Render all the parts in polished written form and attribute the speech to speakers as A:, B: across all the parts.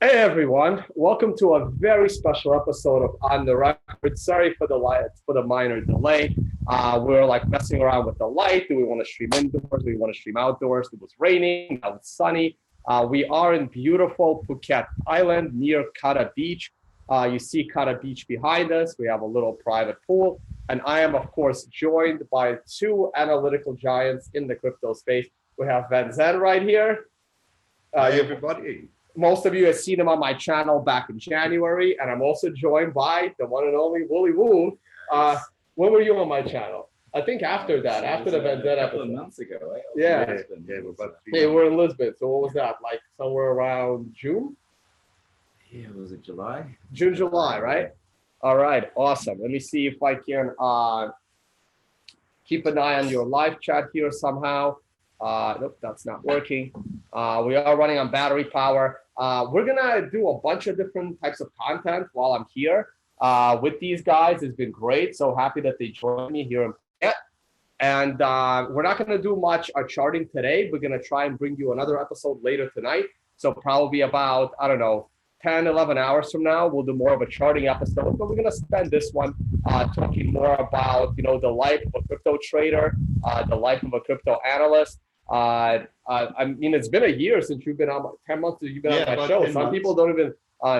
A: Hey everyone, welcome to a very special episode of On the Record. Sorry for the minor delay. We're like messing around with the light. Do we want to stream indoors? Do we want to stream outdoors? It was raining. Now it's sunny. We are in beautiful Phuket, Thailand, near Kata Beach. You see Kata Beach behind us. We have a little private pool, and I am of course joined by two analytical giants in the crypto space. We have Venzen right here.
B: Hi, everybody.
A: Most of you have seen him on my channel back in January, and I'm also joined by the one and only Willy. When were you on my channel? I think after that, after the Venzen episode.
C: A couple of months ago, right?
A: Yeah. We're in Lisbon. So what was that? Like somewhere around June?
C: Yeah, was it July?
A: June, July, right? All right, awesome. Let me see if I can keep an eye on your live chat here somehow. Nope, that's not working. We are running on battery power. We're gonna do a bunch of different types of content while I'm here with these guys. It's been great. So happy that they joined me here in Phuket. And we're not gonna do much charting today. We're gonna try and bring you another episode later tonight. So probably about, I don't know, 10, 11 hours from now, we'll do more of a charting episode, but we're gonna spend this one talking more about, the life of a crypto trader, the life of a crypto analyst. I mean, it's been a year since you've been on 10 months since you've been on my show. Some people don't even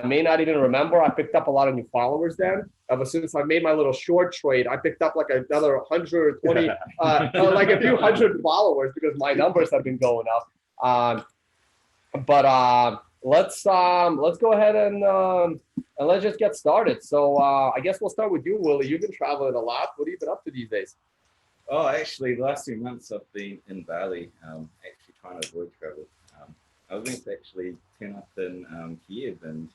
A: may not even remember. I picked up a lot of new followers then. Ever since I made my little short trade, I picked up like another 120, like a few hundred followers because my numbers have been going up. Let's go ahead and let's just get started. So I guess we'll start with you, Willy. You've been traveling a lot. What have you been up to these days?
C: Oh, actually, the last 2 months I've been in Bali, actually trying to avoid travel. I was meant to actually turn up in Kiev, and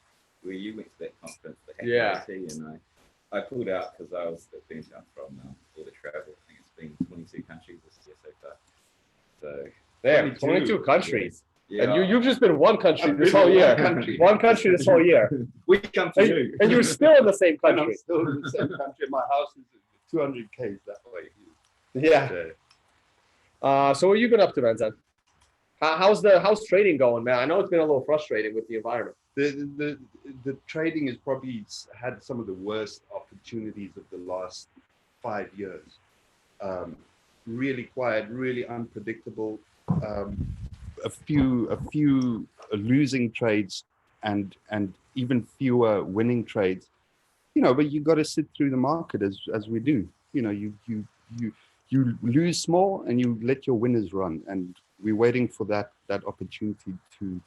C: where you went to that conference, the Hack and I pulled out because I was burnt out from all the travel. I think it's been 22 countries this year so far. So
A: damn, 22 countries.
C: Yeah.
A: And you've just been one country this whole year. One country this whole year.
B: We come to you.
A: And you're still in the same country.
B: I'm still in the same country. My house is 200 k's that way.
A: Yeah. So what have you been up to, Venzen? How's trading going, man? I know it's been a little frustrating with the environment.
B: The trading has probably had some of the worst opportunities of the last 5 years. Really quiet, really unpredictable. A few losing trades and even fewer winning trades. But you got to sit through the market as we do. You lose small and you let your winners run, and we're waiting for that opportunity to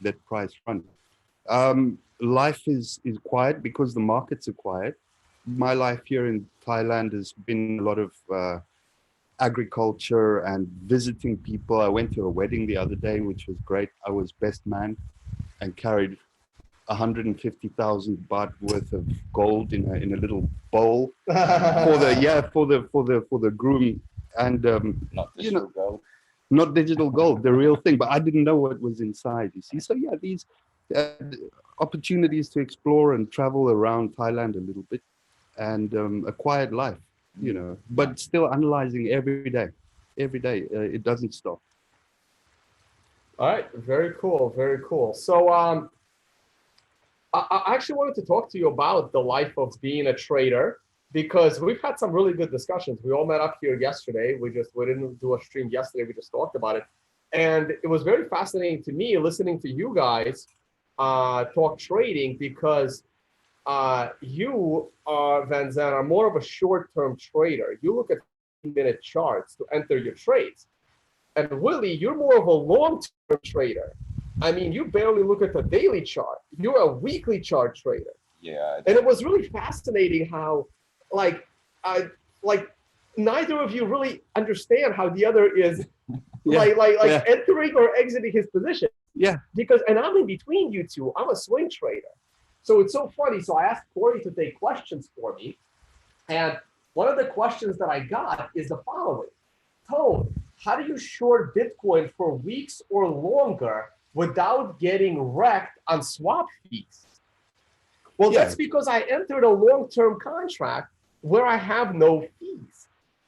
B: let price run. Life is quiet because the markets are quiet. My life here in Thailand has been a lot of agriculture and visiting people. I went to a wedding the other day, which was great. I was best man and carried 150,000 baht worth of gold in a little bowl for the groom, and
C: not digital gold.
B: Not digital gold, the real thing. But I didn't know what was inside. You see, so yeah, these opportunities to explore and travel around Thailand a little bit, and a quiet life, but still analyzing every day. It doesn't stop.
A: All right, very cool, very cool. So I actually wanted to talk to you about the life of being a trader, because we've had some really good discussions. We all met up here yesterday. We didn't do a stream yesterday. We just talked about it. And it was very fascinating to me listening to you guys talk trading, because you, Venzen, are more of a short-term trader. You look at minute charts to enter your trades. And Willy, you're more of a long-term trader. I mean, you barely look at the daily chart. You're a weekly chart trader.
C: Yeah.
A: And it was really fascinating how, neither of you really understand how the other is, entering or exiting his position.
B: Yeah.
A: And I'm in between you two. I'm a swing trader. So it's so funny. So I asked Corey to take questions for me. And one of the questions that I got is the following. Tone, how do you short Bitcoin for weeks or longer without getting wrecked on swap fees? Well, that's because I entered a long-term contract where I have no fees.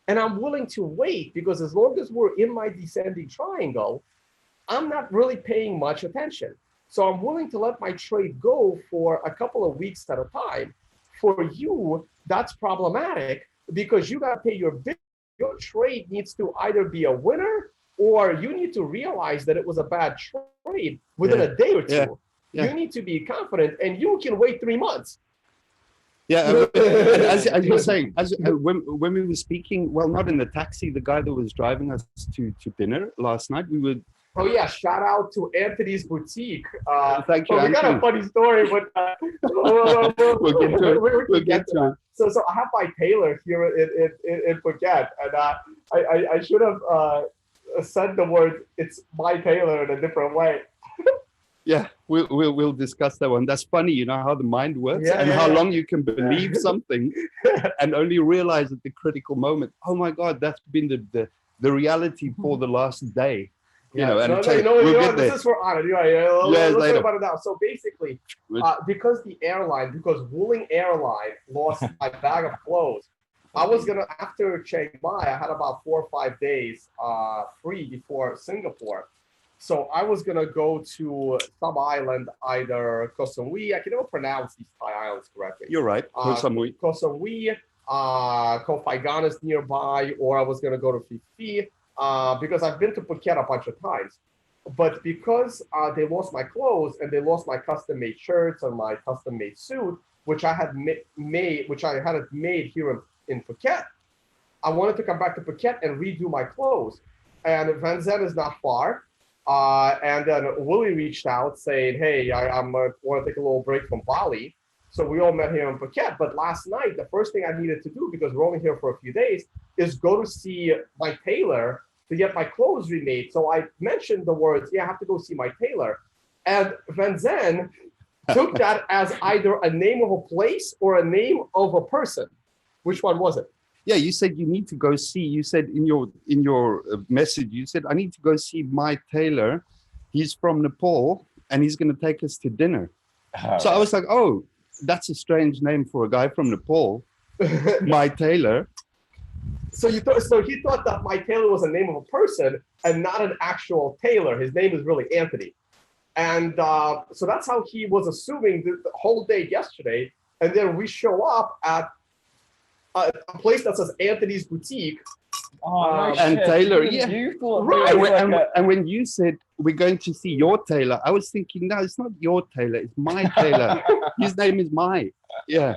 A: And I'm willing to wait, because as long as we're in my descending triangle, I'm not really paying much attention. So I'm willing to let my trade go for a couple of weeks at a time. For you, that's problematic because you got to pay your bill. Your trade needs to either be a winner or you need to realize that it was a bad trade within a day or two.
B: Yeah.
A: You need to be confident, and you can wait 3 months.
B: Yeah, as you're saying, when we were speaking, well, not in the taxi, the guy that was driving us to dinner last night, we would.
A: Oh yeah, shout out to Anthony's Boutique.
B: Thank you,
A: we
B: Anthony.
A: got a funny story, but
B: we'll get to it. We'll get to it.
A: So I have my tailor here in Phuket, and I should have said the word "it's my tailor" in a different way.
B: Yeah, we'll discuss that one. That's funny, you know how the mind works and how long you can believe something and only realize at the critical moment, oh my God, that's been the reality for the last day. You know, and
A: this is for honor. Let's talk
B: later.
A: about it now. So basically, because Wuling Airline lost my bag of clothes, I was gonna, after Chiang Mai, I had about 4 or 5 days free before Singapore. So I was gonna go to some island, either Koh Samui. I can never pronounce these Thai islands correctly.
B: You're right, Koh Samui.
A: Koh Samui, Koh Phangan is nearby, or I was gonna go to Phi Phi. Because I've been to Phuket a bunch of times, but because they lost my clothes and they lost my custom-made shirts and my custom-made suit, which I had made here in Phuket, I wanted to come back to Phuket and redo my clothes. And Venzen is not far, and then Willy reached out saying, "Hey, I want to take a little break from Bali." So we all met here in Phuket. But last night, the first thing I needed to do, because we're only here for a few days, is go to see my tailor to get my clothes remade. So I mentioned the words, I have to go see my tailor. And Venzen took that as either a name of a place or a name of a person. Which one was it?
B: Yeah, you said you need to go see, you said in your message, you said, I need to go see my tailor. He's from Nepal and he's going to take us to dinner. So I was like, oh, that's a strange name for a guy from Nepal, my tailor.
A: So he thought that my tailor was a name of a person and not an actual tailor. His name is really Anthony. And so that's how he was assuming the whole day yesterday. And then we show up at a place that says Anthony's Boutique.
B: And tailor, right. And when you said we're going to see your tailor, I was thinking, no, it's not your tailor, it's my tailor. His name is Mai. Yeah.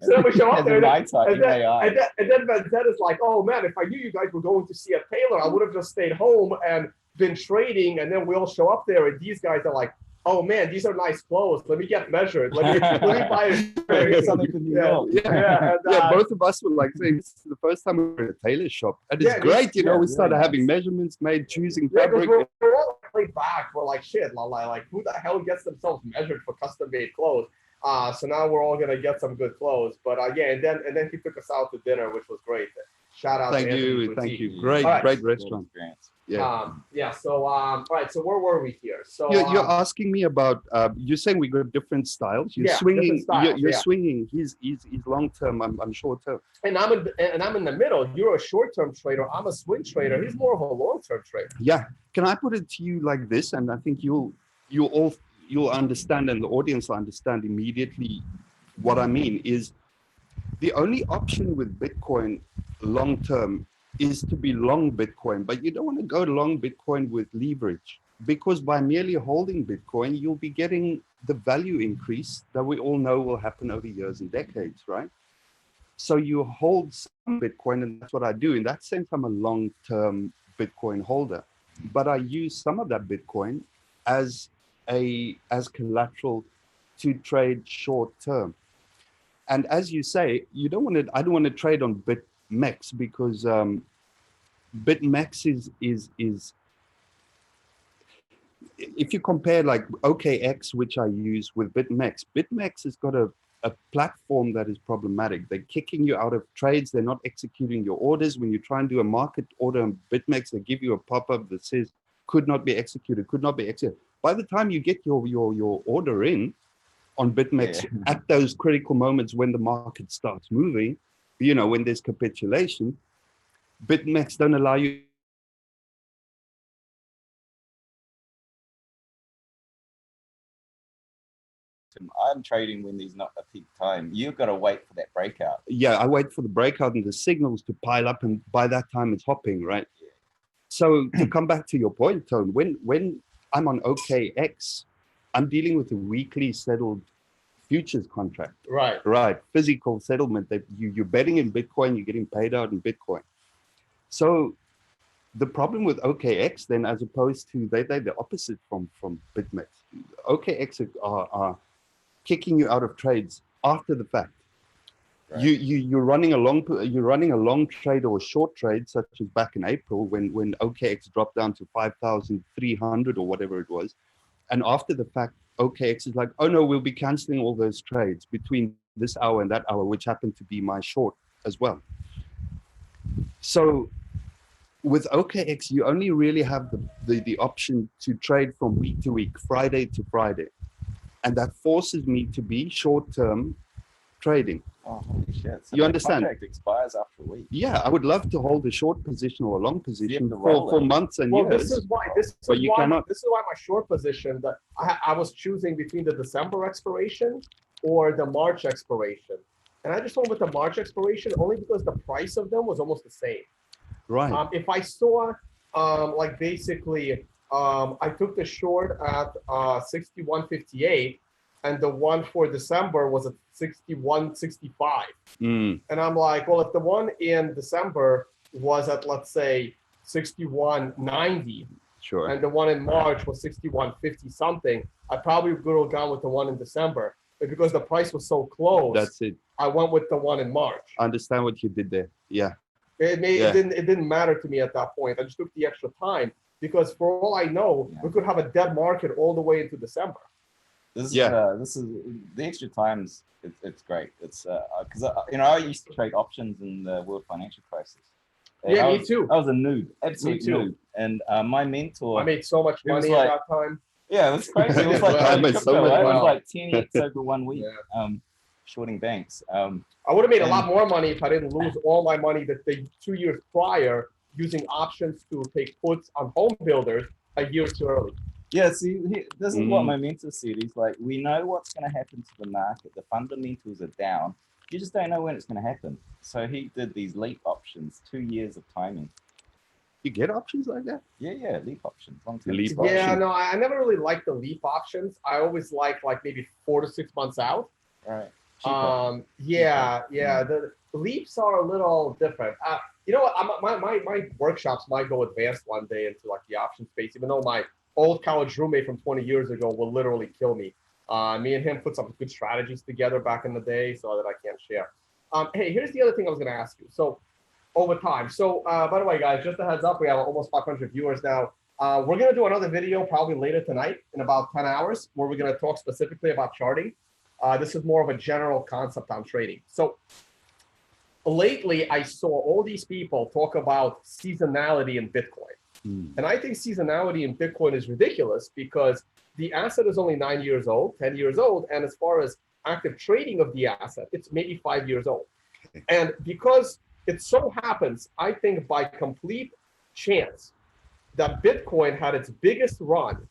A: So then we show up there, and then Venzen is like, "Oh man, if I knew you guys were going to see a tailor, I would have just stayed home and been trading." And then we all show up there, and these guys are like, "Oh man, these are nice clothes. Let me get measured. Let me buy something to New York."
B: Yeah, both of us were like saying, "This is the first time we were in a tailor shop," and it's great. You know, we started having measurements made, choosing fabric.
A: We're all laid back. We're like, "Shit, like who the hell gets themselves measured for custom-made clothes?" So now we're all gonna get some good clothes. But and then he took us out to dinner, which was great. Shout out!
B: Thank
A: to
B: you. Great restaurant.
A: Yeah. So all right. So where were we here? So
B: you're asking me about. You're saying we got different styles. You're swinging. Styles, you're swinging. He's long term. I'm short term.
A: And I'm in the middle. You're a short term trader. I'm a swing trader. He's more of a long term trader.
B: Yeah. Can I put it to you like this? And I think you'll understand, and the audience will understand immediately what I mean. Is the only option with Bitcoin long term is to be long Bitcoin, but you don't want to go long Bitcoin with leverage, because by merely holding Bitcoin, you'll be getting the value increase that we all know will happen over years and decades, right? So you hold some Bitcoin, and that's what I do. In that sense, I'm a long-term Bitcoin holder, but I use some of that Bitcoin as collateral to trade short term. And as you say, I don't want to trade on BitMEX, because BitMEX is if you compare like OKX, which I use, with BitMEX has got a platform that is problematic. They're kicking you out of trades. They're not executing your orders. When you try and do a market order on BitMEX, they give you a pop-up that says could not be executed. By the time you get your order in on BitMEX at those critical moments when the market starts moving, when there's capitulation, BitMEX don't allow you
C: Tim, I'm trading when there's not a peak time. You've got to wait for that breakout.
B: Yeah, I wait for the breakout and the signals to pile up, and by that time it's hopping, right?
C: Yeah.
B: So to come back to your point, Tone, when I'm on OKX, I'm dealing with a weekly settled futures contract. Right, physical settlement that you're betting in Bitcoin, you're getting paid out in Bitcoin. So the problem with OKX then, as opposed to they're the opposite from BitMEX. OKX are kicking you out of trades after the fact.
C: Right.
B: You're running a long trade or a short trade, such as back in April when OKX dropped down to 5,300 or whatever it was, and after the fact, OKX is like, oh no, we'll be canceling all those trades between this hour and that hour, which happened to be my short as well. So with OKX, you only really have the option to trade from week to week, Friday to Friday. And that forces me to be short-term trading.
C: Oh, holy shit. So
B: You
C: the
B: understand?
C: contract expires after a week.
B: Yeah, I would love to hold a short position or a long position
C: to roll
B: for
C: it.
B: months and
A: Well,
B: years.
A: this is why my short position that I was choosing between the December expiration or the March expiration, and I just went with the March expiration only because the price of them was almost the same.
B: Right.
A: If I saw like basically I took the short at 61.58, and the one for December was at 61.65.
B: Mm,
A: And I'm like, well, if the one in December was at, let's say, 61.90,
B: sure.
A: and the one in March was 61.50 something, I probably would have gone with the one in December. But because the price was so close,
B: That's it.
A: I went with the one in March.
B: I understand what you did there. Yeah.
A: It didn't matter to me at that point. I just took the extra time because for all I know, we could have a dead market all the way into December.
C: This is the extra times. It's great. It's because I used to trade options in the world financial crisis.
A: Yeah, me too.
C: I was a noob, absolute
A: Me too.
C: noob. And my mentor,
A: I made so much
C: It was
A: money
C: like-
A: at that time.
C: yeah, it was crazy. It was like
B: I made so much
C: it was
A: money.
C: like 10x over 1 week.
A: Yeah.
C: Shorting banks.
A: I would have made a
C: And-
A: lot more money if I didn't lose all my money that the 2 years prior using options to take puts on home builders a year too early.
C: Yeah, see, this is what my mentor said. He's like, we know what's going to happen to the market. The fundamentals are down. You just don't know when it's going to happen. So he did these leap options, 2 years of timing.
B: You get options like that?
C: Yeah, leap options.
B: Leap
A: Yeah,
B: option.
A: no, I never really liked the leap options. I always liked like maybe 4 to 6 months out.
C: Right.
A: Yeah. The leaps are a little different. You know what? My workshops might go advanced one day into like the option space, even though my old college roommate from 20 years ago will literally kill me. Me and him put some good strategies together back in the day, so that I can't share. Hey, here's the other thing I was going to ask you. So over time. So by the way, guys, just a heads up, we have almost 500 viewers now. We're going to do another video probably later tonight in about 10 hours where we're going to talk specifically about charting. This is more of a general concept on trading. So lately, I saw all these people talk about seasonality in Bitcoin. And I think seasonality in Bitcoin is ridiculous because the asset is only 9 years old, 10 years old. And as far as active trading of the asset, it's maybe 5 years old. And because it so happens, I think by complete chance, that Bitcoin had its biggest run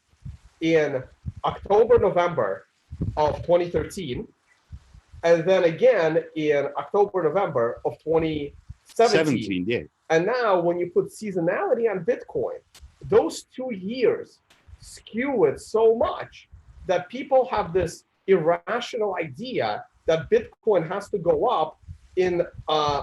A: in October, November of 2013, and then again in October, November of 2017.
B: Yeah.
A: And now when you put seasonality on Bitcoin, those 2 years skew it so much that people have this irrational idea that Bitcoin has to go up in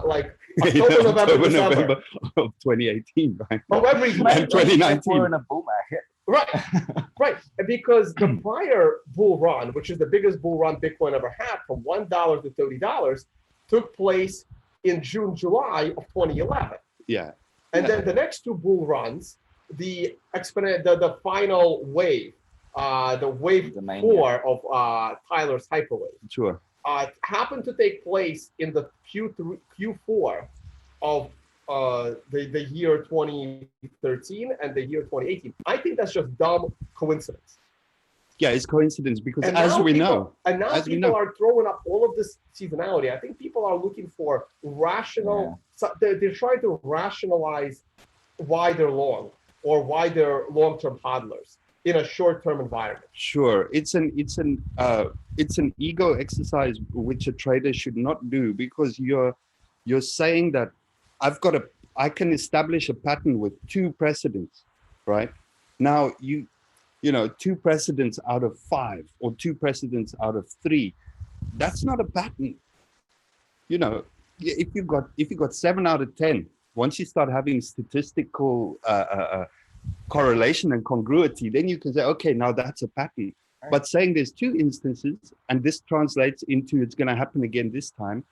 A: like October, November
B: of 2018, right?
A: For every
B: And 2019.
C: We're in a bull market.
A: Right. And because the prior bull run, which is the biggest bull run Bitcoin ever had, from $1 to $30, took place in June, July of 2011.
B: Yeah.
A: And then the next two bull runs, the final wave, the wave 4 of Tyler's hyperwave,
B: Sure.
A: happened to take place in the Q4 of the year 2013 and the year 2018. I think that's just dumb coincidence.
B: Yeah, it's coincidence because
A: And
B: as
A: now
B: we
A: people-
B: know,
A: And now
B: as we
A: people
B: know.
A: are throwing up all of this seasonality. I think people are looking for rational, so they're trying to rationalize why they're long or why they're long-term hodlers. in a short-term environment?
B: Sure, it's an ego exercise which a trader should not do, because you're saying that I can establish a pattern with two precedents, right? Now you know, two precedents out of 5 or two precedents out of 3, that's not a pattern. You know, if you've got 7 out of 10, once you start having statistical correlation and congruity, then you can say, okay, now that's a pattern.
C: Right.
B: But saying there's 2 instances and this translates into it's going to happen again this time,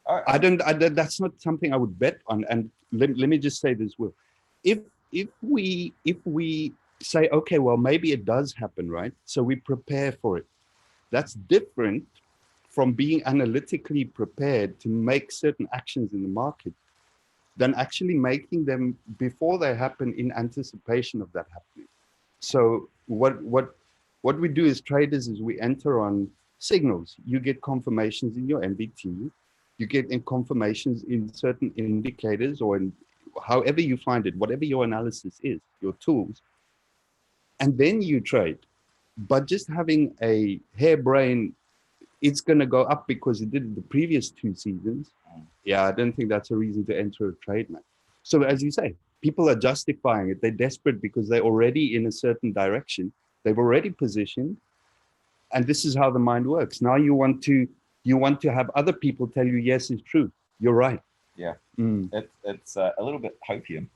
B: I don't. That's not something I would bet on. And let me just say this, Will. If we say, okay, well, maybe it does happen, right? So we prepare for it. That's different from being analytically prepared to make certain actions in the market than actually making them before they happen in anticipation of that happening. So what we do as traders is we enter on signals. You get confirmations in your MVT, you get in confirmations in certain indicators, or in however you find it, whatever your analysis is, your tools, and then you trade. But just having a harebrained, it's going to go up because it did in the previous 2 seasons. Yeah, I don't think that's a reason to enter a trade, man. So as you say, people are justifying it. They're desperate because they're already in a certain direction. They've already positioned, and this is how the mind works. Now you want to have other people tell you, yes, it's true. You're right.
C: Yeah, it's a little bit hopium.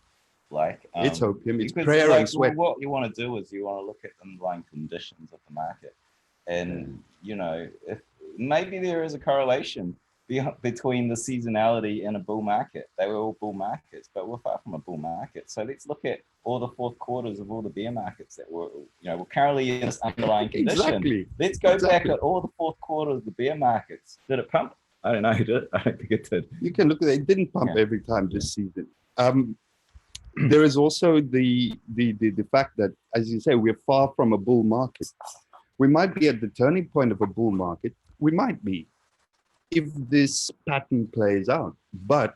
C: Like
B: it's hopium. It's
C: because,
B: prayer
C: like,
B: and sweat.
C: What you want to do is you want to look at the underlying conditions of the market, and you know, if maybe there is a correlation between the seasonality and a bull market. They were all bull markets, but we're far from a bull market. So let's look at all the 4th quarters of all the bear markets that were, you know, we're currently in this underlying condition.
B: Exactly.
C: Let's go back at all the 4th quarters of the bear markets. Did it pump? I don't know. Did it? I don't think it did.
B: You can look at it. It didn't pump every time this season. There is also the fact that, as you say, we're far from a bull market. We might be at the turning point of a bull market. We might be, if this pattern plays out. But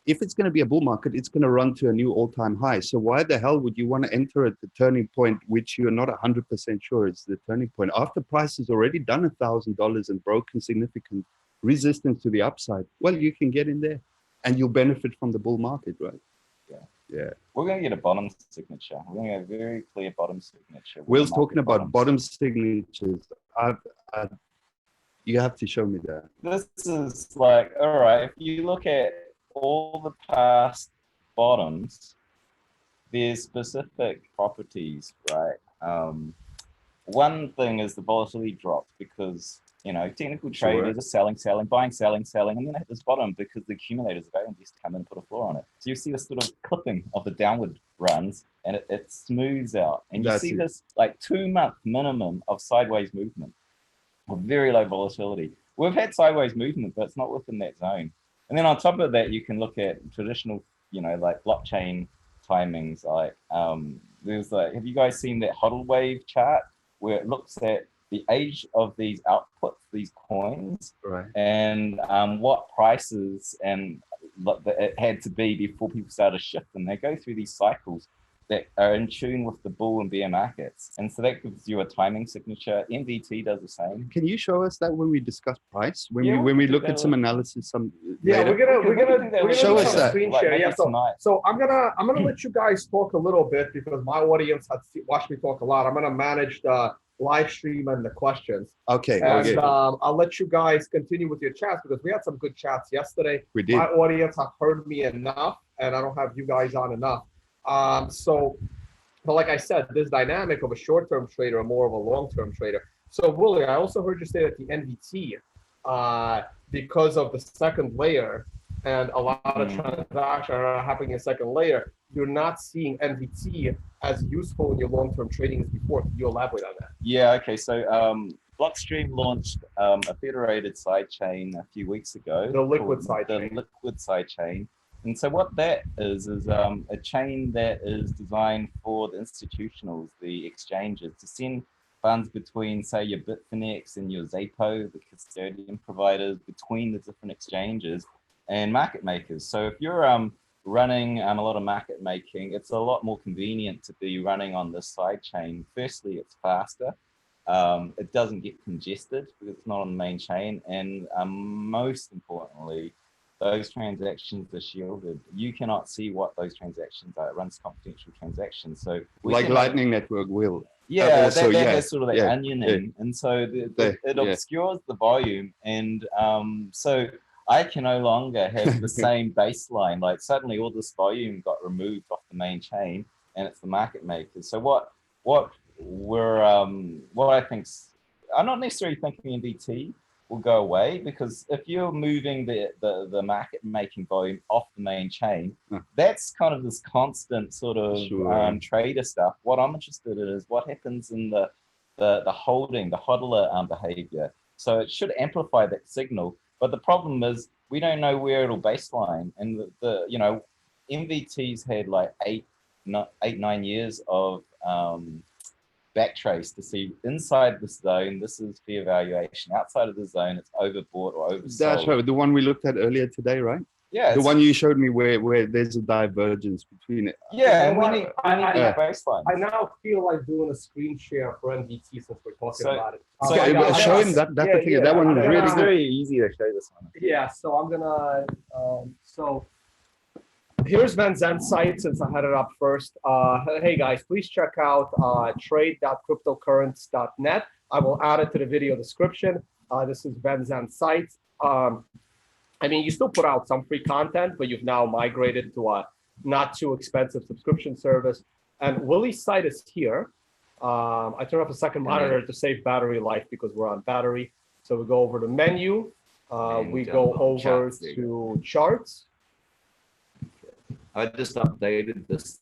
B: if it's going to be a bull market, it's going to run to a new all-time high. So why the hell would you want to enter at the turning point, which you're not 100% sure is the turning point, after price has already done $1,000 and broken significant resistance to the upside? Well, you can get in there and you'll benefit from the bull market, right? Yeah.
C: We're going to get a bottom signature. We're going to get a very clear bottom signature.
B: Will's talking about bottom signatures. You have to show me that.
C: This is like, all right, if you look at all the past bottoms, there's specific properties, right? One thing is the volatility dropped because, you know, technical traders are selling, buying, selling, and then at this bottom, because the accumulators are very invested to come in and put a floor on it. So you see this sort of clipping of the downward runs, and it smooths out. And you see this like 2-month minimum of sideways movement with very low volatility. We've had sideways movement, but it's not within that zone. And then on top of that, you can look at traditional, you know, like blockchain timings. Like there's like, have you guys seen that hodl wave chart where it looks at the age of these outputs, these coins,
B: right,
C: and what prices and it had to be before people started to shift, and they go through these cycles that are in tune with the bull and bear markets, and so that gives you a timing signature. MVT does the same.
B: Can you show us that when we discuss price? When we look at some analysis,
A: later? we're gonna
B: show us that
A: screen share. Yeah, so I'm gonna let you guys talk a little bit because my audience has watched me talk a lot. I'm gonna manage the live stream and the questions.
B: Okay.
A: And I'll let you guys continue with your chats because we had some good chats yesterday.
B: We did.
A: My audience have heard me enough, and I don't have you guys on enough. But like I said, this dynamic of a short-term trader or more of a long-term trader. So Willy, I also heard you say that the NVT, because of the second layer and a lot of transactions are happening in second layer, you're not seeing NVT as useful in your long-term trading as before. Can you elaborate on that?
C: Yeah, okay. So Blockstream launched a federated sidechain a few weeks ago.
A: The liquid sidechain.
C: The liquid sidechain. And so what that is a chain that is designed for the institutionals, the exchanges, to send funds between, say, your Bitfinex and your Zapo, the custodian providers, between the different exchanges and market makers. So if you're running a lot of market making, it's a lot more convenient to be running on this side chain. Firstly, it's faster. It doesn't get congested because it's not on the main chain. And most importantly, those transactions are shielded. You cannot see what those transactions are. It runs confidential transactions. So
B: like Lightning Network will.
C: Yeah,
B: also,
C: that's sort of the
B: yeah,
C: onioning. And so it obscures the volume. And so I can no longer have the same baseline. Like suddenly all this volume got removed off the main chain and it's the market makers. So what I think's, I'm not necessarily thinking NVT will go away, because if you're moving the market making volume off the main chain, that's kind of this constant sort of trader stuff. What I'm interested in is what happens in the holding, the hodler behavior. So it should amplify that signal. But the problem is we don't know where it'll baseline. And the MVT's had like 9 years of backtrace to see inside the zone, this is fair valuation. Outside of the zone, it's overbought or oversold.
B: That's right. The one we looked at earlier today, right?
C: Yeah.
B: The one you showed me where there's a divergence between it.
C: Yeah, and we need baseline.
A: I now feel like doing a screen share for NVT since we're talking about it.
B: So show him that particular. That one is really
C: It's very easy to show this one.
A: Yeah, so I'm gonna so here's Venzen site since I had it up first. Hey guys, please check out trade.cryptocurrents.net. I will add it to the video description. This is Venzen site. I mean, you still put out some free content, but you've now migrated to a not too expensive subscription service. And Willy's site is here. I turn off a second monitor to save battery life because we're on battery. So we go over to menu. We go over to charts.
C: I just updated this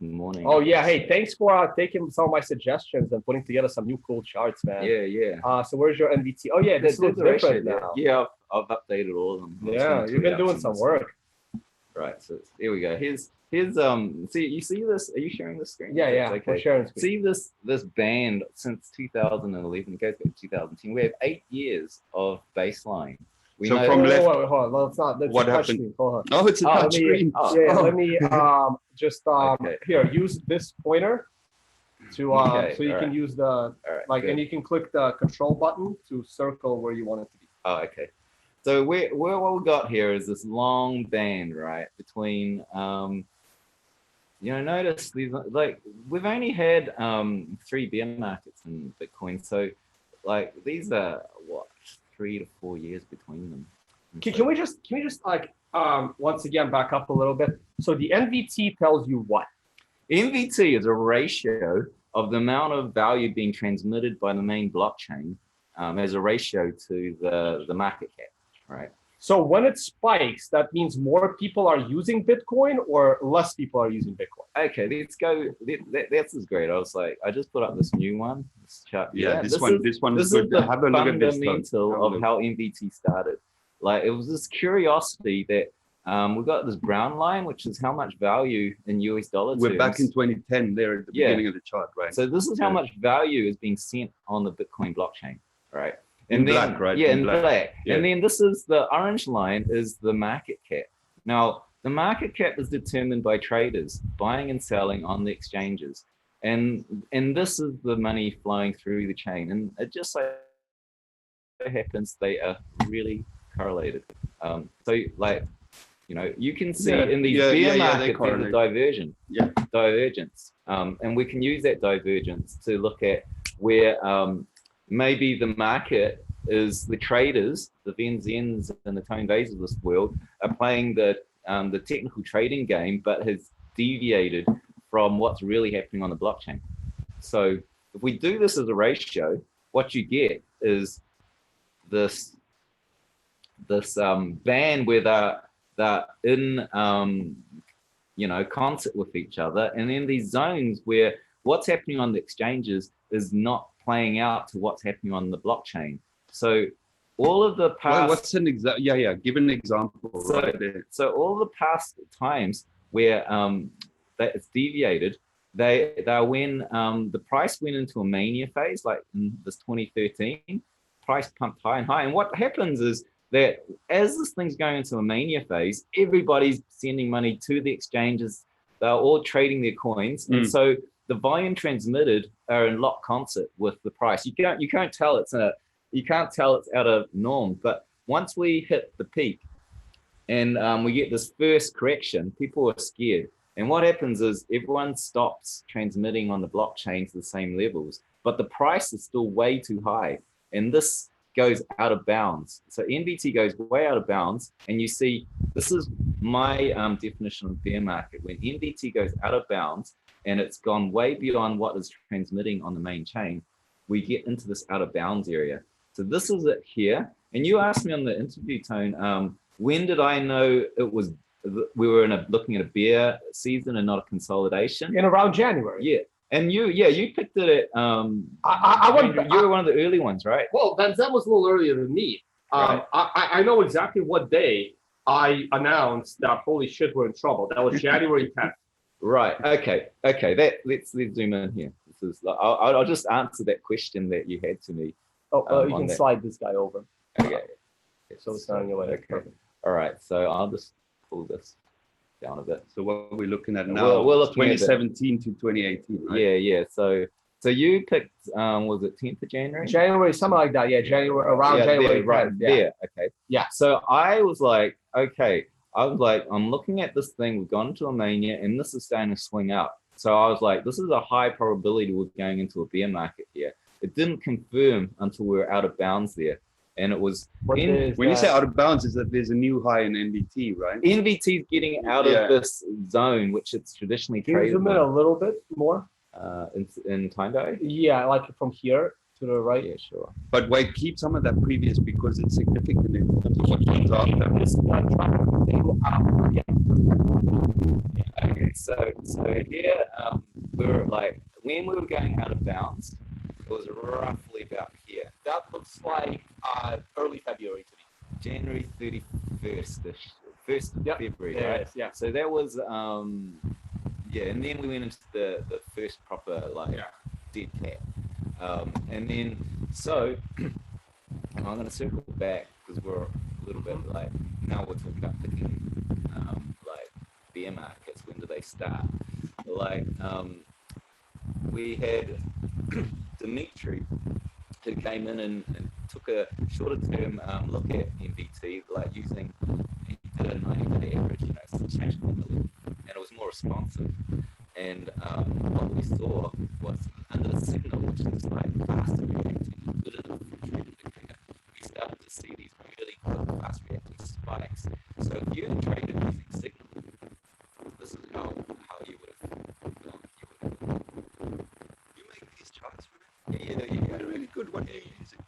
C: morning.
A: Oh yeah, hey, thanks for taking some of my suggestions and putting together some new cool charts, man.
C: Yeah.
A: So where's your NVT? Oh yeah, this looks different now.
C: Yeah, I've updated all of them.
A: Yeah, you've been doing some work.
C: Right, so here we go. Here's see, you see this? Are you sharing the screen?
A: Yeah,
C: okay.
A: We're sharing screen.
C: See this band since 2011, it goes back to 2010. We have 8 years of baseline.
B: So from left,
A: hold on. Well, it's not.
B: What happened?
A: Hold on.
B: Oh, it's a touch screen.
A: Let me just here use this pointer to so you can use the and you can click the control button to circle where you want it to be.
C: Oh, okay. So what we got here is this long band, right, between notice these, like, we've only had 3 bear markets in Bitcoin, so like these are what, 3 to 4 years between them.
A: Can we just like once again back up a little bit? So the NVT tells you what?
C: NVT is a ratio of the amount of value being transmitted by the main blockchain as a ratio to the market cap, right?
A: So when it spikes, that means more people are using Bitcoin or less people are using Bitcoin?
C: Okay, let's go. This is great. I was like, I just put up this new one. This chart.
B: Yeah, this one is
C: good.
B: The have a look at this.
C: Fundamental of how MVT started. Like, it was this curiosity that we got this brown line, which is how much value in US dollars.
B: We're back in 2010 there at the beginning of the chart, right?
C: So this is how much value is being sent on the Bitcoin blockchain, right?
B: In black, right?
C: Yeah, in black. Yeah. And then this is the orange line is the market cap. Now, the market cap is determined by traders buying and selling on the exchanges. And this is the money flowing through the chain. And it just so happens they are really correlated. So, like, you can see in these bear markets there's a divergence. And we can use that divergence to look at where maybe the market is the traders, the Venzens and the Tone Vays of this world are playing the technical trading game, but has deviated from what's really happening on the blockchain. So if we do this as a ratio, what you get is this band where they're in concert with each other, and then these zones where what's happening on the exchanges is not playing out to what's happening on the blockchain. So all of the past...
B: Well, what's an example? Yeah, give an example right there.
C: So all the past times where that it's deviated, they when the price went into a mania phase, like in this 2013, price pumped high and high. And what happens is that as this thing's going into a mania phase, everybody's sending money to the exchanges. They're all trading their coins, and so the volume transmitted are in lock concert with the price. You can't tell it's out of norm. But once we hit the peak and we get this first correction, people are scared. And what happens is everyone stops transmitting on the blockchain to the same levels, but the price is still way too high. And this goes out of bounds. So NVT goes way out of bounds. And you see, this is my definition of bear market. When NVT goes out of bounds and it's gone way beyond what is transmitting on the main chain, we get into this out of bounds area. So this is it here. And you asked me on the interview, Tone, when did I know we were looking at a bear season and not a consolidation?
A: In around January.
C: Yeah. And you picked it at, you were one of the early ones, right?
A: Well, Venzen was a little earlier than me.
C: Right.
A: I know exactly what day I announced that holy shit, we're in trouble. That was January 10th.
C: Right. Okay. Let's zoom in here. This is. I'll just answer that question that you had to me.
A: You can slide this guy over.
C: Okay.
A: So it's not in your way.
C: Okay. Perfect. All right. So I'll just pull this down a bit.
B: So what we're looking at now,
C: we're looking
B: 2017 to 2018, right?
C: Yeah. So you picked, was it 10th of January?
A: January, something like that. Yeah, January, around January.
C: Right. Yeah. Okay.
A: Yeah.
C: So I was like, okay. I'm looking at this thing. We've gone into a mania, and this is starting to swing up. So I was like, this is a high probability we're going into a bear market here. It didn't confirm until we were out of bounds there. And it was
B: when you say out of bounds, is that there's a new high in NVT, right?
C: NVT is getting out of this zone, which it's traditionally traded.
A: Can you zoom in a little bit more?
C: In time value?
A: Yeah, like from here to the right.
C: Yeah, sure.
B: But wait, keep some of that previous because it's significant in terms of what comes after.
A: This
C: Okay, so here we were like when we were going out of bounds, it was roughly about here.
A: That looks like early February to me.
C: January 31st-ish, 1st of February,
A: yeah,
C: right?
A: Yeah.
C: So that was and then we went into the first proper dead cat. And then so I'm gonna circle back because we're a little bit now we're talking about picking bear markets. When do they start? We had Dimitri who came in and took a shorter term look at NVT, using, he did a 90-day average, substantial and it was more responsive. And what we saw was under the signal, which is fast reacting, good enough for a trend indicator, we started to see these really quick, fast reacting spikes. So if you traded using signal, this is how you would have
B: You make these charts,
C: yeah,
B: they're really good. What are you using?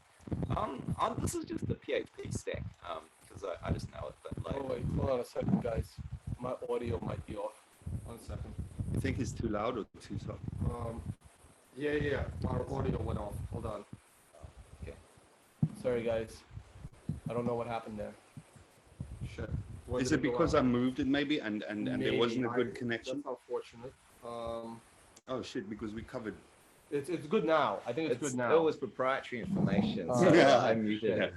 C: This is just the PHP stack, because I just know it. But
A: oh wait, hold on a second, guys. My audio might be off. 1 second.
B: You think it's too loud or too soft?
A: Yeah. Our audio went off. Hold on.
C: Okay.
A: Sorry, guys. I don't know what happened there. Shit.
B: Is it because I moved it maybe and there wasn't a good connection?
A: That's unfortunate.
B: Oh shit! Because we covered.
A: It's good now. I think it's good now.
C: It was proprietary information. So
B: Yeah.
C: I muted it.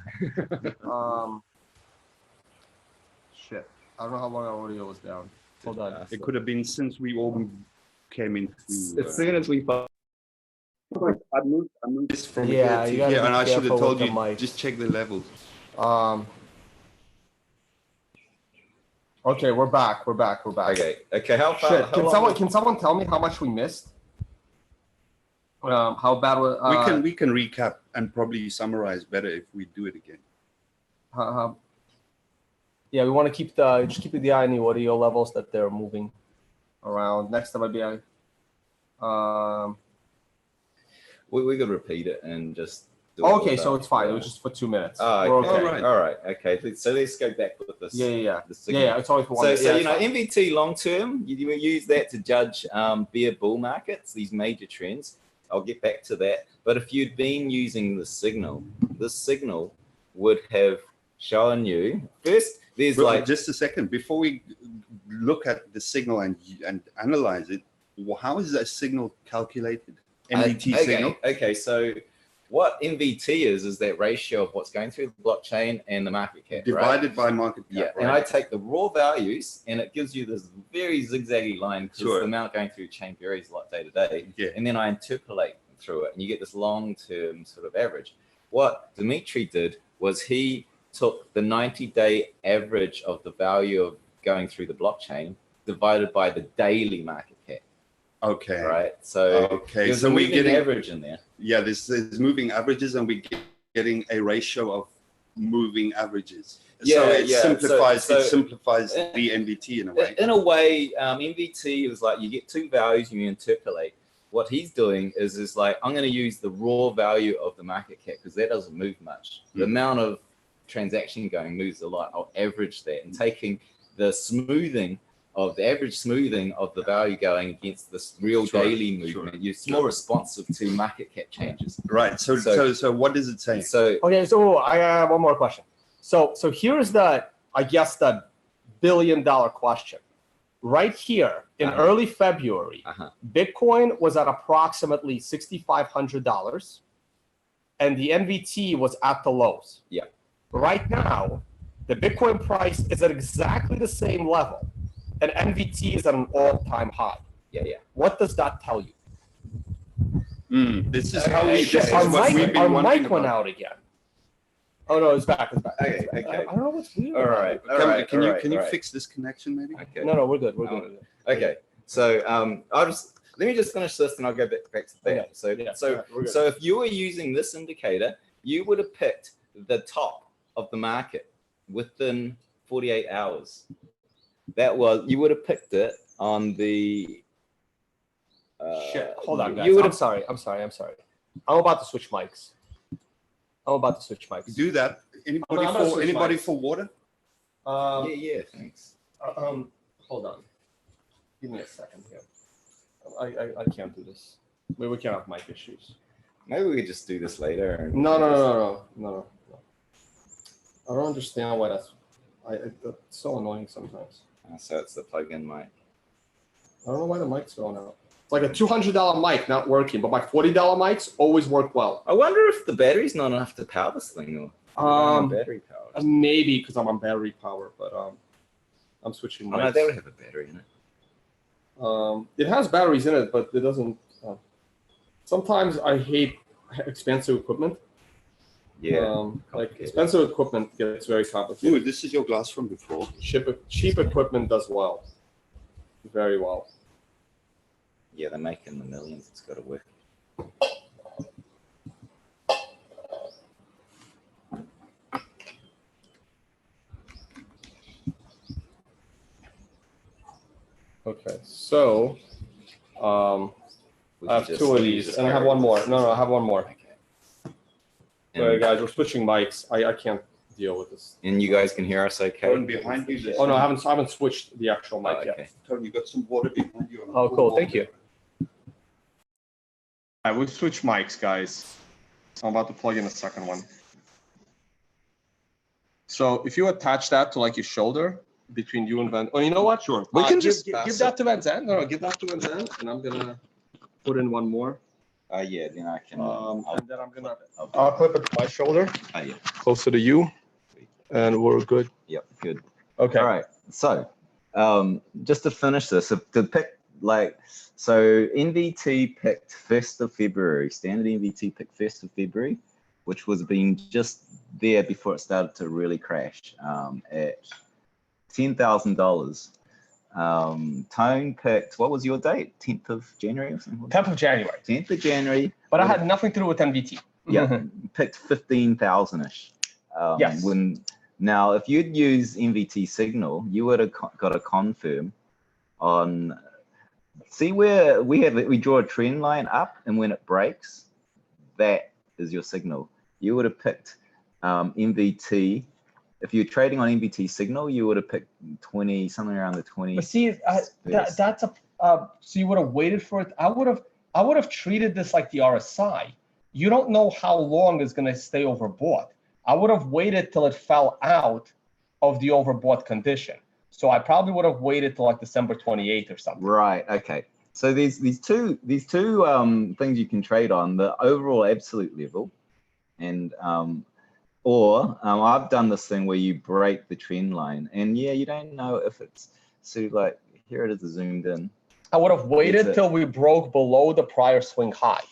A: Shit. I don't know how long our audio was down. Hold on.
B: It could have been since we all came into.
C: As soon as we.
B: I moved this from
A: Yeah, you
B: here to
A: gotta
B: here,
A: be
B: and I should have
A: careful
B: told
A: with
B: you
A: the mic.
B: just check the levels.
A: Okay, we're back.
C: Okay. How far?
A: Shit.
C: how long-
A: Can someone tell me how much we missed? How bad was?
B: We can recap and probably summarize better if we do it again.
A: Yeah, we want to keep the eye on the audio levels that they're moving around. Next time I'd be
C: We could repeat it and just. Do
A: okay, so it's fine. It was just for 2 minutes.
C: Oh,
A: We're
C: okay. All right. Okay. So let's go back with this.
A: Yeah.
C: the signal.
A: Yeah, it's always for 1 minute.
C: So
A: Yeah,
C: NVT long term, you use that to judge bear bull markets, these major trends. I'll get back to that. But if you'd been using this signal would have shown you first. There's
B: just a second before we look at the signal and analyze it. How is that signal calculated? NVT signal.
C: Okay, so what NVT is that ratio of what's going through the blockchain and the market cap,
B: Divided by market cap.
C: Yeah,
B: right?
C: and I take the raw values, and it gives you this very zigzaggy line because the amount going through the chain varies a lot day to day.
B: Yeah.
C: And then I interpolate through it, and you get this long-term sort of average. What Dimitri did was he took the 90-day average of the value of going through the blockchain divided by the daily market cap.
B: Okay.
C: Right. So
B: so
C: we're
B: getting
C: getting average in there.
B: Yeah, there's moving averages, and we're getting a ratio of moving averages. So it simplifies the NVT in a way.
C: In a way, NVT is like you get two values and you interpolate. What he's doing is like, I'm going to use the raw value of the market cap because that doesn't move much. The amount of transaction going moves a lot. I'll average that and taking the average smoothing of the value going against this real daily movement. You're more responsive to market cap changes.
B: Right. So what does it say?
C: So
A: okay, so I have one more question. So here's the $1 billion question. Right here in early February, Bitcoin was at approximately $6,500, and the NVT was at the lows.
C: Yeah.
A: Right now, the Bitcoin price is at exactly the same level, and NVT is at an all-time high.
C: Yeah.
A: What does that tell you?
B: This is
A: Our mic went out again. Oh no, it's back.
C: Okay.
A: I don't know what's weird.
C: All right.
B: Can you fix this connection maybe?
C: Okay.
A: No, we're good. We're good.
C: Okay. So let me just finish this and I'll go back to that.
A: Okay.
C: So if you were using this indicator, you would have picked the top of the market within 48 hours. You would have picked it on the
A: shit. Hold on, guys. I'm sorry. I'm about to switch mics.
B: Do that. Anybody for water?
C: Yeah, thanks.
A: Hold on. Give me a second here. I can't do this. We can't have mic issues.
C: Maybe we could just do this later.
A: No. I don't understand why that's so annoying sometimes.
C: So it's the plug-in mic.
A: I don't know why the mic's going out. It's like a $200 mic not working, but my $40 mics always work well.
C: I wonder if the battery's not enough to power this thing, or battery power.
A: Maybe because I'm on battery power, but I'm switching mics.
C: No, they would have a battery in it.
A: It has batteries in it, but it doesn't. Sometimes I hate expensive equipment.
C: Yeah.
A: Like expensive equipment gets very complicated.
B: Ooh, this is your glass from before.
A: Cheap equipment does well. Very well.
C: Yeah, they're making the millions. It's got to work.
A: Okay, so I have two of these, and I have one more. No, I have one more.
C: Okay.
A: Sorry, guys, we're switching mics. I can't deal with this.
C: And you guys can hear us okay?
B: Tony, behind you.
A: Oh no, I haven't switched the actual mic yet.
B: Tony, you got some water behind you.
A: Oh, cool. Thank you. All right, we've switched mics, guys. I'm about to plug in the second one. So if you attach that to like your shoulder between you and Venzen. Oh, you know what?
B: Sure.
A: We can just give that to Venzen. No, give that to Venzen, and I'm gonna put in one more.
C: Yeah, then I can.
A: And then I'll clip it to my shoulder.
C: Yeah.
A: Closer to you, and we're good.
C: Yep, good.
A: Okay.
C: All right. So, just to finish this, to pick so NVT picked 1st of February. Standard NVT picked 1st of February, which was being just there before it started to really crash at $10,000. Tone picked, what was your date? 10th of January or something?
A: 10th of January.
C: 10th of January.
A: But I had nothing to do with NVT.
C: Yeah, picked 15,000-ish.
A: Yes.
C: Now, if you'd use NVT signal, you would have got a confirm on. See where we draw a trend line up, and when it breaks, that is your signal. You would have picked NVT. If you're trading on NVT signal, you would have picked 20, something around the 20.
A: But see, that's so you would have waited for it. I would have treated this like the RSI. You don't know how long it's going to stay overbought. I would have waited till it fell out of the overbought condition. So I probably would have waited till like December 28th or something.
C: Right. Okay. So these two things you can trade on: the overall absolute level And or I've done this thing where you break the trend line, and yeah, you don't know if it's so like here it is zoomed in.
A: I would have waited till we broke below the prior swing high.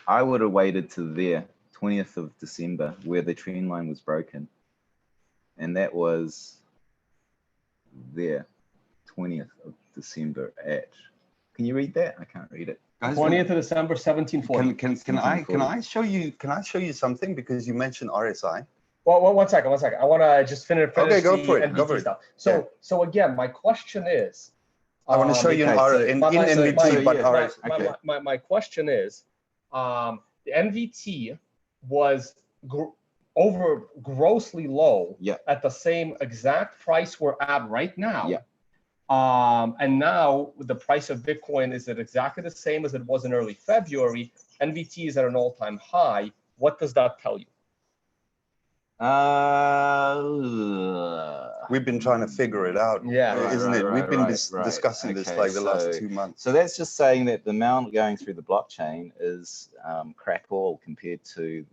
C: I would have waited to there, 20th of December, where the trend line was broken. And that was there, 20th of December at, can you read that? I can't read it.
A: 20th of December, 1740.
B: Can I show you something, because you mentioned RSI?
A: Well, one second. I want to just finish
B: Okay, go
A: the
B: for it.
A: NVT stuff. So again, my question is,
B: I want to show you in NVT, but RSI.
A: My question is, the NVT was grossly low at the same exact price we're at right now. And now the price of Bitcoin is at exactly the same as it was in early February. NVT is at an all-time high. What does that tell you?
B: We've been trying to figure it out, isn't it? We've been discussing this like the last 2 months.
C: So that's just saying that the amount going through the blockchain is crap all compared to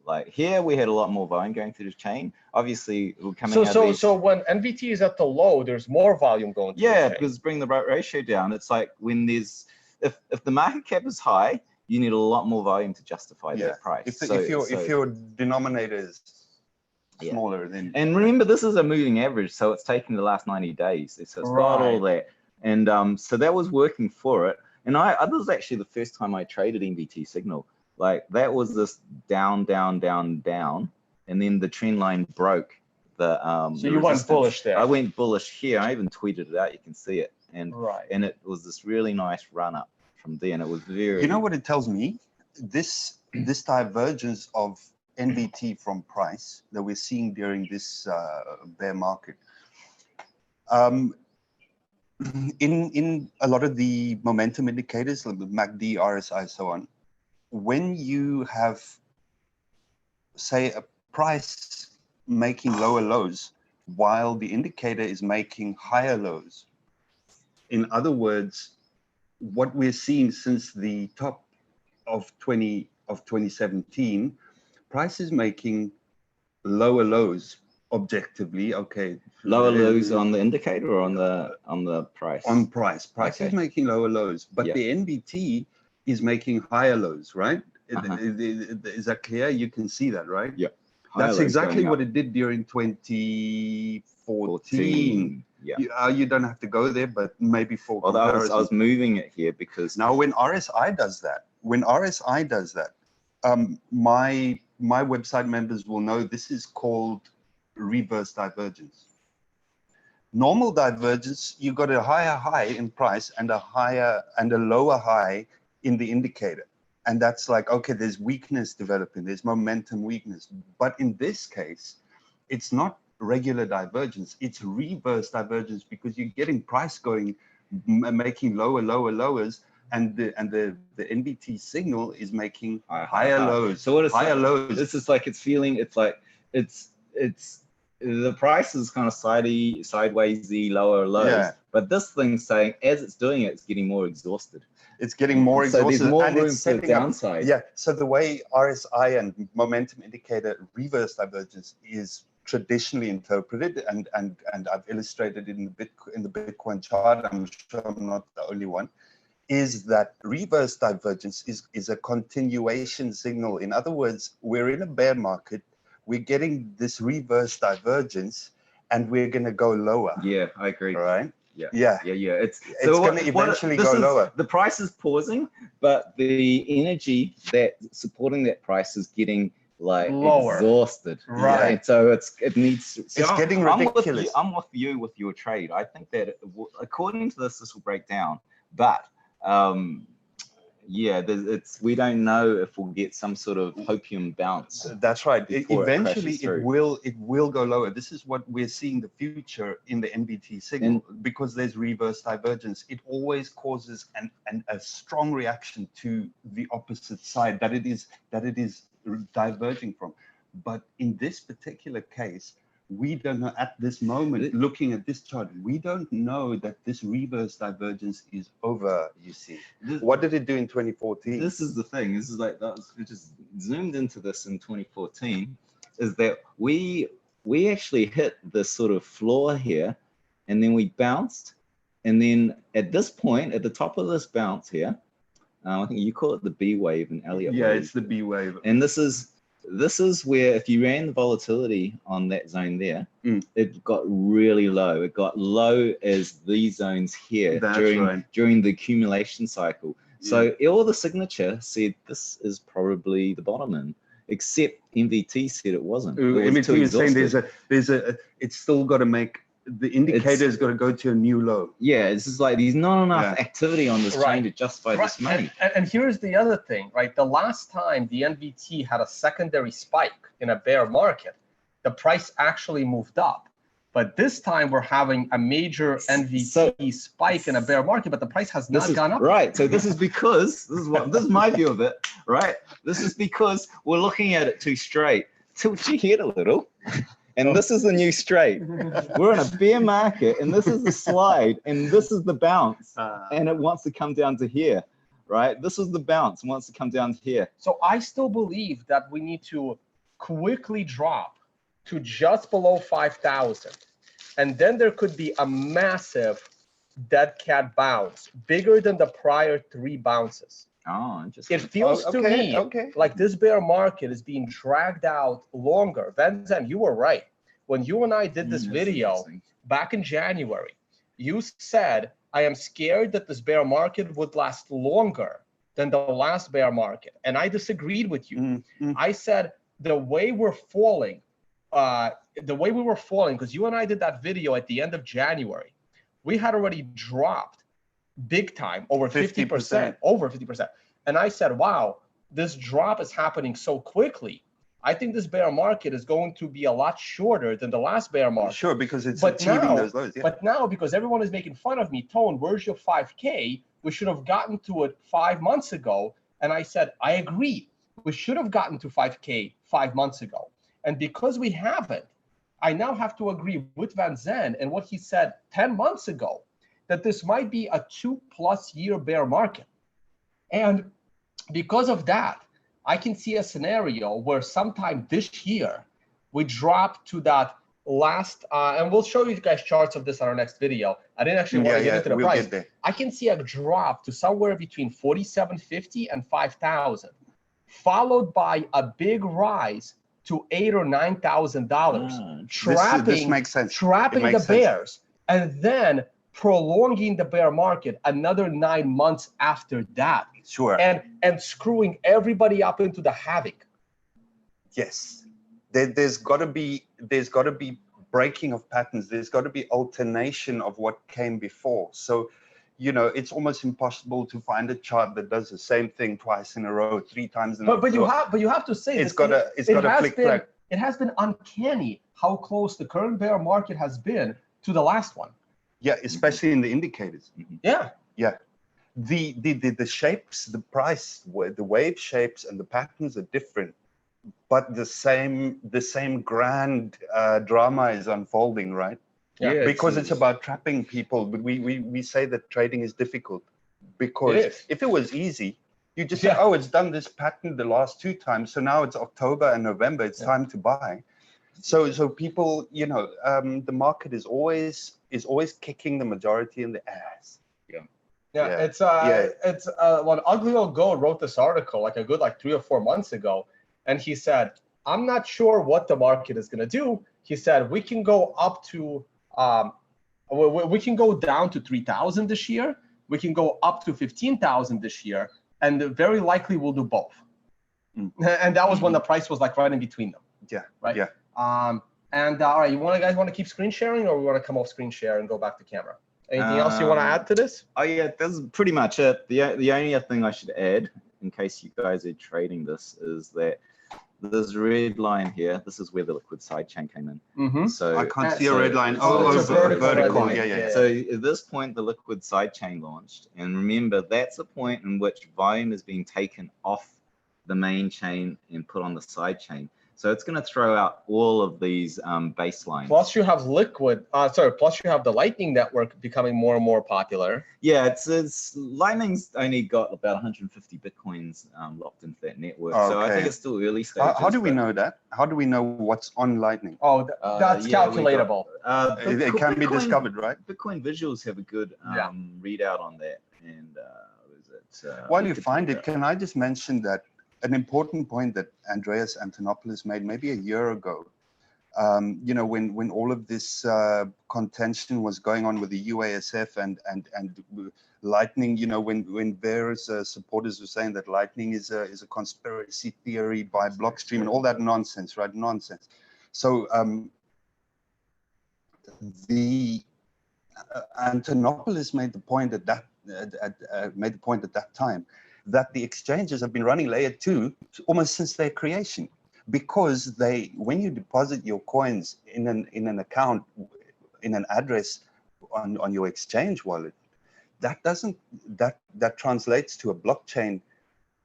C: like here we had a lot more volume going through the chain. Obviously, we're coming out
A: so when NVT is at the low, there's more volume going through the chain.
C: Because bring the ratio down. It's like when there's if the market cap is high, you need a lot more volume to justify that price.
B: If your denominator is smaller, then
C: and remember this is a moving average, so it's taking the last 90 days. So it's got all that, and so that was working for it. And this was actually the first time I traded NVT signal. Like that was this down, down, down, down, and then the trend line broke the.
A: So you went bullish there.
C: I went bullish here. I even tweeted it out. You can see it, and it was this really nice run up from there, and it was very.
B: You know what it tells me? This divergence of NVT from price that we're seeing during this bear market. In a lot of the momentum indicators, like the MACD, RSI, so on. When you have, say, a price making lower lows while the indicator is making higher lows, in other words, what we're seeing since the top of 2017, price is making lower lows objectively. Okay,
C: lower lows on the indicator or on the price?
B: On price. Price is making lower lows, but the NVT is making higher lows, right? Is that clear? You can see that, right?
C: Yeah.
B: That's exactly what it did during 2014. You don't have to go there, but maybe for comparison.
C: I was moving it here because
B: now when RSI does that, my website members will know this is called reverse divergence. Normal divergence, you got a higher high in price and a lower high in the indicator. And that's like, okay, there's weakness developing, there's momentum weakness. But in this case, it's not regular divergence, it's reverse divergence, because you're getting price going, making lowers, and the NVT signal is making higher lows.
C: So what is
B: higher lows?
C: This is like it's the price is kind of sidewaysy, lower lows. But this thing's saying as it's doing it, it's getting more exhausted.
B: It's getting more exhausted.
C: So there's more room for downside.
B: So the way RSI and momentum indicator reverse divergence is traditionally interpreted, and I've illustrated it in the Bitcoin chart, I'm sure I'm not the only one, is that reverse divergence is a continuation signal. In other words, we're in a bear market, we're getting this reverse divergence, and we're going to go lower.
C: Yeah, I agree.
B: All right?
C: Yeah. It's
B: going to eventually go lower.
C: The price is pausing, but the energy that's supporting that price is getting like
A: lower,
C: exhausted.
A: Right.
C: Yeah. So it needs.
B: It's getting ridiculous.
C: I'm with you with your trade. I think that according to this will break down, but we don't know if we'll get some sort of hopium bounce.
B: That's right. Eventually, it will go lower. This is what we're seeing the future in the NVT signal, because there's reverse divergence. It always causes a strong reaction to the opposite side that it is diverging from. But in this particular case, we don't know at this moment, looking at this chart, we don't know that this reverse divergence is over, you see. What did it do in 2014?
C: This is the thing. This is like, we just zoomed into this in 2014, is that we actually hit this sort of floor here, and then we bounced. And then at this point, at the top of this bounce here, I think you call it the B wave in Elliott wave.
B: Yeah, it's the B wave.
C: And this is where, if you ran the volatility on that zone there, it got really low. It got low as these zones here during the accumulation cycle. Yeah. So all the signature said this is probably the bottom in, except MVT said it wasn't.
B: MVT is saying it's still got to make, the indicator's got to go to a new low.
C: Yeah, it's just like there's not enough activity on this chain to justify this money.
A: And here's the other thing, right? The last time the NVT had a secondary spike in a bear market, the price actually moved up. But this time we're having a major NVT spike in a bear market, but the price has not gone up.
C: Right. So this is because this is my view of it, right? This is because we're looking at it too straight. Tilt your head a little. And this is the new straight. We're in a bear market, and this is the slide, and this is the bounce, and it wants to come down to here, right? This is the bounce, and wants to come down to here.
A: So I still believe that we need to quickly drop to just below 5,000, and then there could be a massive dead cat bounce, bigger than the prior 3 bounces.
C: Oh, interesting.
A: It feels to me like this bear market is being dragged out longer. Venzen, you were right. When you and I did this video back in January, you said, I am scared that this bear market would last longer than the last bear market. And I disagreed with you. I said, the way we're falling, because you and I did that video at the end of January, we had already dropped big time, over 50%, over 50%. And I said, wow, this drop is happening so quickly. I think this bear market is going to be a lot shorter than the last bear market.
B: Sure, because it's achieving those lows. Yeah.
A: But now, because everyone is making fun of me, Tone, where's your 5K? We should have gotten to it 5 months ago. And I said, I agree. We should have gotten to 5K 5 months ago. And because we haven't, I now have to agree with Venzen and what he said 10 months ago, that this might be a 2+ year bear market. And because of that, I can see a scenario where sometime this year, we drop to that last, and we'll show you guys charts of this on our next video. I didn't actually want to get into the price. I can see a drop to somewhere between 4,750 and 5,000, followed by a big rise to $8,000 or $9,000, trapping the bears, and then prolonging the bear market another 9 months after that.
B: Sure.
A: And screwing everybody up into the havoc.
B: Yes. There's got to be breaking of patterns. There's got to be alternation of what came before. So, you know, it's almost impossible to find a chart that does the same thing twice in a row, 3 times in a row.
A: But you have to say
B: it's got to flick.
A: It has been uncanny how close the current bear market has been to the last one.
B: Yeah, especially in the indicators.
A: Yeah.
B: Yeah. The shapes, the price, the wave shapes and the patterns are different, but the same grand drama is unfolding, right?
A: Yeah.
B: Because it's about trapping people. But we say that trading is difficult because if it was easy, you just say, oh, it's done this pattern the last 2 times, so now it's October and November, it's time to buy. So people, you know, the market is always kicking the majority in the ass.
A: It's when Ugly Old Goat wrote this article like 3 or 4 months ago, and he said, I'm not sure what the market is going to do. He said, we can go up to we can go down to 3,000 this year, we can go up to 15,000 this year, and very likely we'll do both. And that was when the price was like right in between them.
B: Yeah.
A: Right.
B: Yeah.
A: And all right, you guys want to keep screen sharing, or we want to come off screen share and go back to camera? Anything else you want to add to this?
C: Oh yeah, that's pretty much it. The only other thing I should add, in case you guys are trading this, is that this red line here, this is where the liquid sidechain came in. So
B: I can't see a red line. It's vertical. Yeah.
C: So at this point, the liquid sidechain launched, and remember, that's a point in which volume is being taken off the main chain and put on the side chain. So it's going to throw out all of these baselines.
A: Plus you have Liquid, plus you have the Lightning Network becoming more and more popular.
C: Yeah, it's Lightning's only got about 150 Bitcoins locked into that network. So I think it's still early stages.
B: How do we know that? How do we know what's on Lightning?
A: Oh, that's calculatable.
B: It can be discovered, right?
C: Bitcoin Visuals have a good readout on that. And
B: while you find it, can I just mention that an important point that Andreas Antonopoulos made maybe a year ago, you know, when all of this contention was going on with the UASF and Lightning, you know, when various supporters were saying that Lightning is a conspiracy theory by Blockstream and all that nonsense, right? Nonsense. So the Antonopoulos made the point at that time that the exchanges have been running layer 2 almost since their creation, because when you deposit your coins in an account, in an address on your exchange wallet, that translates to a blockchain.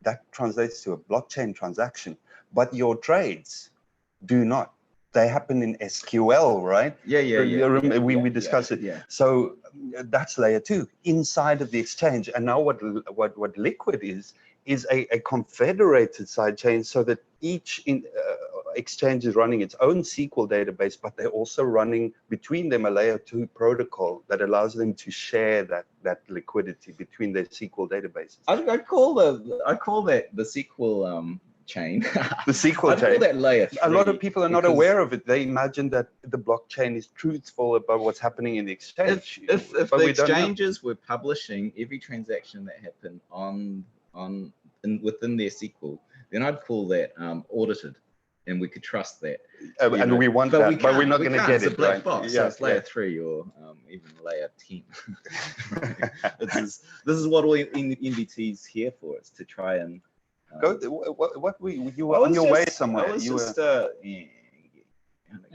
B: That translates to a blockchain transaction, but your trades do not. They happen in SQL, right? We discussed it.
C: Yeah.
B: So that's layer 2 inside of the exchange. And now what Liquid is a confederated side chain, so that each exchange is running its own SQL database, but they're also running between them a layer 2 protocol that allows them to share that liquidity between their SQL databases.
C: I call that the SQL chain.
B: The SQL chain.
C: I call that layer 3.
B: A lot of people are not aware of it. They imagine that the blockchain is truthful about what's happening in the exchange.
C: If the exchanges were publishing every transaction that happened within their SQL, then I'd call that audited, and we could trust that.
B: And we want that, but we're not going to get
C: it. It's a black
B: right?
C: box. So it's layer 3 or even layer 10. This is what all NVT's here for. It's to try and
B: you were on your way somewhere.
C: You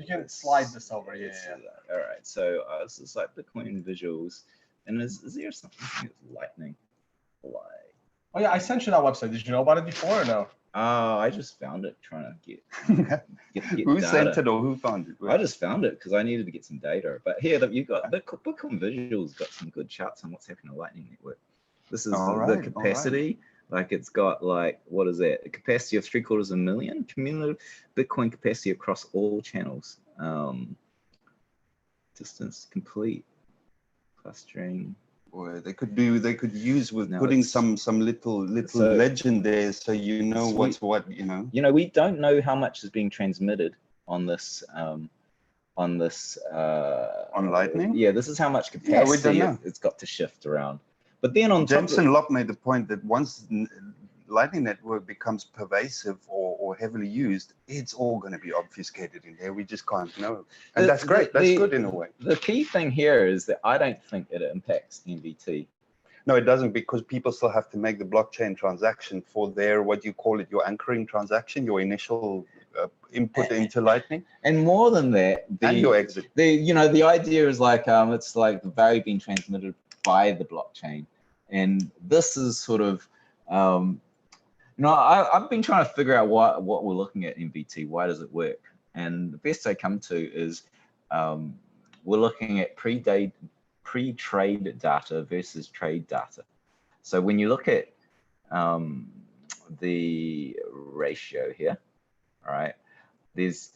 A: can slide this over.
C: All right. So this is like Bitcoin Visuals, and is there something that's Lightning?
A: Oh yeah, I sent you that website. Did you know about it before or no?
C: I just found it trying to get
B: who
C: data.
B: sent it or who found it?
C: I just found it because I needed to get some data. But here, you've got Bitcoin Visuals got some good charts on what's happening on Lightning Network. This is the capacity. Like it's got what is that? A capacity of 750,000 cumulative Bitcoin capacity across all channels. Distance complete. Clustering.
B: Or they could use with putting some little legend there, so you know what's what, you know.
C: You know, we don't know how much is being transmitted on this on
B: Lightning.
C: Yeah, this is how much capacity it's got to shift around. But then on
B: Jensen Lop made the point that once Lightning Network becomes pervasive or heavily used, it's all going to be obfuscated in there. We just can't know. And that's great. That's good in a way.
C: The key thing here is that I don't think it impacts NVT.
B: No, it doesn't, because people still have to make the blockchain transaction for their, what you call it, your anchoring transaction, your initial input into Lightning.
C: And more than that,
B: and your exit.
C: The idea is like, it's like the value being transmitted by the blockchain. And this is sort of, I've been trying to figure out what we're looking at in VT. Why does it work? And the best I come to is we're looking at pre-trade data versus trade data. So when you look at the ratio here, all right, there's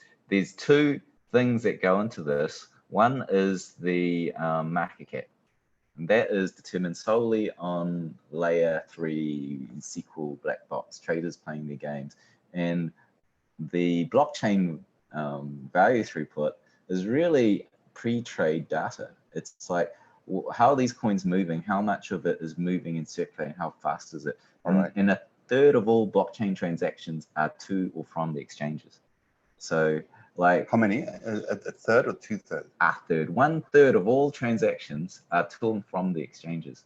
C: two things that go into this. One is the market cap. And that is determined solely on layer 3 SQL black box traders playing their games. And the blockchain value throughput is really pre-trade data. It's like, how are these coins moving? How much of it is moving and circulating? How fast is it? And a third of all blockchain transactions are to or from the exchanges. So like,
B: how many? A third or 2/3?
C: A third. 1/3 of all transactions are to and from the exchanges.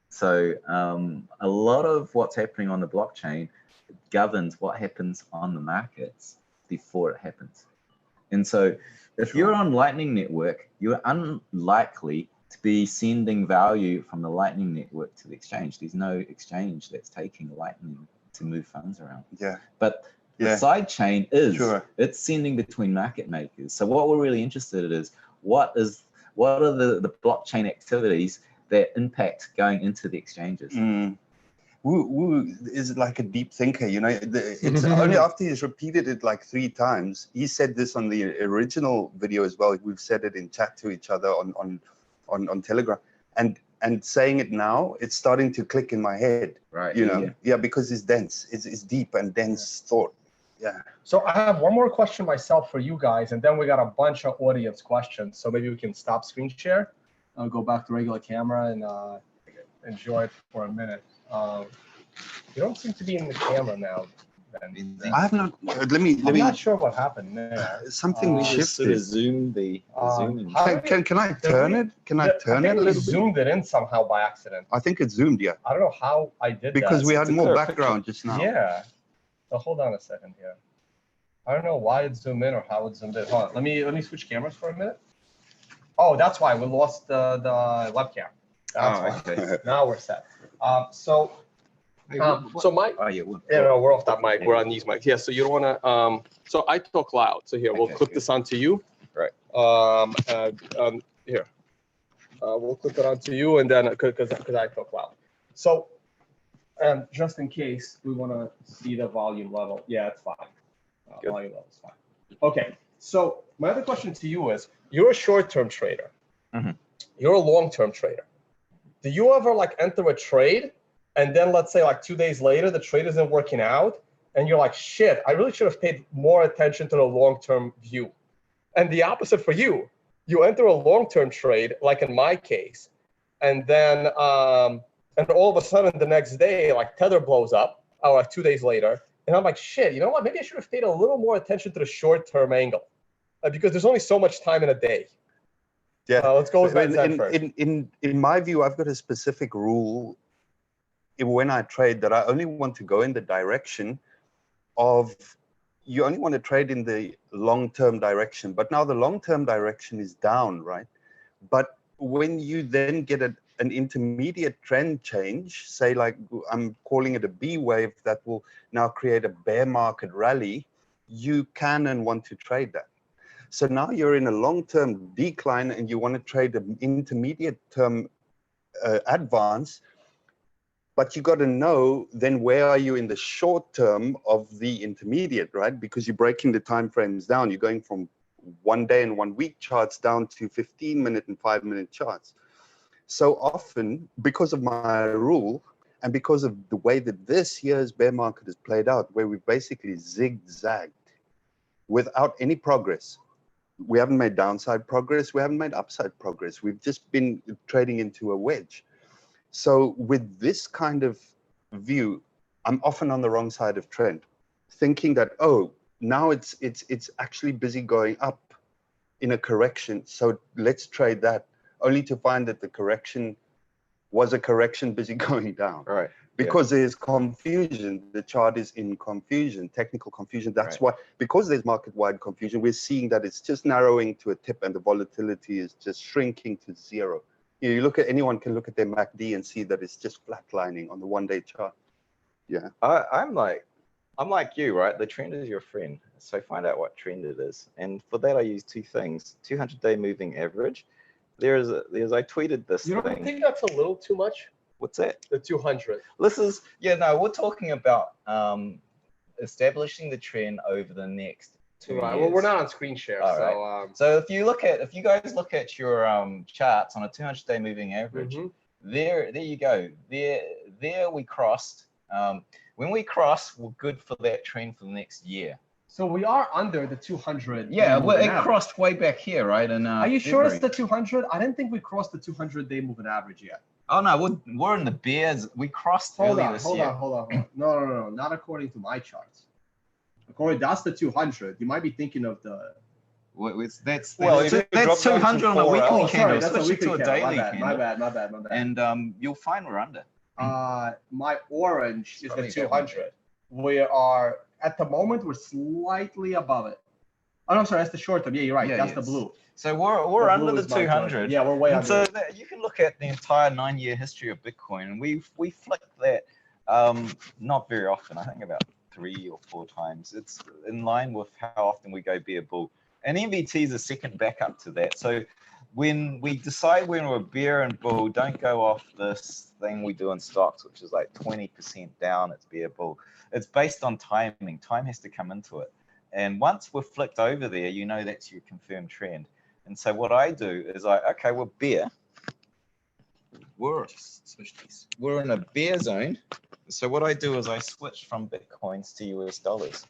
C: So a lot of what's happening on the blockchain governs what happens on the markets before it happens. And so if you're on Lightning Network, you're unlikely to be sending value from the Lightning Network to the exchange. There's no exchange that's taking Lightning to move funds around.
B: Yeah.
C: But
D: The side chain is it's sending between market makers. So what we're really interested in is what are the blockchain activities that impact going into the exchanges.
B: Wu is like a deep thinker, you know. It's only after he's repeated it like 3 times. He said this on the original video as well. We've said it in chat to each other on Telegram, and saying it now, it's starting to click in my head.
D: Right.
B: You know, because it's dense. It's deep and dense thought. Yeah.
A: So I have one more question myself for you guys, and then we got a bunch of audience questions. So maybe we can stop screen share, go back to regular camera, and enjoy it for a minute. You don't seem to be in the camera now. Ben.
B: I have not. I'm
A: not sure what happened there.
B: Something shifted.
C: Sort of zoom the zoom in.
B: Can I turn it? Can I turn it a little bit?
A: Zoomed it in somehow by accident.
B: I think it's zoomed. Yeah.
A: I don't know how I did that.
B: Because we had more background just now.
A: Yeah. So hold on a second here. I don't know why it zoomed in or how it zoomed in. Hold on. Let me switch cameras for a minute. Oh, that's why we lost the webcam. That's why.
D: Okay.
A: Now we're set. So Mike, we're off that mic. We're on these mics. Yeah, so you don't want to. So I talk loud. So here, we'll clip this onto you.
D: Right.
A: Here, we'll clip it onto you, and then because I talk loud. So, just in case we want to see the volume level. Yeah, it's fine. Volume level is fine. Okay. So my other question to you is: you're a short-term trader. You're a long-term trader. Do you ever like enter a trade? And then let's say like 2 days later, the trade isn't working out. And you're like, shit, I really should have paid more attention to the long-term view. And the opposite for you. You enter a long-term trade, like in my case. And then, and all of a sudden the next day, like Tether blows up, or like 2 days later. And I'm like, shit, you know what? Maybe I should have paid a little more attention to the short-term angle. Because there's only so much time in a day.
B: Yeah.
A: Let's go with Venzen first.
B: In my view, I've got a specific rule when I trade that I only want to go in the direction of, you only want to trade in the long-term direction, but now the long-term direction is down, right? But when you then get an intermediate trend change, say like I'm calling it a B wave that will now create a bear market rally, you can and want to trade that. So now you're in a long-term decline and you want to trade an intermediate term advance. But you got to know then where are you in the short term of the intermediate, right? Because you're breaking the time frames down. You're going from 1 day and 1 week charts down to 15-minute and 5-minute charts. So often, because of my rule and because of the way that this year's bear market has played out, where we've basically zigzagged without any progress. We haven't made downside progress. We haven't made upside progress. We've just been trading into a wedge. So with this kind of view, I'm often on the wrong side of trend, thinking that, oh, now it's actually busy going up in a correction. So let's trade that, only to find that the correction was a correction busy going down.
D: Right.
B: Because there's confusion. The chart is in confusion, technical confusion. That's why, because there's market-wide confusion, we're seeing that it's just narrowing to a tip and the volatility is just shrinking to 0. You look at, anyone can look at their MACD and see that it's just flatlining on the 1-day chart. Yeah.
C: I'm like you, right? The trend is your friend. So find out what trend it is. And for that, I use 2 things: 200-day moving average. I tweeted this
A: thing. You don't think that's a little too much?
C: What's that?
A: The 200.
C: This is, we're talking about establishing the trend over the next 2 years.
A: Well, we're not on screen share,
C: so if you guys look at your charts on a 200-day moving average, there you go. There we crossed. When we cross, we're good for that trend for the next year.
A: So we are under the 200.
D: Yeah, well, it crossed way back here, right? And
A: are you sure it's the 200? I didn't think we crossed the 200-day moving average yet.
D: Oh no, we're in the bears. We crossed earlier this year.
A: Hold on. No, not according to my charts. According, that's the 200. You might be thinking of the.
D: That's 200 on a weekly candle.
A: That's a weekly
D: to a daily
A: candle. My bad.
D: And you'll find we're under.
A: My orange is the 200. We are at the moment we're slightly above it. Oh no, sorry, that's the short term. Yeah, you're right. That's the blue.
D: So we're under the 200.
A: Yeah, we're way under.
D: So you can look at the entire 9-year history of Bitcoin, and we flicked that not very often. I think about 3 or 4 times. It's in line with how often we go bear bull. And MVT is a second backup to that. So when we decide when we're bear and bull, don't go off this thing we do in stocks, which is like 20% down, it's bear bull. It's based on timing. Time has to come into it. And once we're flicked over there, you know that's your confirmed trend. And so what I do is okay, we're bear. We're in a bear zone. So what I do is I switch from Bitcoins to US dollars.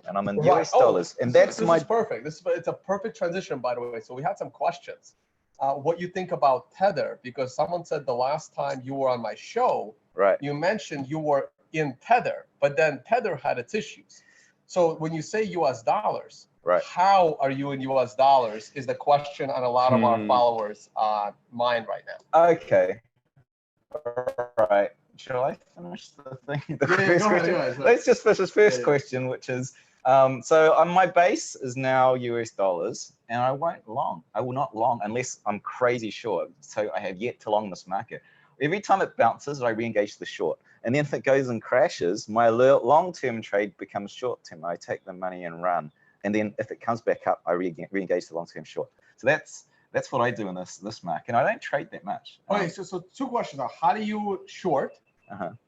D: And I'm in US dollars. And that's
A: this is perfect. It's a perfect transition, by the way. So we had some questions. What you think about Tether? Because someone said the last time you were on my show, you mentioned you were in Tether, but then Tether had its issues. So when you say US dollars, how are you in US dollars is the question on a lot of our followers' mind right now.
D: Okay. All right. Shall I finish the thing? The first question? Let's just finish this first question, which is, so on my base is now US dollars, and I won't long. I will not long unless I'm crazy short. So I have yet to long this market. Every time it bounces, I re-engage the short. And then if it goes and crashes, my long-term trade becomes short-term. I take the money and run. And then if it comes back up, I re-engage the long-term short. So that's what I do in this market. And I don't trade that much.
A: Okay, so 2 questions are, how do you short?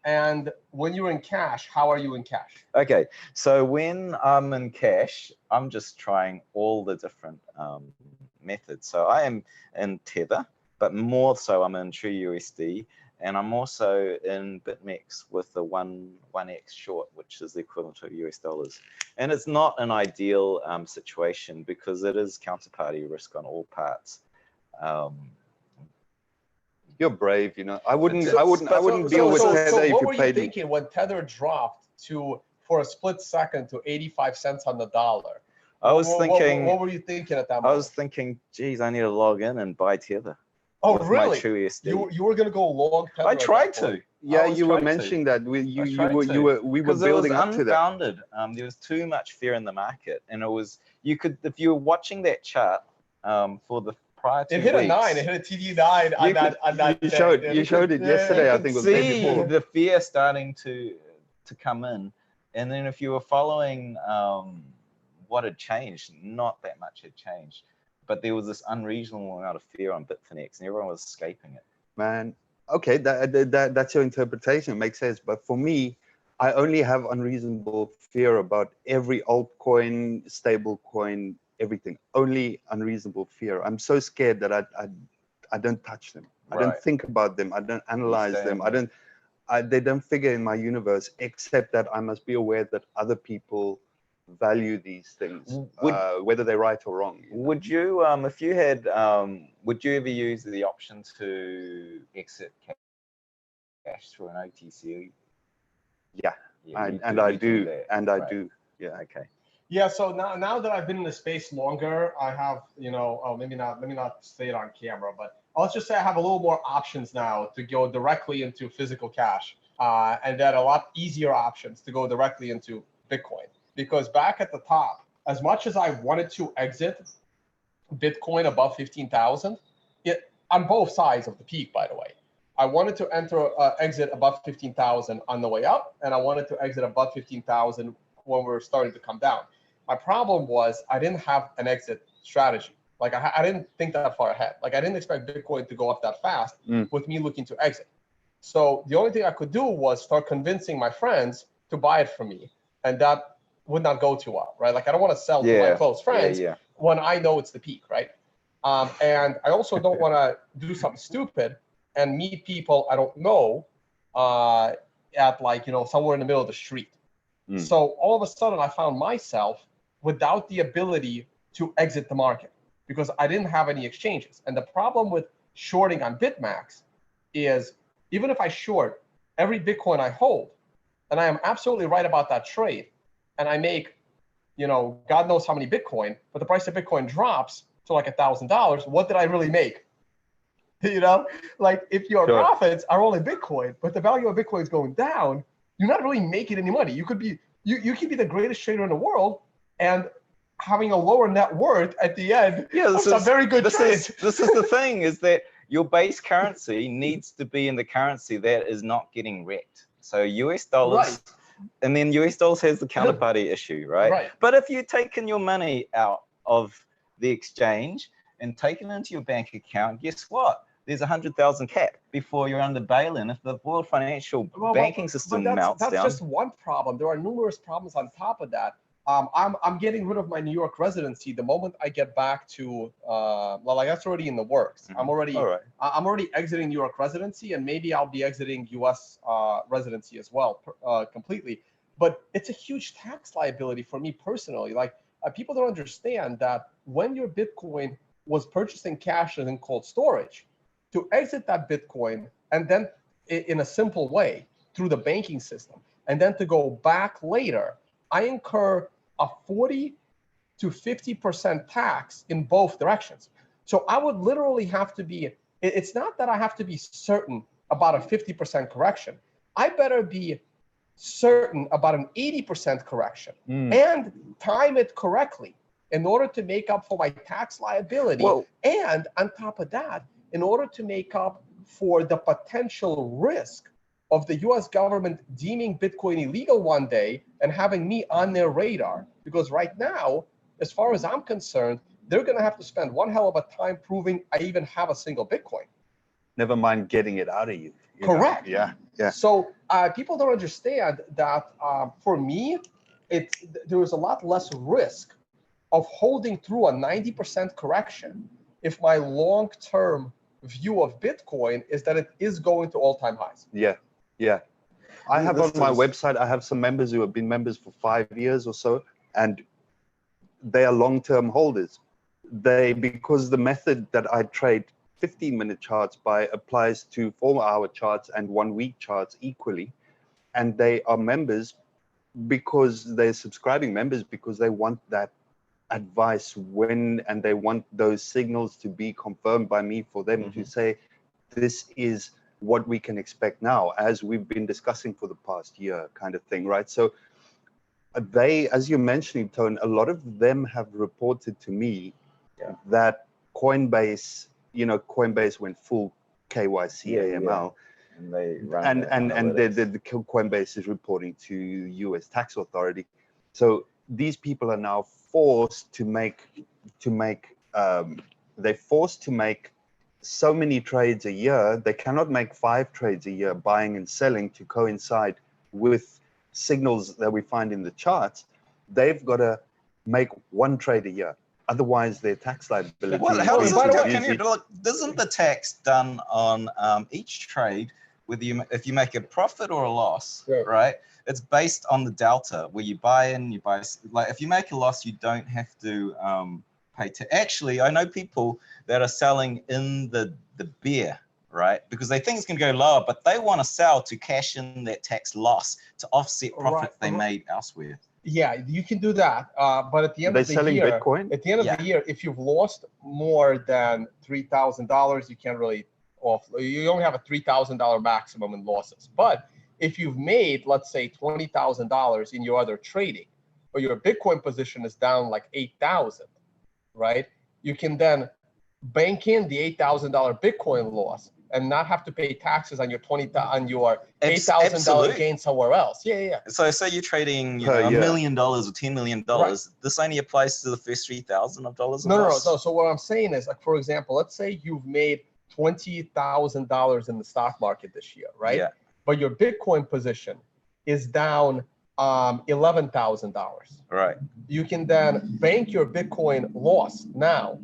A: And when you're in cash, how are you in cash?
D: Okay, so when I'm in cash, I'm just trying all the different methods. So I am in Tether, but more so I'm in True USD, and I'm also in BitMEX with the 1x short, which is the equivalent to US dollars. And it's not an ideal situation because it is counterparty risk on all parts.
B: You're brave, you know. I wouldn't deal with Tether if you paid me.
A: What were you thinking when Tether dropped for a split second to 85 cents on the dollar?
D: I was thinking.
A: What were you thinking at that moment?
D: I was thinking, geez, I need to log in and buy Tether.
A: Oh, really?
D: My True USD.
A: You were going to go long Tether.
D: I tried to.
B: Yeah, you were mentioning that we were building up to that.
D: Unfounded. There was too much fear in the market, and it was if you were watching that chart for the prior 2 weeks.
A: It hit a 9. It hit a TD 9 on that.
B: You showed it yesterday. I think it was
D: day before. The fear starting to come in, and then if you were following what had changed, not that much had changed, but there was this unreasonable amount of fear on Bitfinex, and everyone was escaping it.
B: Man, okay, that's your interpretation. It makes sense. But for me, I only have unreasonable fear about every altcoin, stable coin, everything. Only unreasonable fear. I'm so scared that I don't touch them. I don't think about them. I don't analyze them. They don't figure in my universe, except that I must be aware that other people value these things, whether they're right or wrong. You know?
D: Would you, if you had, would you ever use the option to exit cash through an OTC?
B: Yeah, I do. Yeah.
D: Okay.
A: Yeah. So now that I've been in the space longer, I have, let me not say it on camera, but let's just say I have a little more options now to go directly into physical cash, and that a lot easier options to go directly into Bitcoin. Because back at the top, as much as I wanted to exit Bitcoin above 15,000, on both sides of the peak, by the way, I wanted to exit above 15,000 on the way up, and I wanted to exit above 15,000 when we were starting to come down. My problem was I didn't have an exit strategy. Like I didn't think that far ahead. Like I didn't expect Bitcoin to go up that fast with me looking to exit. So the only thing I could do was start convincing my friends to buy it from me, and that would not go too well, right? Like I don't want to sell to my close friends when I know it's the peak, right? And I also don't want to do something stupid and meet people I don't know at somewhere in the middle of the street. So all of a sudden I found myself without the ability to exit the market because I didn't have any exchanges. And the problem with shorting on BitMEX is even if I short every Bitcoin I hold, and I am absolutely right about that trade, and I make, God knows how many Bitcoin, but the price of Bitcoin drops to like $1,000, what did I really make? Like if your profits are only Bitcoin, but the value of Bitcoin is going down, you're not really making any money. You could be the greatest trader in the world and having a lower net worth at the end. Yeah, this is a very good trade.
D: This is the thing, is that your base currency needs to be in the currency that is not getting wrecked. So US dollars.
A: Right.
D: and then US dollars has the counterparty issue, right?
A: Right.
D: But if you've taken your money out of the exchange and taken it into your bank account, guess what? There's 100,000 cap before you're under bail-in. If the world financial banking system melts
A: that's
D: down.
A: just one problem. There are numerous problems on top of that. I'm getting rid of my New York residency the moment I get back to well, like that's already in the works. I'm already exiting New York residency, and maybe I'll be exiting US residency as well completely. But it's a huge tax liability for me personally. Like people don't understand that when your Bitcoin was purchased in cash and in cold storage, to exit that Bitcoin and then in a simple way through the banking system, and then to go back later, I incur a 40 to 50% tax in both directions. So I would literally have to be, it's not that I have to be certain about a 50% correction. I better be certain about an 80% correction and time it correctly in order to make up for my tax liability.
D: Whoa.
A: And on top of that, in order to make up for the potential risk of the US government deeming Bitcoin illegal one day and having me on their radar. Because right now, as far as I'm concerned, they're going to have to spend one hell of a time proving I even have a single Bitcoin.
B: Never mind getting it out of you.
A: Correct.
B: Yeah, yeah.
A: So people don't understand that for me, there is a lot less risk of holding through a 90% correction if my long-term view of Bitcoin is that it is going to all-time highs.
B: Yeah, yeah. I have on my website, I have some members who have been members for 5 years or so, and they are long-term holders. Because the method that I trade 15-minute charts by applies to 4-hour charts and 1-week charts equally, and they are members because they're subscribing members because they want that advice and they want those signals to be confirmed by me for them to say, this is what we can expect now, as we've been discussing for the past year, kind of thing, right? So they, as you're mentioning, Tone, a lot of them have reported to me that Coinbase, Coinbase went full KYC AML.
D: And they run
B: the Coinbase is reporting to US tax authority. So these people are now forced to make so many trades a year. They cannot make 5 trades a year, buying and selling, to coincide with signals that we find in the charts. They've got to make 1 trade a year. Otherwise, their tax liability.
D: Well, how does isn't the tax done on each trade, whether if you make a profit or a loss, right? It's based on the delta where you buy in, like if you make a loss, you don't have to pay tax. Actually, I know people that are selling in the bear, right? Because they think it's going to go lower, but they want to sell to cash in that tax loss to offset profit they made elsewhere. Yeah, you can do that, but at the end of the year,
B: Bitcoin?
A: At the end of the year, if you've lost more than $3,000, you can't really you only have a $3,000 maximum in losses. But if you've made, let's say, $20,000 in your other trading, or your Bitcoin position is down like 8,000, right? You can then bank in the $8,000 Bitcoin loss and not have to pay taxes on your $8,000 gain somewhere else. Yeah.
D: So say you're trading $1 million or $10 million. Right. This only applies to the first $3,000
A: No. So what I'm saying is, like, for example, let's say you've made $20,000 in the stock market this year, right? Yeah. But your Bitcoin position is down $11,000.
D: Right.
A: You can then bank your Bitcoin loss now,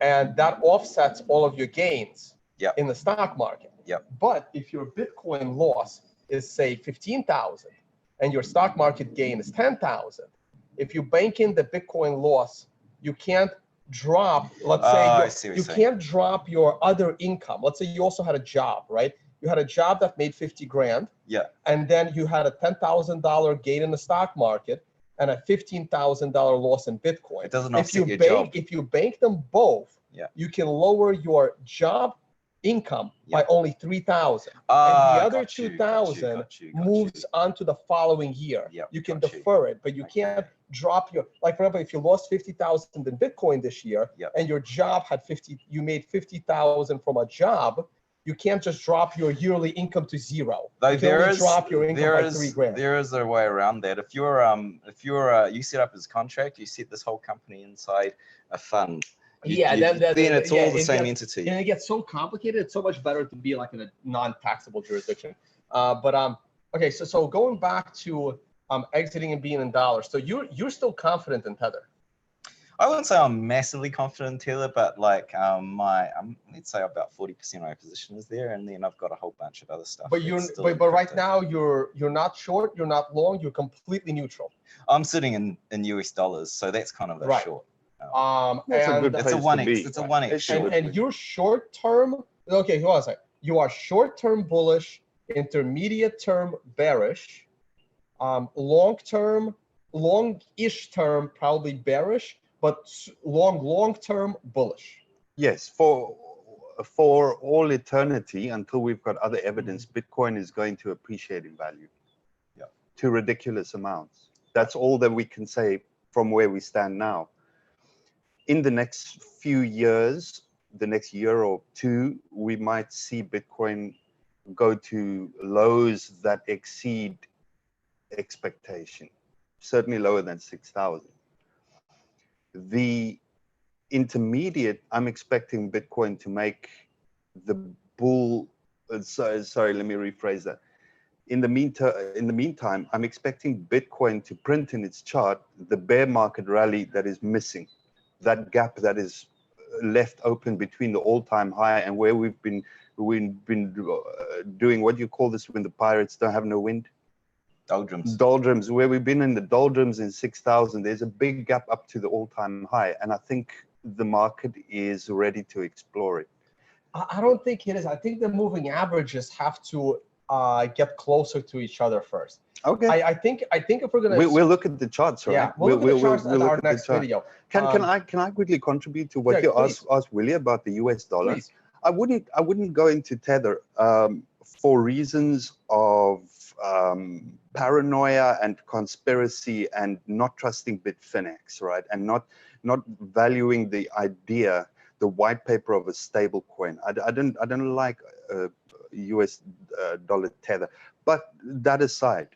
A: and that offsets all of your gains in the stock market. But if your Bitcoin loss is, say, 15,000 and your stock market gain is 10,000, if you bank in the Bitcoin loss, you can't drop, let's say, you can't drop your other income. Let's say you also had a job, right? You had a job that made 50 grand.
D: Yeah.
A: And then you had a $10,000 gain in the stock market and a $15,000 loss in Bitcoin.
D: It doesn't offset your job.
A: If you bank them both, you can lower your job income by only 3,000. And the other 2,000 moves on to the following year. You can defer it, but you can't drop your, like, for example, if you lost 50,000 in Bitcoin this year and your job had you made 50,000 from a job, you can't just drop your yearly income to zero.
D: Though
A: you can only drop your income by 3 grand.
D: There is a way around that. If you're you set up as a contract, you set this whole company inside a fund. Then it's all the same entity.
A: And it gets so complicated. It's so much better to be like in a non-taxable jurisdiction. Okay, so going back to exiting and being in dollars. So you're still confident in Tether?
D: I wouldn't say I'm massively confident in Tether, but like let's say about 40% of my position is there, and then I've got a whole bunch of other stuff.
A: But but right now you're not short, you're not long, you're completely neutral.
D: I'm sitting in US dollars, so that's kind of a short.
B: That's a good
D: it's a 1x. It's a 1x.
A: And you're short term. Okay, hold on a second. You are short term bullish, intermediate term bearish, long term, long-ish term probably bearish, but long term bullish.
B: Yes, for all eternity, until we've got other evidence, Bitcoin is going to appreciate in value.
D: Yeah.
B: To ridiculous amounts. That's all that we can say from where we stand now. In the next few years, the next year or two, we might see Bitcoin go to lows that exceed expectation, certainly lower than 6,000. The intermediate, I'm expecting Bitcoin to make the bull. Sorry, let me rephrase that. In the meantime, I'm expecting Bitcoin to print in its chart the bear market rally that is missing, that gap that is left open between the all-time high and where we've been doing, what do you call this when the pirates don't have no wind? Doldrums, where we've been in the doldrums in 6,000. There's a big gap up to the all-time high, and I think the market is ready to explore it.
A: I don't think it is. I think the moving averages have to get closer to each other first.
B: Okay.
A: I think if we're gonna
B: we'll look at the charts, right?
A: Yeah, we'll look at the charts in our next video.
B: Can I quickly contribute to what you asked Willy about the US dollar?
A: Please.
B: I wouldn't go into Tether for reasons of paranoia and conspiracy and not trusting Bitfinex, right? And not valuing the idea, the white paper of a stable coin. I don't like US dollar Tether. But that aside,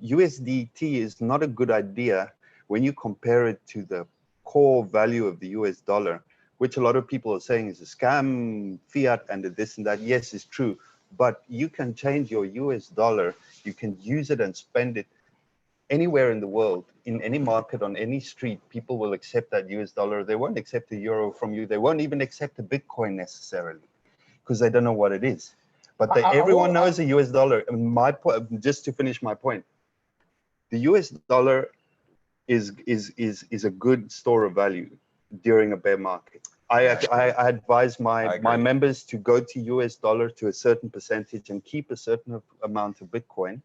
B: USDT is not a good idea when you compare it to the core value of the US dollar, which a lot of people are saying is a scam, fiat, and this and that. Yes, it's true. But you can change your US dollar. You can use it and spend it anywhere in the world, in any market, on any street. People will accept that US dollar. They won't accept a euro from you. They won't even accept a Bitcoin necessarily, because they don't know what it is. But everyone knows the US dollar. And my point, just to finish my point, the US dollar is a good store of value during a bear market. I advise my members to go to US dollar to a certain percentage and keep a certain amount of Bitcoin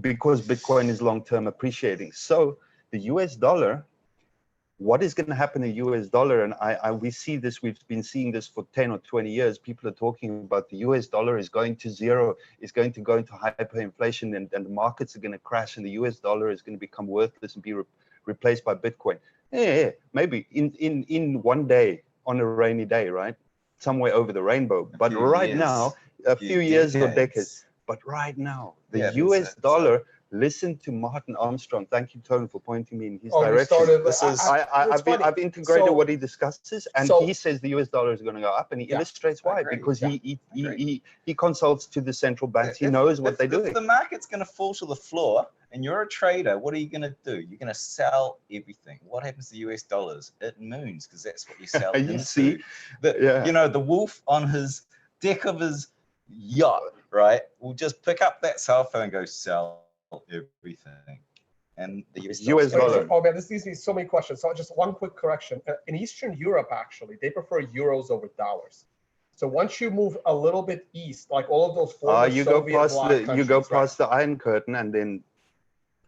B: because Bitcoin is long-term appreciating. So the US dollar, what is going to happen to US dollar? And we see this, we've been seeing this for 10 or 20 years. People are talking about the US dollar is going to zero, is going to go into hyperinflation, and the markets are going to crash, and the US dollar is going to become worthless and be replaced by Bitcoin. Yeah, maybe in one day, on a rainy day, right? Somewhere over the rainbow. But right now, a few years or decades. But right now, the US dollar, listen to Martin Armstrong. Thank you, Tony, for pointing me in his direction. I've integrated what he discusses, and he says the US dollar is going to go up, and he illustrates why. Because he consults to the central banks. He knows what they're doing.
D: If the market's going to fall to the floor, and you're a trader, what are you going to do? You're going to sell everything. What happens to US dollars? It moons, because that's what you sell into.
B: See,
D: you know, the wolf on his deck of his yacht, right, will just pick up that cell phone and go sell everything. And the US dollar.
A: Oh man, this leaves me so many questions. So just one quick correction. In Eastern Europe, actually, they prefer euros over dollars. So once you move a little bit east, like all of those former
B: you go past the Iron Curtain, and then.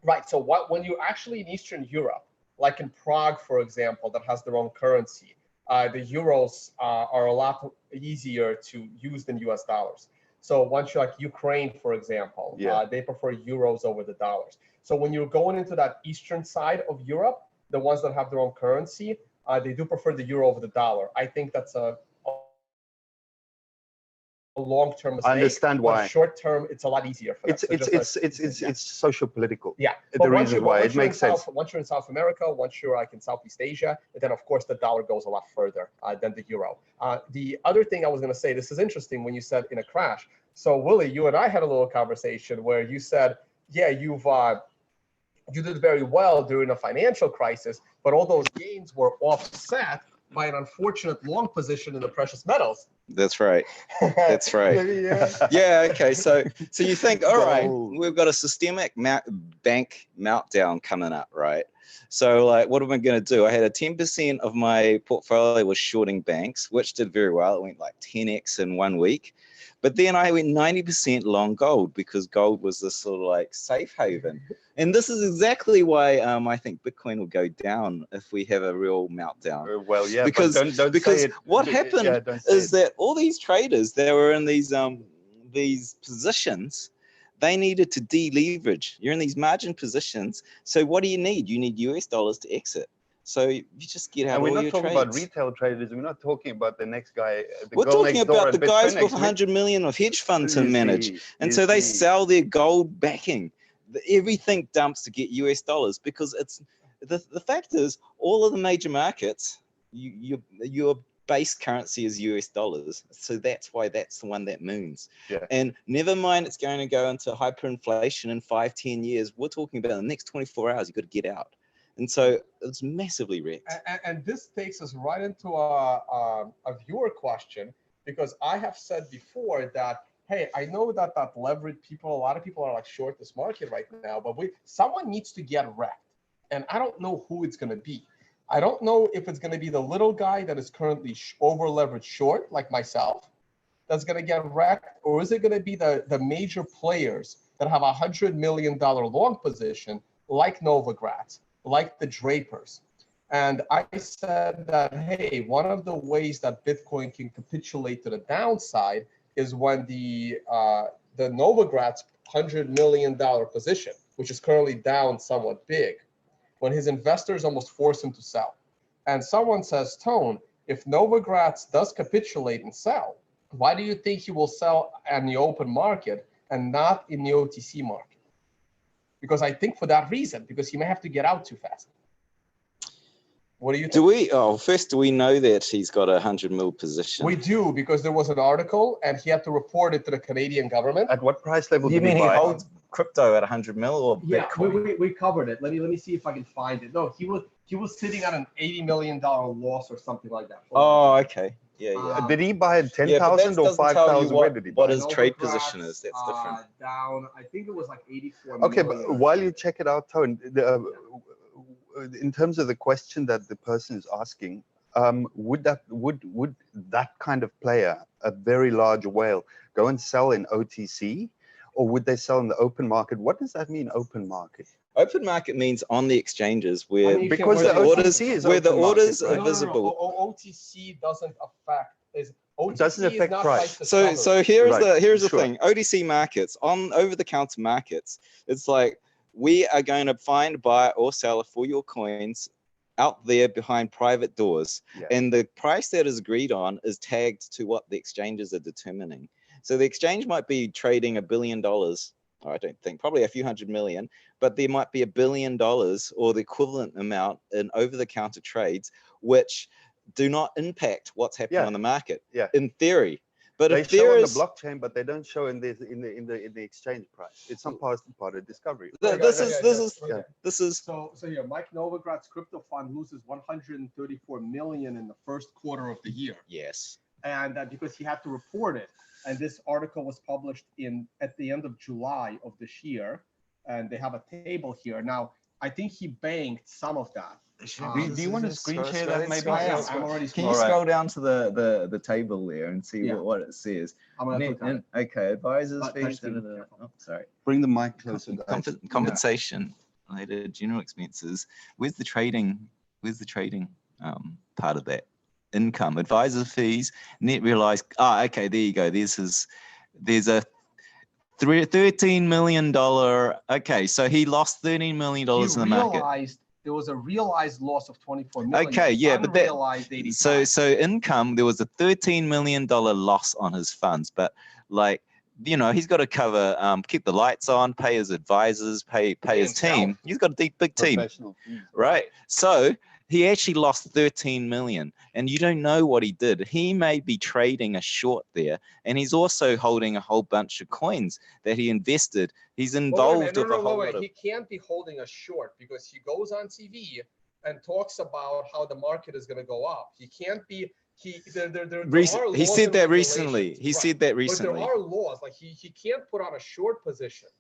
A: Right. So when you actually in Eastern Europe, like in Prague, for example, that has their own currency, the euros are a lot easier to use than US dollars. So once you're like Ukraine, for example, they prefer euros over the dollars. So when you're going into that eastern side of Europe, the ones that have their own currency, they do prefer the euro over the dollar. I think that's a long-term mistake.
B: I understand why.
A: But short-term, it's a lot easier for them.
B: It's social political.
A: Yeah,
B: the reason why it makes sense.
A: Once you're in South America, once you're like in Southeast Asia, then of course the dollar goes a lot further than the euro. The other thing I was going to say, this is interesting when you said in a crash. So Willy, you and I had a little conversation where you said, yeah, you did very well during a financial crisis, but all those gains were offset by an unfortunate long position in the precious metals.
D: That's right. That's right. Yeah. Okay. So you think, all right, we've got a systemic bank meltdown coming up, right? So like, what am I going to do? I had a 10% of my portfolio was shorting banks, which did very well. It went like 10x in 1 week. But then I went 90% long gold because gold was this sort of like safe haven. And this is exactly why I think Bitcoin will go down if we have a real meltdown.
B: Well, yeah,
D: because what happened is that all these traders that were in these positions, they needed to deleverage. You're in these margin positions. So what do you need? You need US dollars to exit. So you just get out
B: and
D: all your
B: we're not talking
D: trades.
B: about retail traders. We're not talking about the next guy.
D: We're talking about the guys with 100 million of hedge fund to manage. And so they sell their gold backing. Everything dumps to get US dollars because it's the fact is all of the major markets, your base currency is US dollars. So that's why that's the one that moons.
B: Yeah.
D: And never mind, it's going to go into hyperinflation in 5-10 years. We're talking about the next 24 hours. You've got to get out. And so it's massively wrecked.
A: And this takes us right into a viewer question, because I have said before that, hey, I know that leverage people, a lot of people are like short this market right now, but someone needs to get wrecked. And I don't know who it's going to be. I don't know if it's going to be the little guy that is currently over leveraged short, like myself, that's going to get wrecked, or is it going to be the major players that have $100 million long position, like Novogratz, like the Drapers. And I said that, hey, one of the ways that Bitcoin can capitulate to the downside is when the Novogratz $100 million position, which is currently down somewhat big, when his investors almost force him to sell. And someone says, Tone, if Novogratz does capitulate and sell, why do you think he will sell in the open market and not in the OTC market? Because I think for that reason, because he may have to get out too fast. What do you think?
D: First, do we know that he's got a 100 mil position?
A: We do, because there was an article and he had to report it to the Canadian government.
B: At what price level
D: You
B: did he
D: mean
B: buy?
D: he holds crypto at 100 mil or Bitcoin?
A: We covered it. Let me see if I can find it. No, he was sitting at an $80 million loss or something like that.
D: Oh, okay. Yeah.
B: Did he buy at 10,000 or 5,000? Where did he buy?
D: What his trade position is? That's different.
A: Down, I think it was like 84
B: Okay,
A: million.
B: but while you check it out, Tone, in terms of the question that the person is asking, would that kind of player, a very large whale, go and sell in OTC, or would they sell in the open market? What does that mean, open market?
D: Open market means on the exchanges where
B: because the
D: orders are visible.
A: No, OTC doesn't affect.
B: Doesn't affect price.
D: So here's the thing. OTC markets, on over-the-counter markets, it's like we are going to find, buy, or sell for your coins out there behind private doors, and the price that is agreed on is tagged to what the exchanges are determining. So the exchange might be trading $1 billion. I don't think, probably a few hundred million, but there might be $1 billion or the equivalent amount in over-the-counter trades, which do not impact what's happening on the market. In theory, but
B: they
D: if there
B: show on
D: is
B: the blockchain, but they don't show in the exchange price. It's some part of discovery.
D: This is.
A: So here, Mike Novogratz crypto fund loses 134 million in the first quarter of the year.
D: Yes,
A: and because he had to report it. And this article was published at the end of July of this year, and they have a table here. Now, I think he banked some of that.
B: Do you want to screen share that? Maybe
A: I'm already.
D: Can you scroll down to the table there and see what it says? Okay, advisors fees. Oh, sorry.
B: Bring the mic closer.
D: Compensation related general expenses. Where's the trading? Part of that? Income, advisor fees, net realized. Okay, there you go. There's a $13 million. Okay, so he lost $13 million in the market.
A: there was a realized loss of 24 million.
D: Okay, yeah, but that
A: unrealized 85.
D: so income, there was a $13 million loss on his funds, but like, you know, he's got to cover, keep the lights on, pay his advisors, pay his team. He's got a big team,
B: Professional.
D: right? So he actually lost 13 million, and you don't know what he did. He may be trading a short there, and he's also holding a whole bunch of coins that he invested. He's involved with a whole lot of.
A: He can't be holding a short because he goes on TV and talks about how the market is going to go up. He can't be. He said that recently.
D: He said that recently.
A: But there are laws. Like he can't put on a short position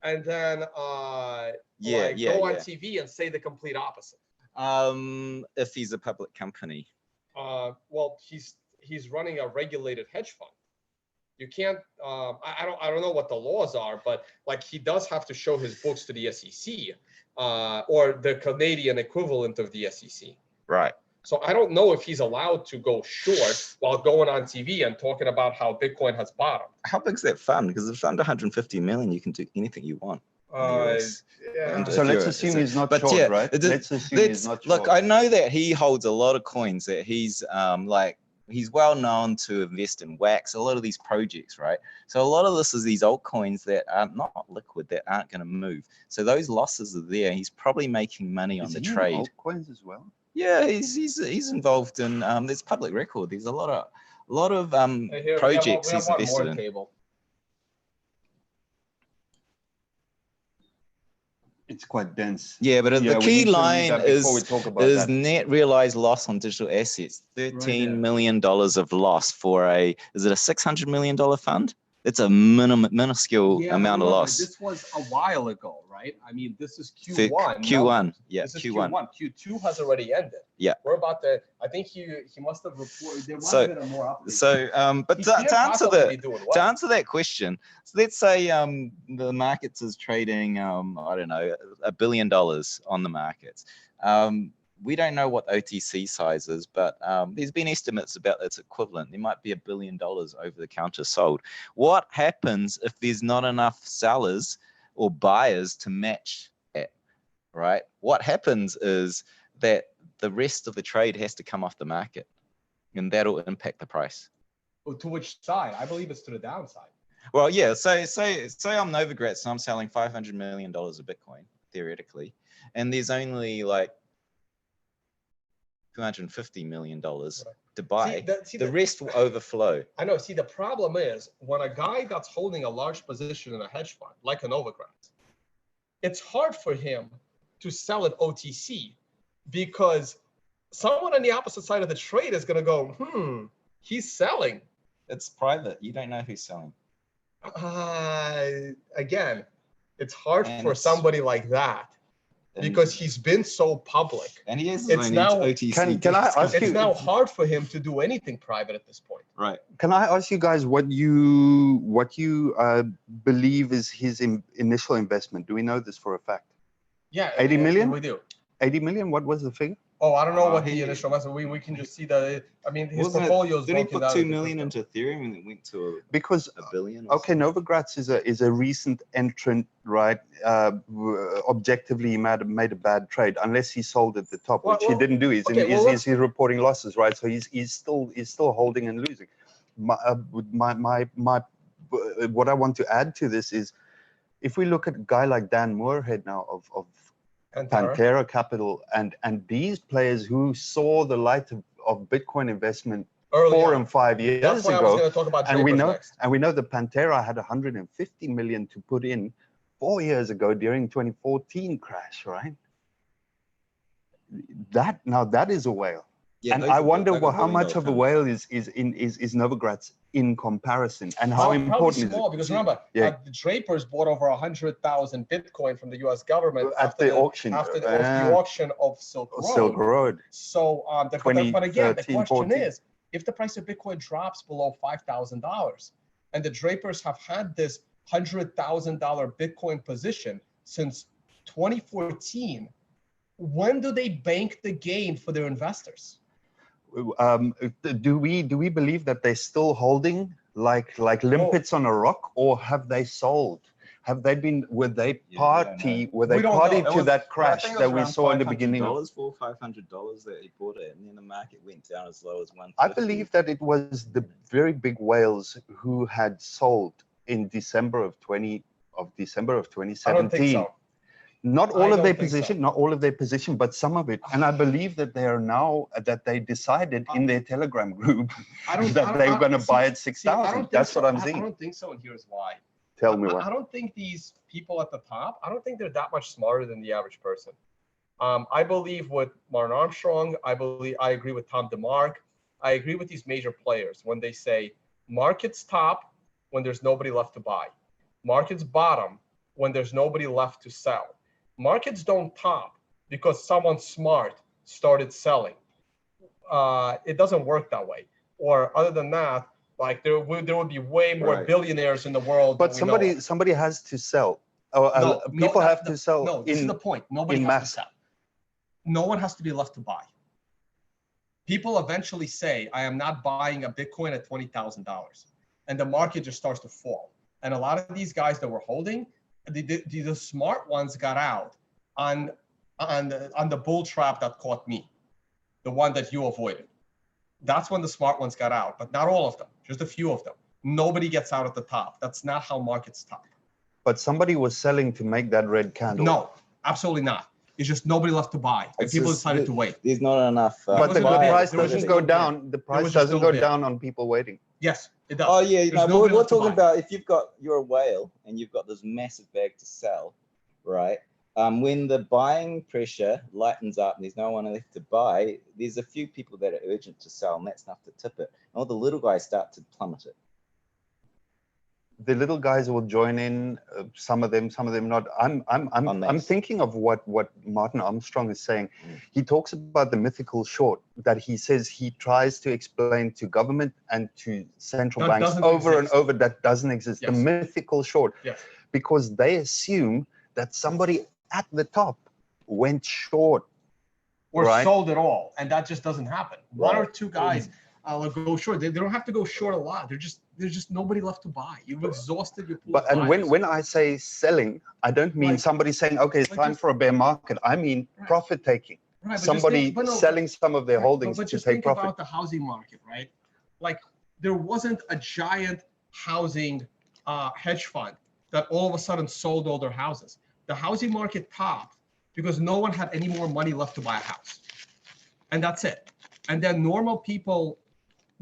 A: and then go on TV and say the complete opposite.
D: If he's a public company.
A: Well, he's running a regulated hedge fund. You can't. I don't know what the laws are, but like he does have to show his books to the SEC or the Canadian equivalent of the SEC.
D: Right.
A: So I don't know if he's allowed to go short while going on TV and talking about how Bitcoin has bottomed.
D: How big's that fund? Because if under 150 million, you can do anything you want.
A: Yeah.
B: So let's assume he's not short, right? Let's assume he's not short.
D: Look, I know that he holds a lot of coins, that he's he's well known to invest in wax, a lot of these projects, right? So a lot of this is these altcoins that are not liquid, that aren't going to move. So those losses are there. He's probably making money on the trade.
B: Altcoins as well?
D: Yeah, he's involved in. There's public record. There's a lot of projects he's invested in.
A: Table.
B: It's quite dense.
D: Yeah, but the key line is
B: that.
D: Net realized loss on digital assets. $13 million of loss for is it a $600 million fund? It's a minuscule amount of loss.
A: This was a while ago, right? I mean, this is Q1.
D: Q1, yeah,
A: this is Q1. Q2 has already ended.
D: Yeah,
A: we're about to. I think he must have reported. There might have been a more update.
D: So, but to answer that question, so let's say the markets is trading, I don't know, $1 billion on the markets. We don't know what OTC size is, but there's been estimates about its equivalent. There might be $1 billion over the counter sold. What happens if there's not enough sellers or buyers to match it, right? What happens is that the rest of the trade has to come off the market, and that'll impact the price.
A: Well, to which side? I believe it's to the downside.
D: Well, yeah. Say I'm Novogratz and I'm selling $500 million of Bitcoin theoretically, and there's only like $250 million to buy. The rest will overflow.
A: I know. See, the problem is when a guy that's holding a large position in a hedge fund, like a Novogratz, it's hard for him to sell it OTC because someone on the opposite side of the trade is going to go, he's selling.
D: It's private. You don't know who's selling.
A: Again, it's hard for somebody like that. Because he's been so public,
D: and he is.
A: It's now
B: OTC. Can I ask you?
A: It's now hard for him to do anything private at this point.
D: Right.
B: Can I ask you guys what you believe is his initial investment? Do we know this for a fact?
A: Yeah.
B: 80 million.
A: We do.
B: 80 million. What was the figure?
A: Oh, I don't know what the initial investment. We can just see that. I mean, his portfolio is.
D: Did he put $2 million into Ethereum and it went to $1 billion?
B: Okay, Novogratz is a recent entrant, right? Objectively, he made a bad trade unless he sold at the top, which he didn't do. He's reporting losses, right? So he's still holding and losing. What I want to add to this is, if we look at a guy like Dan Moorhead now of Pantera Capital and these players who saw the light of Bitcoin investment 4 and 5 years ago.
A: That's why I was going to talk about Drapers
B: and we know that Pantera had 150 million to put in 4 years ago during 2014 crash, right? That is a whale. Yeah, and I wonder how much of a whale is Novogratz in comparison, and how important is it?
A: Because remember, the Drapers bought over 100,000 Bitcoin from the U.S. government
B: after the auction
A: of Silk Road. So, but again, the question is, if the price of Bitcoin drops below $5,000, and the Drapers have had this $100,000 Bitcoin position since 2014, when do they bank the gain for their investors?
B: Do we believe that they're still holding like limpets on a rock, or have they sold? Were they
D: Yeah,
B: party? Were they
A: We don't know.
B: party
A: It
B: to
A: was-
B: that crash that we saw in the beginning?
D: $500 that he bought it, and then the market went down as low as 150.
B: I believe that it was the very big whales who had sold in December of 2017.
A: I don't think so.
B: Not
A: I
B: all of
A: don't
B: their
A: think so.
B: position, not all of their position, but some of it. And I believe that they are now that they decided in their Telegram group that they were going to buy at 6,000. That's what I'm
A: I
B: seeing.
A: don't think so, and here's why.
B: Tell me
A: I
B: why.
A: don't think these people at the top, I don't think they're that much smarter than the average person. I believe with Martin Armstrong, I agree with Tom DeMark. I agree with these major players when they say markets top when there's nobody left to buy. Markets bottom when there's nobody left to sell. Markets don't top because someone smart started selling. It doesn't work that way. Or other than that, like there would be way more billionaires in the world.
B: But somebody has to sell. People have to sell.
A: No, this is the point. Nobody has to sell. No one has to be left to buy. People eventually say, I am not buying a Bitcoin at $20,000. And the market just starts to fall. And a lot of these guys that were holding, the smart ones got out on the bull trap that caught me, the one that you avoided. That's when the smart ones got out, but not all of them, just a few of them. Nobody gets out at the top. That's not how markets top.
B: But somebody was selling to make that red candle.
A: No, absolutely not. It's just nobody left to buy. And people decided to wait.
D: There's not enough.
B: But the price
A: There was
B: doesn't
A: just
B: go
A: no
B: down. The price doesn't go down on people waiting.
A: Yes, it does.
D: Oh yeah,
A: There's
D: no,
A: nobody
D: we're
A: left to
D: talking
A: buy.
D: about if you're a whale and you've got this massive bag to sell, right? When the buying pressure lightens up and there's no one left to buy, there's a few people that are urgent to sell, and that's enough to tip it. And all the little guys start to plummet it.
B: The little guys will join in. Some of them not. I'm thinking of what Martin Armstrong is saying. He talks about the mythical short that he says he tries to explain to government and to central banks over and over that doesn't exist.
A: Yes.
B: The mythical short,
A: Yes.
B: because they assume that somebody at the top went short
A: Or sold it all, and that just doesn't happen. One or two guys will go short. They don't have to go short a lot. There's just nobody left to buy. You've exhausted your pool.
B: And when I say selling, I don't mean somebody saying, okay, it's time for a bear market. I mean profit taking.
A: Right,
B: Somebody selling some of their holdings
A: but
B: to
A: just
B: take
A: think
B: profit.
A: about the housing market, right? Like there wasn't a giant housing hedge fund that all of a sudden sold all their houses. The housing market topped because no one had any more money left to buy a house. And that's it. And then normal people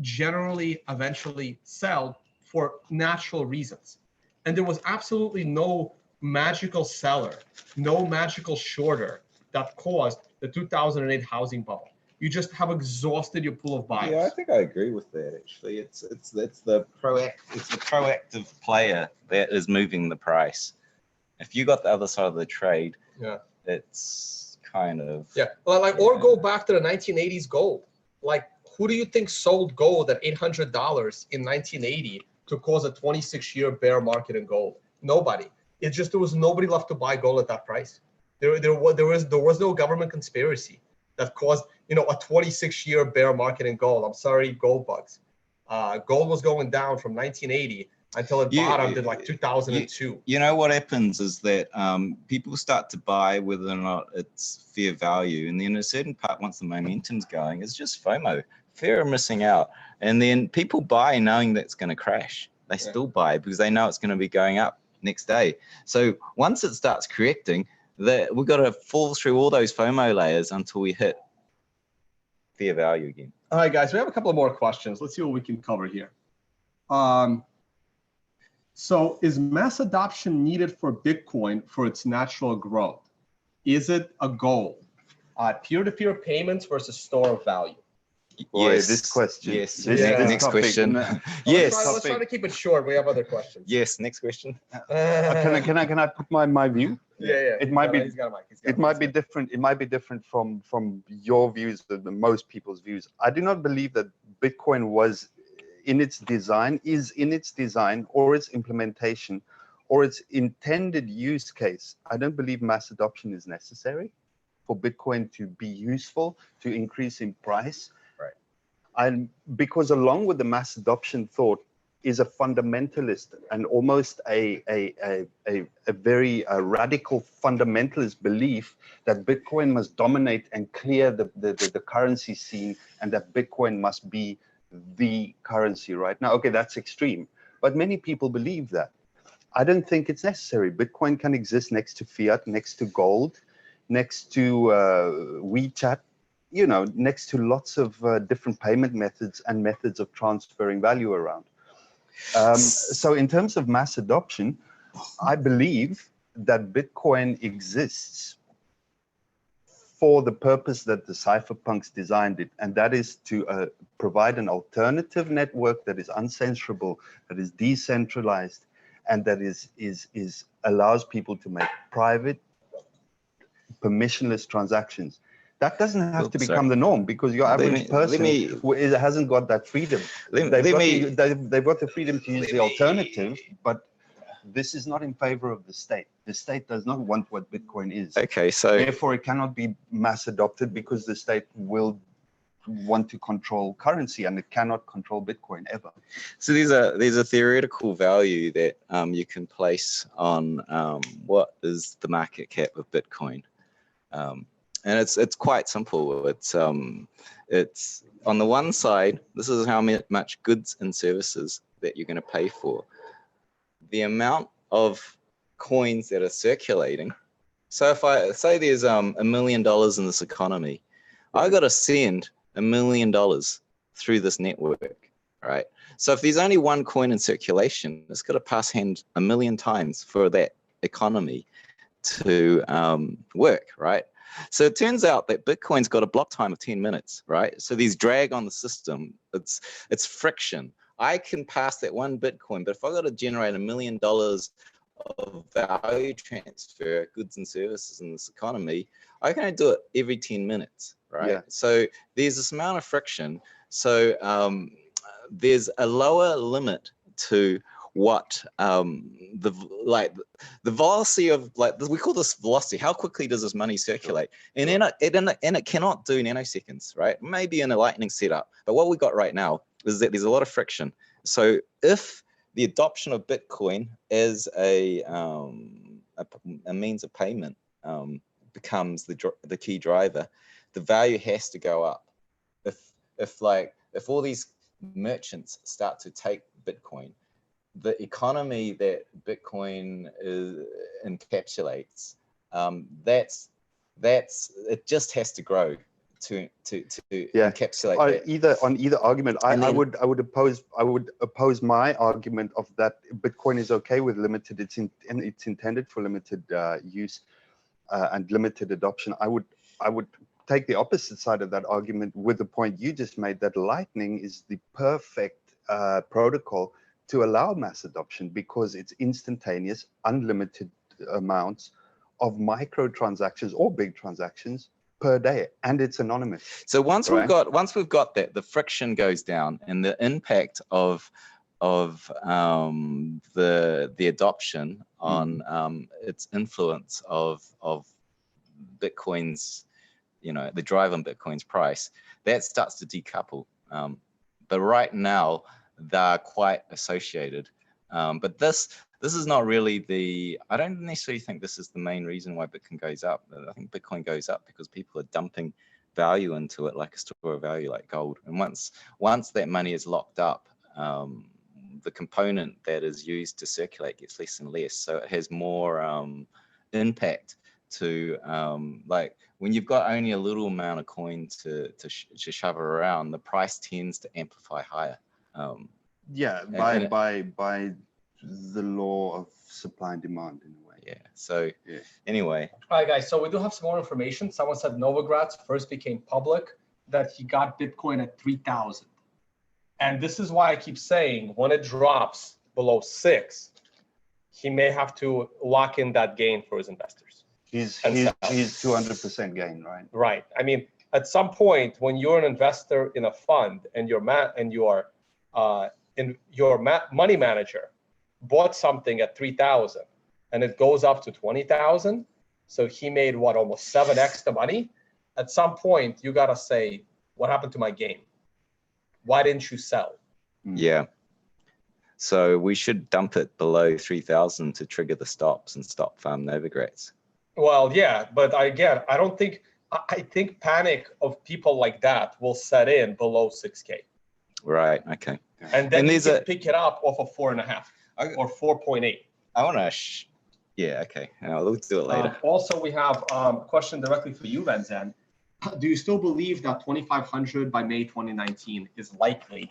A: generally eventually sell for natural reasons. And there was absolutely no magical seller, no magical shorter that caused the 2008 housing bubble. You just have exhausted your pool of buyers.
D: Yeah, I think I agree with that. Actually, it's the proactive player that is moving the price. If you got the other side of the trade, it's kind of
A: Well, or go back to the 1980s gold. Like, who do you think sold gold at $800 in 1980 to cause a 26-year bear market in gold? Nobody. It's just there was nobody left to buy gold at that price. There was no government conspiracy that caused a 26-year bear market in gold. I'm sorry, gold bugs. Gold was going down from 1980 until it bottomed in like 2002.
D: You know what happens is that people start to buy whether or not it's fair value, and then a certain part, once the momentum's going, is just FOMO, fear of missing out. And then people buy knowing that it's going to crash. They still buy because they know it's going to be going up next day. So once it starts correcting, we've got to fall through all those FOMO layers until we hit fair value again.
A: All right, guys, we have a couple of more questions. Let's see what we can cover here. So is mass adoption needed for Bitcoin for its natural growth? Is it a goal? Peer-to-peer payments versus store of value.
B: Boy, this question.
D: Yes.
B: Next
D: question.
A: Let's try to keep it short. We have other questions.
D: Yes. Next question.
B: Can I put my view?
A: Yeah.
B: It might be different. It might be different from your views, the most people's views. I do not believe that Bitcoin was in its design, or its implementation, or its intended use case. I don't believe mass adoption is necessary for Bitcoin to be useful, to increase in price. Right. And because along with the mass adoption thought, is a fundamentalist and almost a very radical fundamentalist belief that Bitcoin must dominate and clear the currency scene, and that Bitcoin must be the currency right now. Okay, that's extreme, but many people believe that. I don't think it's necessary. Bitcoin can exist next to fiat, next to gold, next to WeChat, you know, next to lots of different payment methods and methods of transferring value around. So in terms of mass adoption, I believe that Bitcoin exists for the purpose that the cypherpunks designed it, and that is to provide an alternative network that is uncensorable, that is decentralized, and that allows people to make private, permissionless transactions. That doesn't have to become the norm, because your average person hasn't got that freedom. They've got the freedom to use the alternative, but this is not in favor of the state. The state does not want what Bitcoin is.
D: Okay, so
B: therefore it cannot be mass adopted, because the state will want to control currency, and it cannot control Bitcoin ever.
D: So there's a theoretical value that you can place on what is the market cap of Bitcoin. And it's quite simple. It's on the one side, this is how much goods and services that you're going to pay for. The amount of coins that are circulating. So if I say there's $1 million in this economy, I got to send $1 million through this network, right? So if there's only one coin in circulation, it's got to pass hand 1 million times for that economy to work, right? So it turns out that Bitcoin's got a block time of 10 minutes, right? So there's drag on the system. It's friction. I can pass that one Bitcoin, but if I got to generate $1 million of value transfer, goods and services in this economy, I can only do it every 10 minutes, right? Yeah. So there's this amount of friction. So there's a lower limit to what the velocity of, like, we call this velocity. How quickly does this money circulate? And it cannot do nanoseconds, right? Maybe in a lightning setup, but what we got right now is that there's a lot of friction. So if the adoption of Bitcoin as a means of payment becomes the key driver, the value has to go up. If all these merchants start to take Bitcoin, the economy that Bitcoin encapsulates, it just has to grow to encapsulate that.
B: On either argument, I would oppose my argument of that Bitcoin is okay with limited. It's intended for limited use and limited adoption. I would take the opposite side of that argument with the point you just made, that Lightning is the perfect protocol to allow mass adoption, because it's instantaneous, unlimited amounts of micro transactions or big transactions per day, and it's anonymous.
D: So once we've got that, the friction goes down, and the impact of the adoption on its influence of Bitcoin's, the drive on Bitcoin's price, that starts to decouple. But right now, they're quite associated. But this is not really I don't necessarily think this is the main reason why Bitcoin goes up. I think Bitcoin goes up because people are dumping value into it, like a store of value, like gold. And once that money is locked up, the component that is used to circulate gets less and less. So it has more impact to, like, when you've got only a little amount of coin to shove around, the price tends to amplify higher.
B: By the law of supply and demand, in a way.
D: Yeah. So anyway.
A: All right, guys. So we do have some more information. Someone said Novogratz first became public that he got Bitcoin at 3,000, and this is why I keep saying when it drops below 6, he may have to lock in that gain for his investors.
B: He's 200% gain, right?
A: Right. I mean, at some point when you're an investor in a fund and your money manager bought something at 3,000 and it goes up to 20,000, so he made almost 7x the money. At some point you got to say, what happened to my gain? Why didn't you sell?
D: Yeah. So we should dump it below 3,000 to trigger the stops and stop Novigrades.
A: Well, yeah, but again, I think panic of people like that will set in below 6K.
D: Right. Okay.
A: And then you can pick it up off of 4.5 or 4.8.
D: I want to. Yeah. Okay. We'll do it later.
A: Also, we have a question directly for you, Venzen. Do you still believe that 2,500 by May 2019 is likely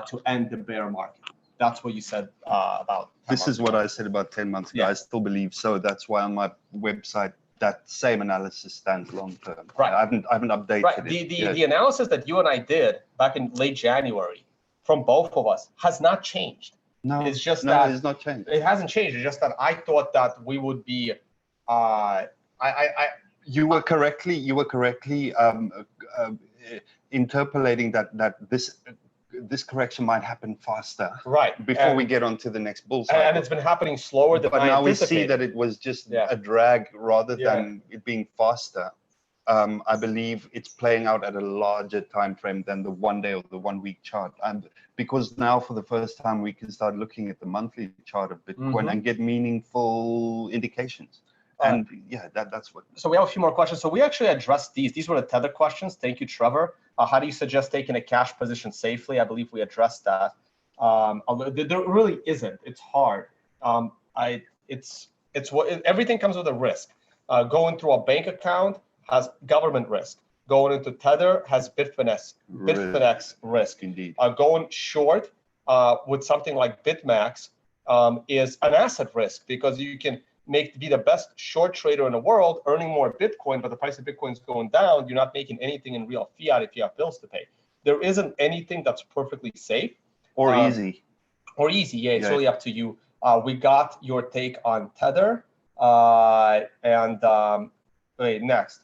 A: to end the bear market? That's what you said about.
B: This is what I said about 10 months ago. Yeah. I still believe so. That's why on my website, that same analysis stands long term.
A: Right.
B: I haven't updated it.
A: The analysis that you and I did back in late January from both of us has not changed.
B: No,
A: it's just
B: no,
A: that
B: it's not changed.
A: It hasn't changed. It's just that I thought that we would be.
B: You were correctly interpolating that this correction might happen faster,
A: right?
B: Before we get on to the next bull cycle.
A: And it's been happening slower than I anticipated.
B: But now we see that it was just a drag rather than it being faster. I believe it's playing out at a larger time frame than the 1 day or the 1 week chart, and because now for the first time we can start looking at the monthly chart of Bitcoin and get meaningful indications. And yeah, that's what.
A: So we have a few more questions. So we actually addressed these. These were the Tether questions. Thank you, Trevor. How do you suggest taking a cash position safely? I believe we addressed that. There really isn't. It's hard. Everything comes with a risk. Going through a bank account has government risk. Going into Tether has Bitfinex risk.
B: Indeed.
A: Going short with something like BitMax is an asset risk, because you can be the best short trader in the world, earning more Bitcoin, but the price of Bitcoin is going down. You're not making anything in real fiat if you have bills to pay. There isn't anything that's perfectly safe.
B: Or easy.
A: Or easy, yeah, it's really up to you. We got your take on Tether. Wait, next.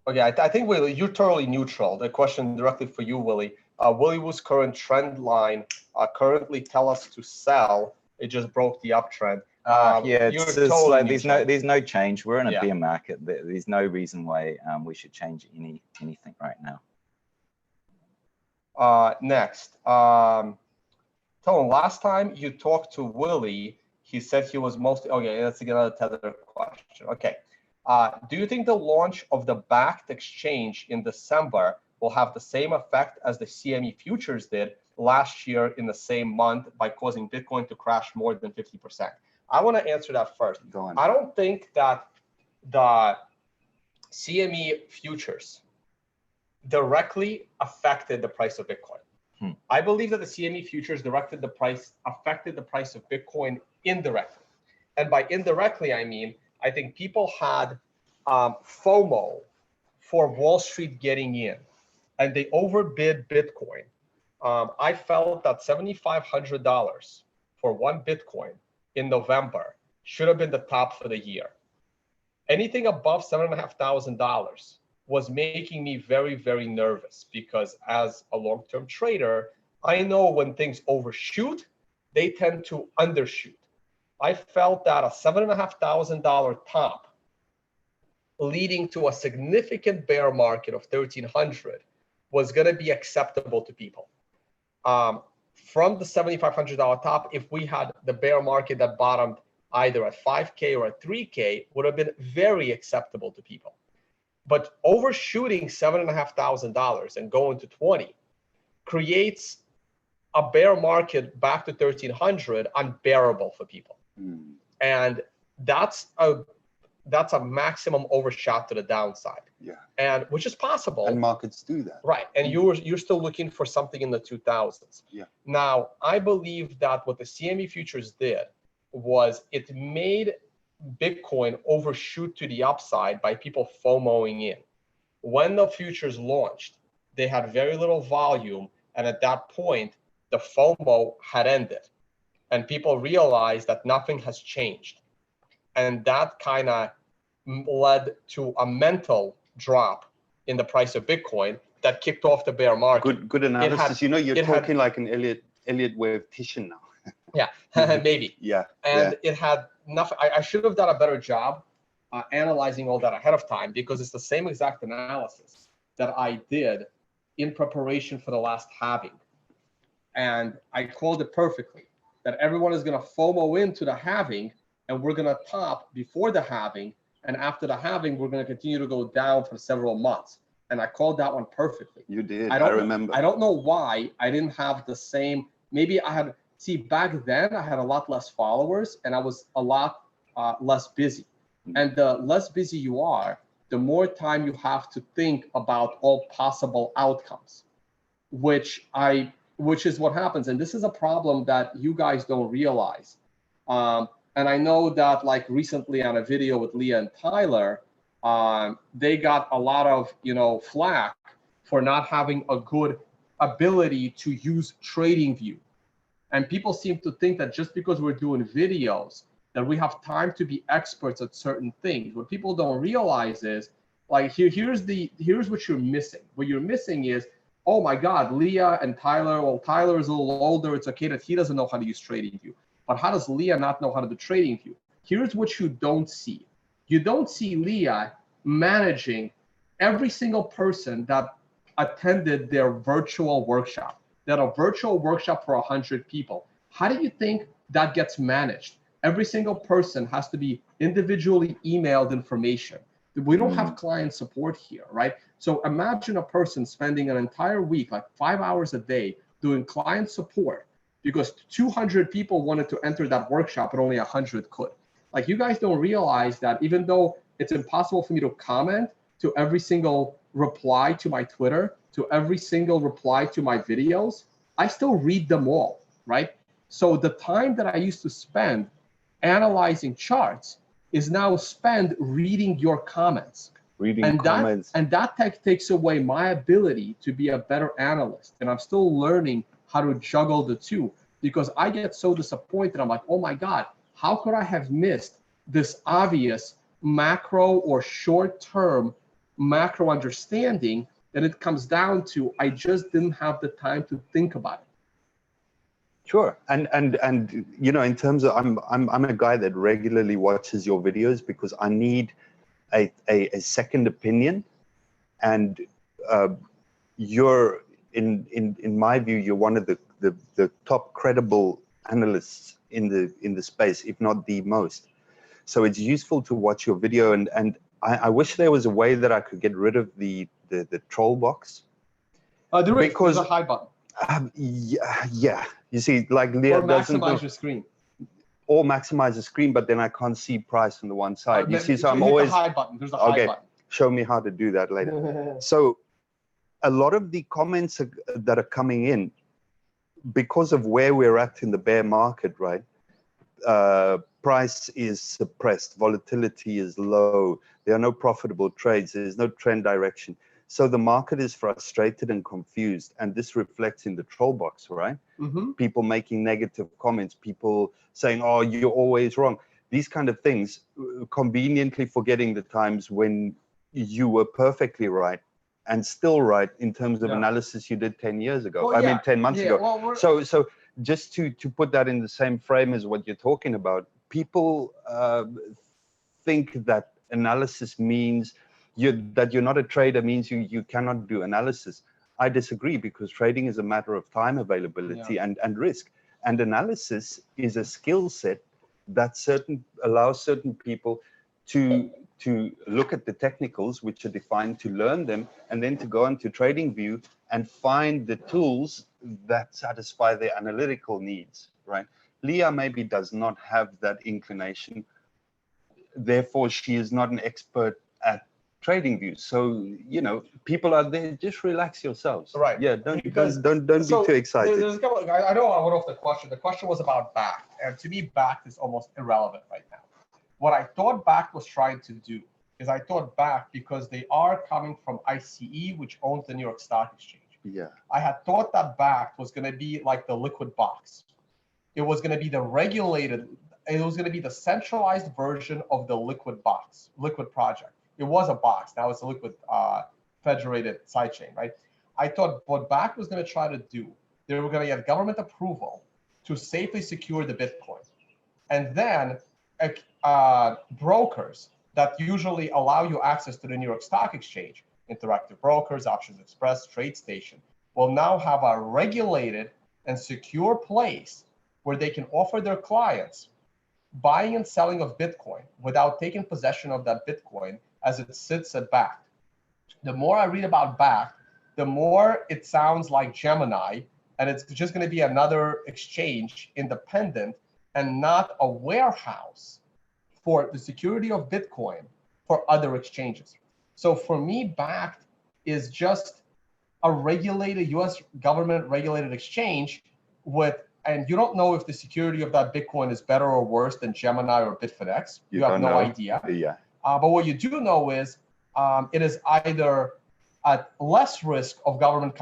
A: Okay, I think, Willy, you're totally neutral. The question directly for you, Willy. Willy Woo's current trend line currently tell us to sell. It just broke the uptrend.
D: Yeah, totally like there's no change. We're in a bear market. There's no reason why we should change anything right now.
A: Next, Tone, last time you talked to Willy, he said he was mostly, okay, let's get another Tether question. Okay. Do you think the launch of the backed exchange in December will have the same effect as the CME futures did last year in the same month by causing Bitcoin to crash more than 50%? I want to answer that first.
B: Go on.
A: I don't think that the CME futures directly affected the price of Bitcoin. I believe that the CME futures affected the price of Bitcoin indirectly. And by indirectly, I mean, I think people had FOMO for Wall Street getting in, and they overbid Bitcoin. I felt that $7,500 for one Bitcoin in November should have been the top for the year. Anything above $7,500 was making me very, very nervous, because as a long-term trader, I know when things overshoot, they tend to undershoot. I felt that a $7,500 top leading to a significant bear market of 1,300 was going to be acceptable to people. From the $7,500 top, if we had the bear market that bottomed either at 5K or at 3K, would have been very acceptable to people. But overshooting $7,500 and going to 20 creates a bear market back to 1,300 unbearable for people. And that's a maximum overshot to the downside.
B: Yeah.
A: And which is possible.
B: And markets do that.
A: Right. And you're still looking for something in the 2000s.
B: Yeah.
A: Now, I believe that what the CME futures did was it made Bitcoin overshoot to the upside by people FOMOing in. When the futures launched, they had very little volume. And at that point, the FOMO had ended. And people realized that nothing has changed. And that kind of led to a mental drop in the price of Bitcoin that kicked off the bear market.
B: Good analysis. You're talking like an Elliott wave-tician now.
A: Yeah, maybe.
B: Yeah.
A: And it had nothing. I should have done a better job analyzing all that ahead of time, because it's the same exact analysis that I did in preparation for the last halving. And I called it perfectly, that everyone is going to FOMO into the halving, and we're going to top before the halving. And after the halving, we're going to continue to go down for several months. And I called that one perfectly.
B: You did.
A: I
B: remember.
A: I don't know why I didn't have the same. Maybe I had, see, back then I had a lot less followers and I was a lot less busy. And the less busy you are, the more time you have to think about all possible outcomes, which is what happens. And this is a problem that you guys don't realize. And I know that, like, recently on a video with Leah and Tyler, they got a lot of, flack for not having a good ability to use TradingView. And people seem to think that just because we're doing videos, that we have time to be experts at certain things. What people don't realize is, like, here's what you're missing. What you're missing is, oh my God, Leah and Tyler, well, Tyler is a little older. It's okay that he doesn't know how to use TradingView. But how does Leah not know how to do TradingView? Here's what you don't see. You don't see Leah managing every single person that attended their virtual workshop. They had a virtual workshop for 100 people. How do you think that gets managed? Every single person has to be individually emailed information. We don't have client support here, right? So imagine a person spending an entire week, like 5 hours a day, doing client support because 200 people wanted to enter that workshop and only 100 could. Like, you guys don't realize that even though it's impossible for me to comment to every single reply to my Twitter, to every single reply to my videos, I still read them all, right? So the time that I used to spend analyzing charts is now spent reading your comments. And that takes away my ability to be a better analyst. And I'm still learning how to juggle the two, because I get so disappointed. I'm like, oh my God, how could I have missed this obvious macro or short-term macro understanding? And it comes down to, I just didn't have the time to think about it.
B: Sure, and in terms of, I'm a guy that regularly watches your videos because I need a second opinion, and you're in my view, you're one of the top credible analysts in the space, if not the most. So it's useful to watch your video, and I wish there was a way that I could get rid of the troll box.
A: There's a hide button.
B: Yeah. You see, like Leah doesn't
A: maximize your screen.
B: Or maximize the screen, but then I can't see price on the one side. You see, so I'm always
A: the hide button. There's a hide button.
B: Show me how to do that later. So a lot of the comments that are coming in, because of where we're at in the bear market, right? Price is suppressed, volatility is low, there are no profitable trades, there's no trend direction. So the market is frustrated and confused, and this reflects in the troll box, right? People making negative comments, people saying, oh, you're always wrong. These kind of things, conveniently forgetting the times when you were perfectly right and still right in terms of analysis you did 10 years ago.
A: Well,
B: I mean, 10 months ago.
A: Well,
B: so just to put that in the same frame as what you're talking about, people think that analysis means that you're not a trader means you cannot do analysis. I disagree, because trading is a matter of time availability and risk. And analysis is a skill set that allows certain people to look at the technicals, which are defined, to learn them, and then to go onto TradingView and find the tools that satisfy their analytical needs, right? Leah maybe does not have that inclination. Therefore, she is not an expert at TradingView. So, people are there, just relax yourselves.
A: Right.
B: Yeah, don't be too excited.
A: There's a couple, I know I went off the question. The question was about BACT, and to me, BACT is almost irrelevant right now. What I thought BACT was trying to do is, I thought BACT, because they are coming from ICE, which owns the New York Stock Exchange.
B: Yeah.
A: I had thought that BACT was going to be like the liquid box. It was going to be the regulated, it was going to be the centralized version of the liquid box, liquid project. It was a box. Now it's a liquid federated sidechain, right? I thought what BACT was going to try to do, they were going to get government approval to safely secure the Bitcoin. And then brokers that usually allow you access to the New York Stock Exchange Interactive Brokers, Options Express, TradeStation will now have a regulated and secure place where they can offer their clients buying and selling of Bitcoin without taking possession of that Bitcoin as it sits at Bakkt. The more I read about Bakkt, the more it sounds like Gemini, and it's just going to be another exchange independent and not a warehouse for the security of Bitcoin for other exchanges. So for me, Bakkt is just a regulated US government regulated exchange with, and you don't know if the security of that Bitcoin is better or worse than Gemini or Bitfinex. You have no idea.
D: Yeah.
A: But what you do know is it is either at less risk of government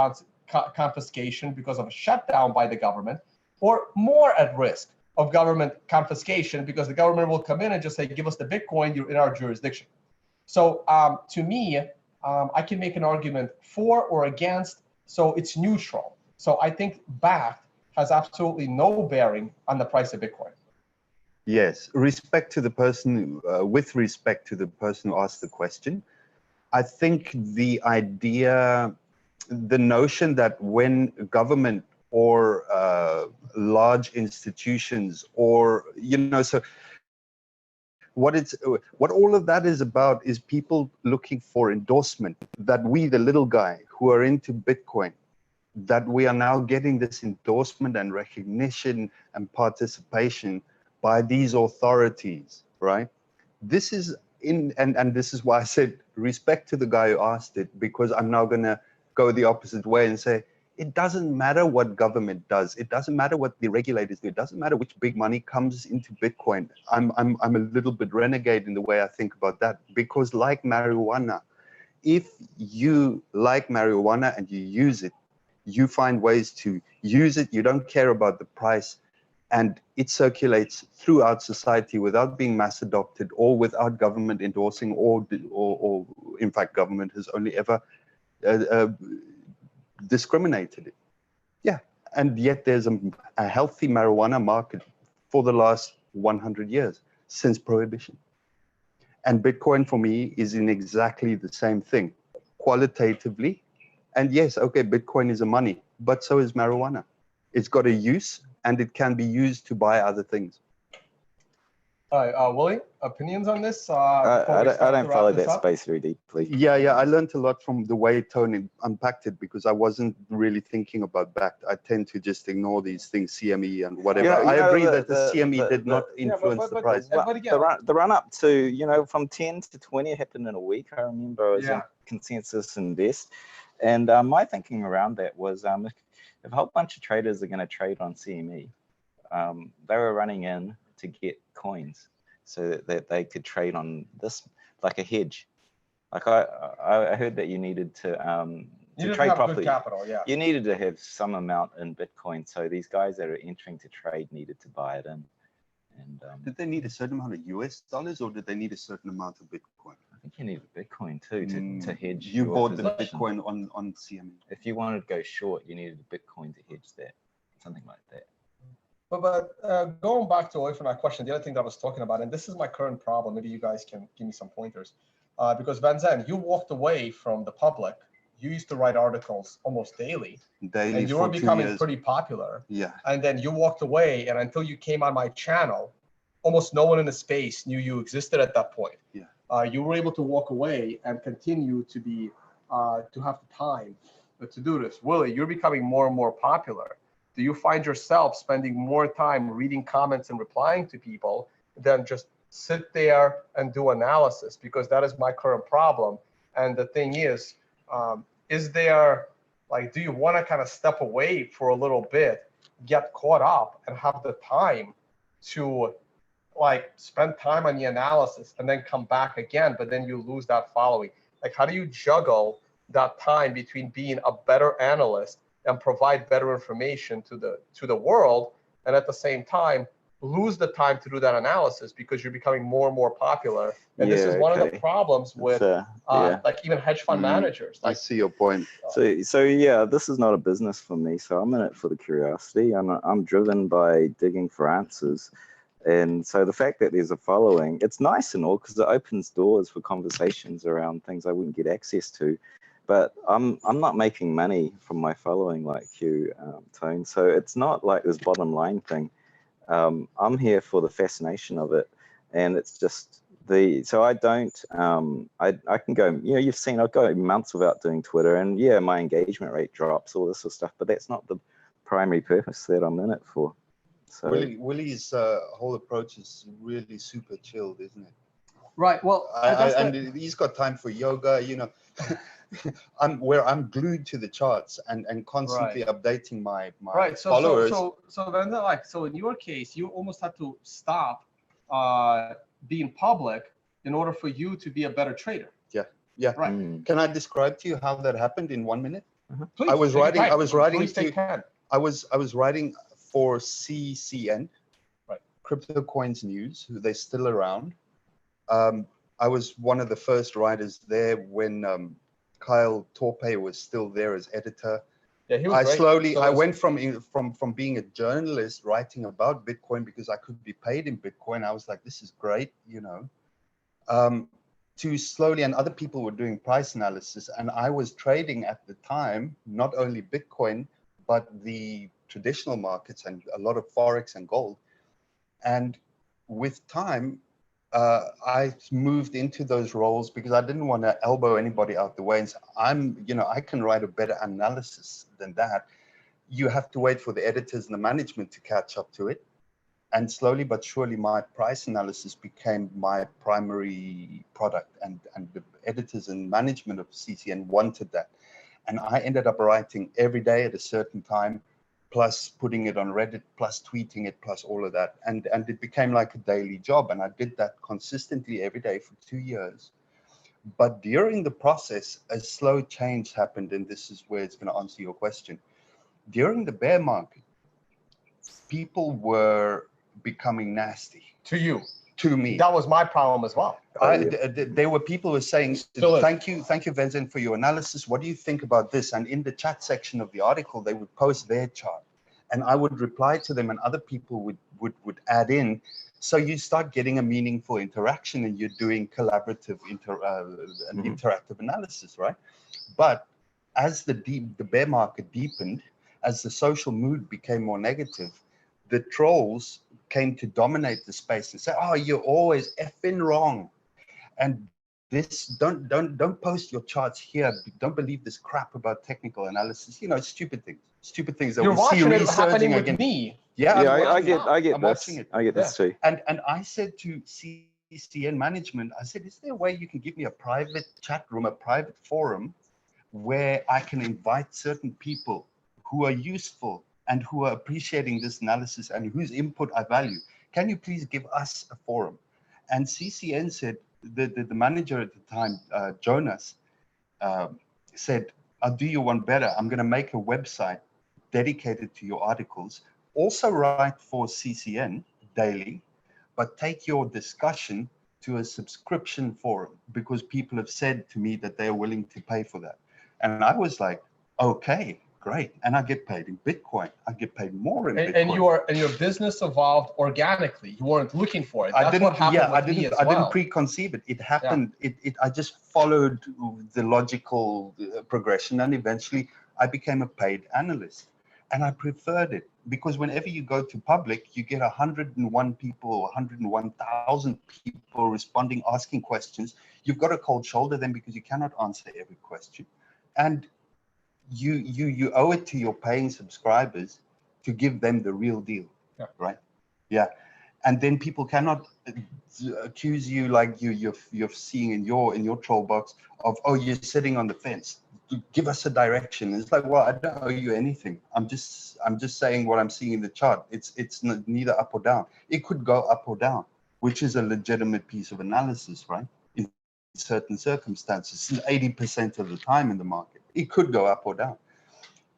A: confiscation because of a shutdown by the government, or more at risk of government confiscation because the government will come in and just say, give us the Bitcoin, you're in our jurisdiction. So to me, I can make an argument for or against, so it's neutral. So I think Bakkt has absolutely no bearing on the price of Bitcoin.
B: Yes, with respect to the person who asked the question, I think the idea, the notion that when government or large institutions or, so what all of that is about is people looking for endorsement, that we, the little guy who are into Bitcoin, that we are now getting this endorsement and recognition and participation by these authorities, right? This is and this is why I said respect to the guy who asked it, because I'm now going to go the opposite way and say, it doesn't matter what government does. It doesn't matter what the regulators do. It doesn't matter which big money comes into Bitcoin. I'm a little bit renegade in the way I think about that, because like marijuana, if you like marijuana and you use it, you find ways to use it. You don't care about the price, and it circulates throughout society without being mass adopted or without government endorsing, or in fact, government has only ever discriminated it. Yeah, and yet there's a healthy marijuana market for the last 100 years since prohibition. And Bitcoin for me is in exactly the same thing, qualitatively. And yes, okay, Bitcoin is a money, but so is marijuana. It's got a use, and it can be used to buy other things.
A: All right, Willy, opinions on this?
D: I don't follow that space very deeply.
B: Yeah, I learned a lot from the way Tony unpacked it, because I wasn't really thinking about Bakkt. I tend to just ignore these things, CME and whatever. I agree that the CME did not influence the price.
D: The run up to, from 10 to 20, it happened in a week. I remember I was in Consensus Invest. And my thinking around that was if a whole bunch of traders are going to trade on CME, they were running in to get coins so that they could trade on this like a hedge. Like I heard that you needed to trade properly.
A: Good capital, yeah.
D: You needed to have some amount in Bitcoin. So these guys that are entering to trade needed to buy it in. And
B: did they need a certain amount of US dollars, or did they need a certain amount of Bitcoin?
D: I think you needed Bitcoin too to hedge.
B: You bought
D: position.
B: the Bitcoin on CME.
D: If you wanted to go short, you needed a Bitcoin to hedge that, something like that.
A: But going back to away from that question, the other thing that I was talking about, and this is my current problem, maybe you guys can give me some pointers, because Venzen, you walked away from the public. You used to write articles almost daily and you were becoming pretty popular.
B: Yeah.
A: And then you walked away, and until you came on my channel, almost no one in the space knew you existed at that point.
B: Yeah.
A: You were able to walk away and continue to be to have the time to do this. Willy, you're becoming more and more popular. Do you find yourself spending more time reading comments and replying to people than just sit there and do analysis? Because that is my current problem. And the thing is there, like, do you want to kind of step away for a little bit, get caught up, and have the time to like spend time on the analysis and then come back again, but then you lose that following? Like, how do you juggle that time between being a better analyst and provide better information to the world, and at the same time lose the time to do that analysis because you're becoming more and more popular? And this is one of the problems with like even hedge fund managers. Like,
B: I see your point.
D: So yeah, this is not a business for me. So I'm in it for the curiosity. I'm driven by digging for answers. And so the fact that there's a following, it's nice and all because it opens doors for conversations around things I wouldn't get access to. But I'm not making money from my following like you, Tone. So it's not like this bottom line thing. I'm here for the fascination of it, and it's just so I don't. I can go. You know, you've seen I've go months without doing Twitter, and yeah, my engagement rate drops, all this sort of stuff. But that's not the primary purpose that I'm in it for. So
B: Willy's whole approach is really super chilled, isn't it?
A: Right. Well,
B: and he's got time for yoga. You know, I'm glued to the charts and constantly updating my followers.
A: So then, like, so in your case, you almost had to stop being public in order for you to be a better trader.
B: Yeah.
A: Right.
B: Can I describe to you how that happened in 1 minute?
A: Please,
B: I was writing for CCN,
A: right?
B: Crypto Coins News, who they're still around. I was one of the first writers there when Kyle Torpey was still there as editor.
A: Yeah, he was
B: great. I went from being a journalist writing about Bitcoin because I could be paid in Bitcoin. I was like, this is great, you know. To slowly, and other people were doing price analysis, and I was trading at the time not only Bitcoin but the traditional markets and a lot of forex and gold. And with time, I moved into those roles because I didn't want to elbow anybody out the way and say, I can write a better analysis than that. You have to wait for the editors and the management to catch up to it. And slowly but surely, my price analysis became my primary product, and the editors and management of CCN wanted that. And I ended up writing every day at a certain time, plus putting it on Reddit, plus tweeting it, plus all of that. And it became like a daily job. And I did that consistently every day for 2 years. But during the process, a slow change happened. And this is where it's going to answer your question. During the bear market, people were becoming nasty.
A: To you.
B: To me.
A: That was my problem as well.
B: There were people who were saying, thank you, Venzen, for your analysis. What do you think about this? And in the chat section of the article, they would post their chart. And I would reply to them, and other people would add in. So you start getting a meaningful interaction, and you're doing collaborative interactive analysis, right? But as the bear market deepened, as the social mood became more negative, the trolls came to dominate the space and say, "Oh, you're always effing wrong," and this don't post your charts here. Don't believe this crap about technical analysis. You know, stupid things that
A: you're
B: we
A: watching
B: see
A: it happening
B: again.
A: with me.
D: Yeah, I get
B: I'm
D: this.
B: watching it.
D: I get this too.
B: And I said to CCN management, I said, "Is there a way you can give me a private chat room, a private forum, where I can invite certain people who are useful and who are appreciating this analysis and whose input I value? Can you please give us a forum?" And CCN said, the manager at the time, Jonas, said, "I'll do you one better. I'm going to make a website dedicated to your articles. Also write for CCN daily, but take your discussion to a subscription forum, because people have said to me that they're willing to pay for that." And I was like, okay, great. And I get paid in Bitcoin. I get paid more in Bitcoin.
A: And your business evolved organically. You weren't looking for it. That's what happened with me as well.
B: I didn't preconceive it. It happened. Yeah. I just followed the logical progression, and eventually I became a paid analyst. And I preferred it, because whenever you go to public, you get 101 people or 101,000 people responding, asking questions. You've got a cold shoulder then, because you cannot answer every question. And you owe it to your paying subscribers to give them the real deal, right? Yeah. And then people cannot accuse you like you're seeing in your troll box of, "Oh, you're sitting on the fence. Give us a direction." It's like, well, I don't owe you anything. I'm just saying what I'm seeing in the chart. It's neither up or down. It could go up or down, which is a legitimate piece of analysis, right? In certain circumstances, 80% of the time in the market, it could go up or down.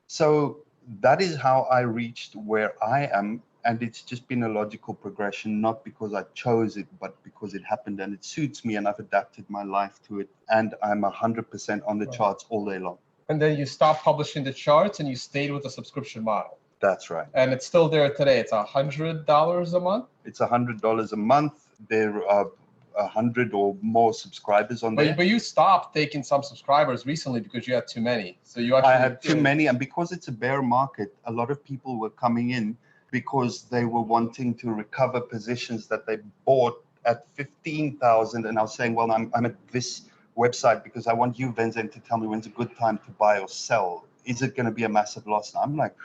B: So that is how I reached where I am. And it's just been a logical progression, not because I chose it, but because it happened and it suits me, and I've adapted my life to it. And I'm 100% on the charts all day long.
A: And then you stopped publishing the charts and you stayed with the subscription model.
B: That's right.
A: And it's still there today. It's $100 a month.
B: It's $100 a month. There are 100 or more subscribers on there.
A: But you stopped taking some subscribers recently because you had too many. So you actually
B: I had too many, and because it's a bear market, a lot of people were coming in because they were wanting to recover positions that they bought at 15,000, and I was saying, well, I'm at this website because I want you, Venzen, to tell me when's a good time to buy or sell. Is it going to be a massive loss? And I'm like,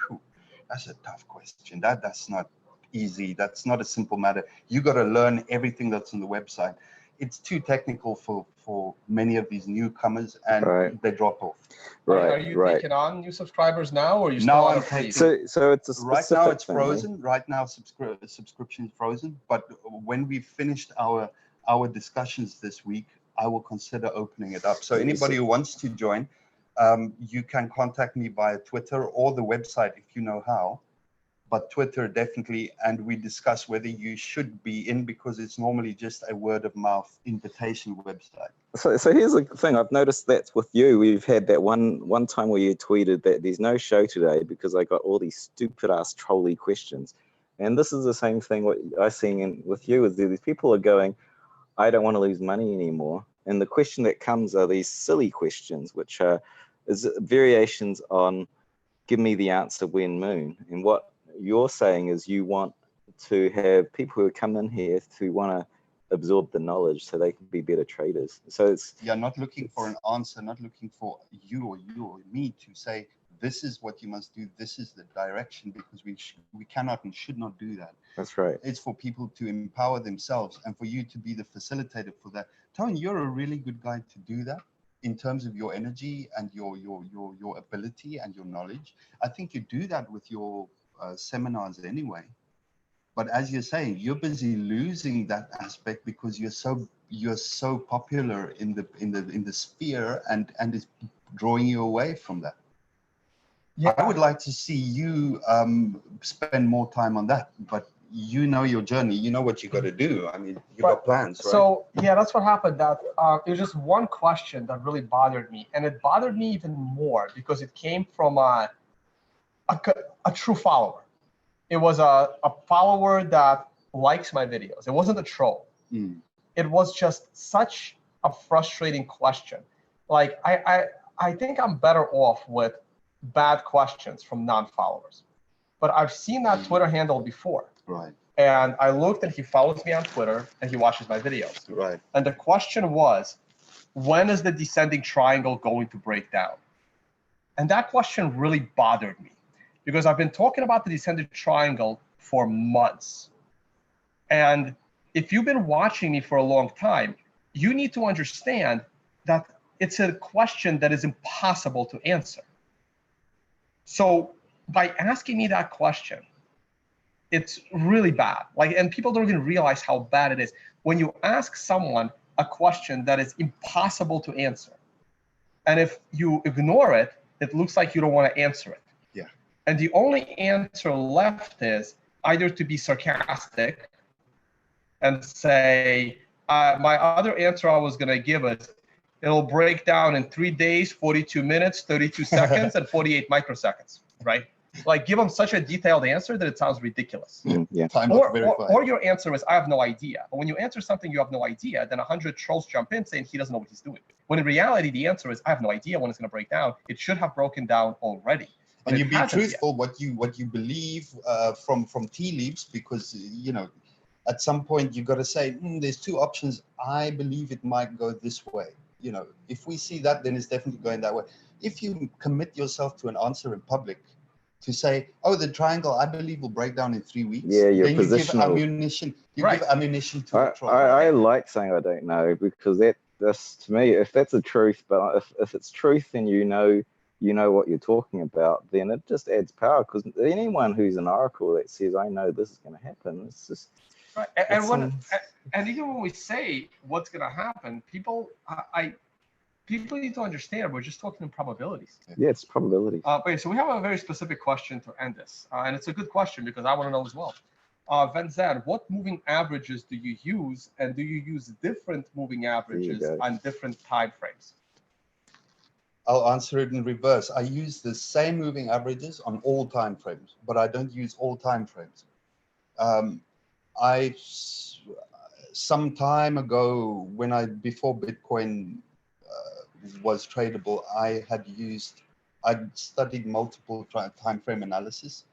B: that's a tough question. That's not easy. That's not a simple matter. You got to learn everything that's on the website. It's too technical for many of these newcomers, and they drop off.
D: Right.
A: Are you taking on new subscribers now, or are you still
B: Now
A: on
B: I'm
A: a free?
D: So it's a specific
B: right now it's
D: thing,
B: frozen. Right now subscription is frozen. But when we've finished our discussions this week, I will consider opening it up. So anybody who wants to join, you can contact me via Twitter or the website if you know how. But Twitter definitely, and we discuss whether you should be in, because it's normally just a word of mouth invitation website.
D: So here's the thing. I've noticed that with you, we've had that one time where you tweeted that there's no show today because I got all these stupid ass trolly questions. And this is the same thing what I seen with you, is these people are going, I don't want to lose money anymore. And the question that comes are these silly questions, which is variations on give me the answer when moon. And what you're saying is you want to have people who come in here to want to absorb the knowledge so they can be better traders. So it's
B: not looking for an answer, not looking for you or me to say this is what you must do, this is the direction, because we cannot and should not do that.
D: That's right.
B: It's for people to empower themselves and for you to be the facilitator for that. Tony, you're a really good guy to do that in terms of your energy and your ability and your knowledge. I think you do that with your seminars anyway. But as you're saying, you're busy losing that aspect because you're so popular in the sphere, and it's drawing you away from that. Yeah, I would like to see you spend more time on that, but you know your journey, you know what you got to do. I mean, you got plans, right? So
A: yeah, that's what happened. That it was just one question that really bothered me, and it bothered me even more because it came from a true follower. It was a follower that likes my videos. It wasn't a troll. It was just such a frustrating question. Like I think I'm better off with bad questions from non-followers. But I've seen that Twitter handle before.
B: Right.
A: And I looked, and he follows me on Twitter and he watches my videos.
B: Right.
A: And the question was, when is the descending triangle going to break down? And that question really bothered me because I've been talking about the descending triangle for months. And if you've been watching me for a long time, you need to understand that it's a question that is impossible to answer. So by asking me that question, it's really bad. And people don't even realize how bad it is when you ask someone a question that is impossible to answer. And if you ignore it, it looks like you don't want to answer it.
B: Yeah.
A: And the only answer left is either to be sarcastic and say, my other answer I was going to give is, it'll break down in 3 days, 42 minutes, 32 seconds, and 48 microseconds, right? Like, give them such a detailed answer that it sounds ridiculous.
D: Yeah.
A: Or your answer is, I have no idea. But when you answer something you have no idea, then 100 trolls jump in saying he doesn't know what he's doing. When in reality, the answer is, I have no idea when it's going to break down. It should have broken down already.
B: And you be truthful what you believe from tea leaves, because at some point you got to say, there's two options. I believe it might go this way. If we see that, then it's definitely going that way. If you commit yourself to an answer in public, to say, oh, the triangle, I believe, will break down in 3 weeks.
D: Yeah, you're
B: then
D: positional.
B: You give ammunition to the troll.
D: I like saying I don't know, because that's to me, if that's the truth, but if it's truth and you know what you're talking about, then it just adds power, because anyone who's an oracle that says, I know this is going to happen, it's just...
A: Right. And even when we say what's going to happen, people need to understand we're just talking in probabilities.
D: Yeah, it's probabilities.
A: Okay, so we have a very specific question to end this, and it's a good question because I want to know as well. Venzen, what moving averages do you use, and do you use different moving averages on different time frames?
B: I'll answer it in reverse. I use the same moving averages on all time frames, but I don't use all time frames. Some time ago, before Bitcoin was tradable, I'd studied multiple time frame analysis,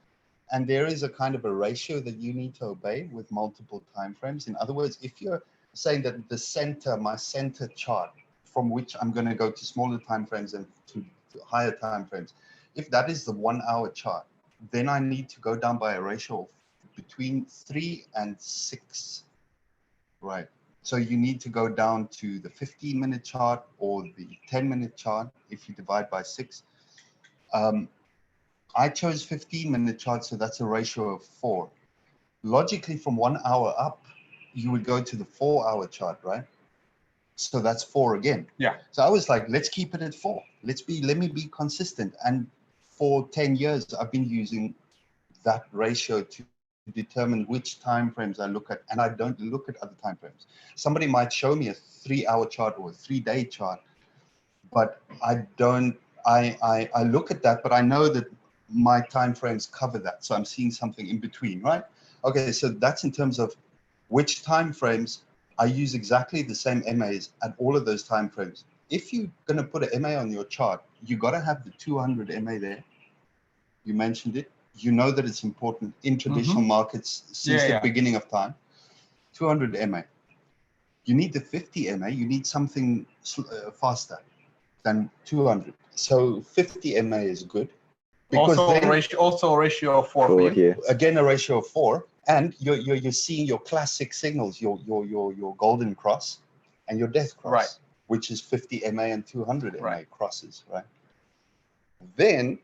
B: and there is a kind of a ratio that you need to obey with multiple time frames. In other words, if you're saying that my center chart, from which I'm going to go to smaller time frames and to higher time frames, if that is the 1 hour chart, then I need to go down by a ratio of between 3 and 6, right? So you need to go down to the 15-minute chart or the 10-minute chart if you divide by 6. I chose 15-minute chart, so that's a ratio of 4. Logically, from 1 hour up, you would go to the 4-hour chart, right? So that's 4 again.
A: Yeah.
B: So I was like, let's keep it at 4. Let me be consistent. And for 10 years, I've been using that ratio to determine which time frames I look at, and I don't look at other time frames. Somebody might show me a 3-hour chart or a 3-day chart, but I don't. I look at that, but I know that my time frames cover that, so I'm seeing something in between, right? Okay, so that's in terms of which time frames. I use exactly the same MAs at all of those time frames. If you're going to put an MA on your chart, you got to have the 200 MA there. You mentioned it. You know that it's important in traditional markets since the beginning of time. 200 MA. You need the 50 MA. You need something faster than 200. So 50 MA is good. Because
A: also a ratio of 4 for you.
D: Here.
B: Again, a ratio of 4. And you're seeing your classic signals, your golden cross and your death cross,
A: right,
B: which is 50 MA and 200 MA
A: right.
B: crosses, right? Then,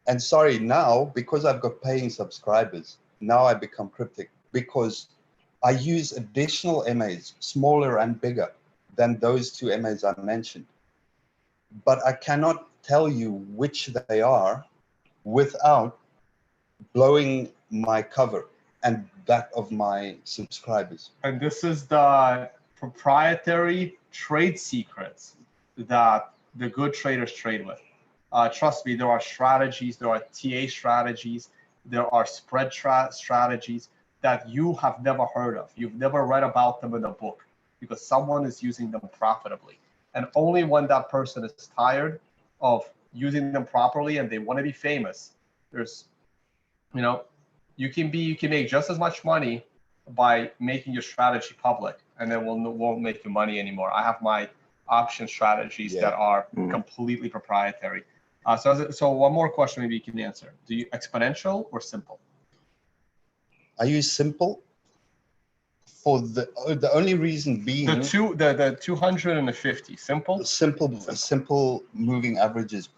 B: and sorry, now, because I've got paying subscribers, now I become cryptic because I use additional MAs, smaller and bigger than those 2 MAs I mentioned. But I cannot tell you which they are without blowing my cover and that of my subscribers.
A: And this is the proprietary trade secrets that the good traders trade with. Trust me, there are strategies, there are TA strategies, there are spread strategies that you have never heard of. You've never read about them in a book because someone is using them profitably. And only when that person is tired of using them properly and they want to be famous, there's, you can make just as much money by making your strategy public, and then won't make you money anymore. I have my option strategies that are completely proprietary. So one more question maybe you can answer. Do you exponential or simple?
B: I use simple for the only reason being
A: the 200 and the 50 simple.
B: Simple moving averages.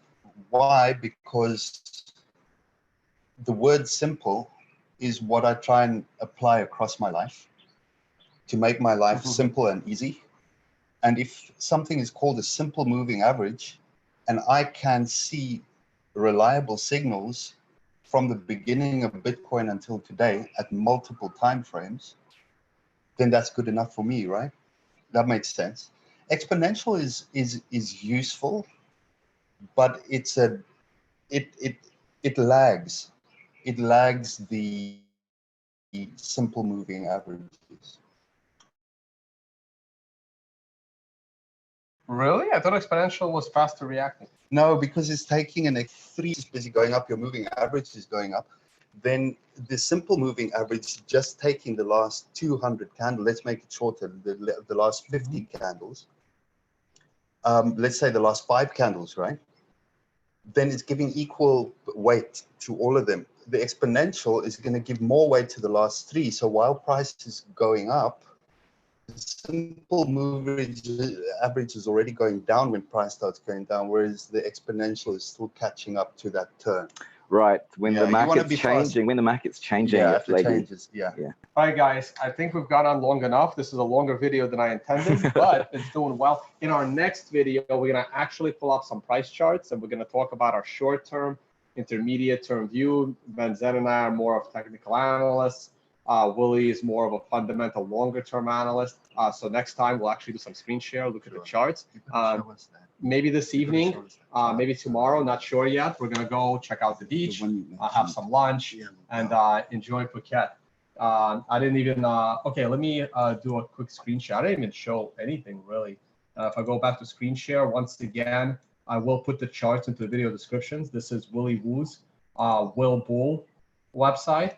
B: Why? Because the word simple is what I try and apply across my life to make my life simple and easy. And if something is called a simple moving average, and I can see reliable signals from the beginning of Bitcoin until today at multiple time frames, then that's good enough for me, right? That makes sense. Exponential is useful, but it lags. It lags the simple moving averages.
A: Really? I thought exponential was faster reacting.
B: No, because it's taking an X3 is busy going up, your moving average is going up. Then the simple moving average, just taking the last 200 candles, let's make it shorter, the last 50 candles, let's say the last 5 candles, right? Then it's giving equal weight to all of them. The exponential is going to give more weight to the last 3. So while price is going up, the simple moving average is already going down when price starts going down, whereas the exponential is still catching up to that turn.
D: Right, when the market's changing,
B: it changes.
A: All right, guys, I think we've gone on long enough. This is a longer video than I intended, but it's doing well. In our next video, we're going to actually pull up some price charts, and we're going to talk about our short-term, intermediate-term view. Venzen and I are more of technical analysts. Willy is more of a fundamental longer-term analyst. So next time, we'll actually do some screen share, look at the charts. maybe this evening, maybe tomorrow, not sure yet. We're gonna go check out the beach, have some lunch, and enjoy Phuket. I didn't even, okay, let me do a quick screen share. I didn't even show anything really. If I go back to screen share, once again, I will put the charts into the video descriptions. This is Willy Woo's Will Bull website.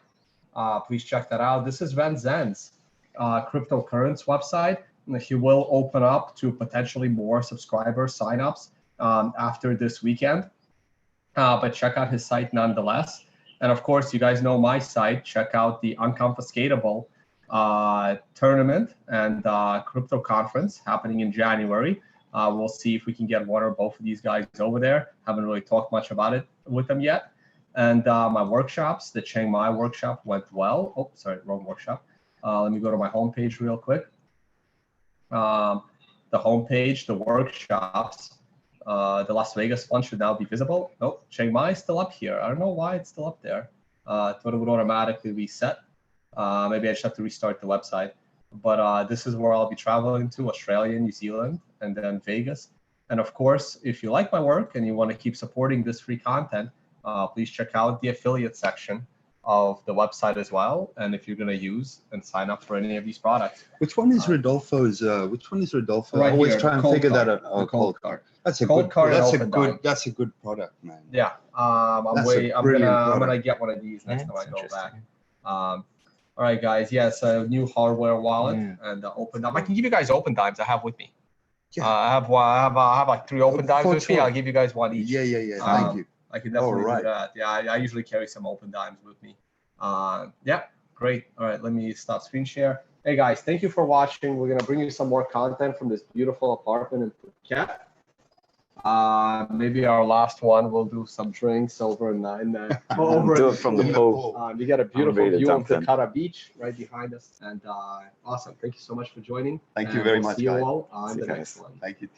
A: Please check that out. This is Venzen's cryptocurrency website. And he will open up to potentially more subscriber signups after this weekend. But check out his site nonetheless. And of course, you guys know my site. Check out the Unconfiscatable tournament and crypto conference happening in January. We'll see if we can get one or both of these guys over there. Haven't really talked much about it with them yet. And my workshops, the Chiang Mai workshop went well. Oh, sorry, wrong workshop. Let me go to my homepage real quick. The homepage, the workshops, the Las Vegas one should now be visible. Nope, Chiang Mai is still up here. I don't know why it's still up there. Thought it would automatically reset. Maybe I just have to restart the website. But this is where I'll be traveling to, Australia, New Zealand, and then Vegas. And of course, if you like my work and you want to keep supporting this free content, please check out the affiliate section of the website as well. And if you're going to use and sign up for any of these products.
B: Which one is Rodolfo's? Which one is Rodolfo?
A: Right
B: I always
A: here,
B: try and
A: cold
B: figure
A: card.
B: that out. Oh,
A: Cold card.
B: That's a
A: Cold
B: good.
A: card and
B: That's a
A: open
B: good.
A: dime.
B: That's a good product, man.
A: Yeah, I'm gonna get one of these next time I go back. All right, guys. Yes, a new hardware wallet and open dime. I can give you guys open dimes I have with me.
B: Yeah.
A: I have like 3 open dimes with me. I'll give you guys one each.
B: Yeah. Thank you.
A: I can definitely do that. Yeah, I usually carry some open dimes with me. Yeah, great. All right, let me stop screen share. Hey guys, thank you for watching. We're gonna bring you some more content from this beautiful apartment in Phuket. Maybe our last one, we'll do some drinks over in the over
D: Do it from the pool.
A: you got a beautiful
D: ready to
A: view of
D: jump in.
A: Takata Beach right behind us, and awesome. Thank you so much for joining.
B: Thank you
A: and
B: very
A: we'll
B: much,
A: see you
B: guys.
A: all on
D: See
A: the
D: you
A: next
D: guys.
A: one.
B: Thank you.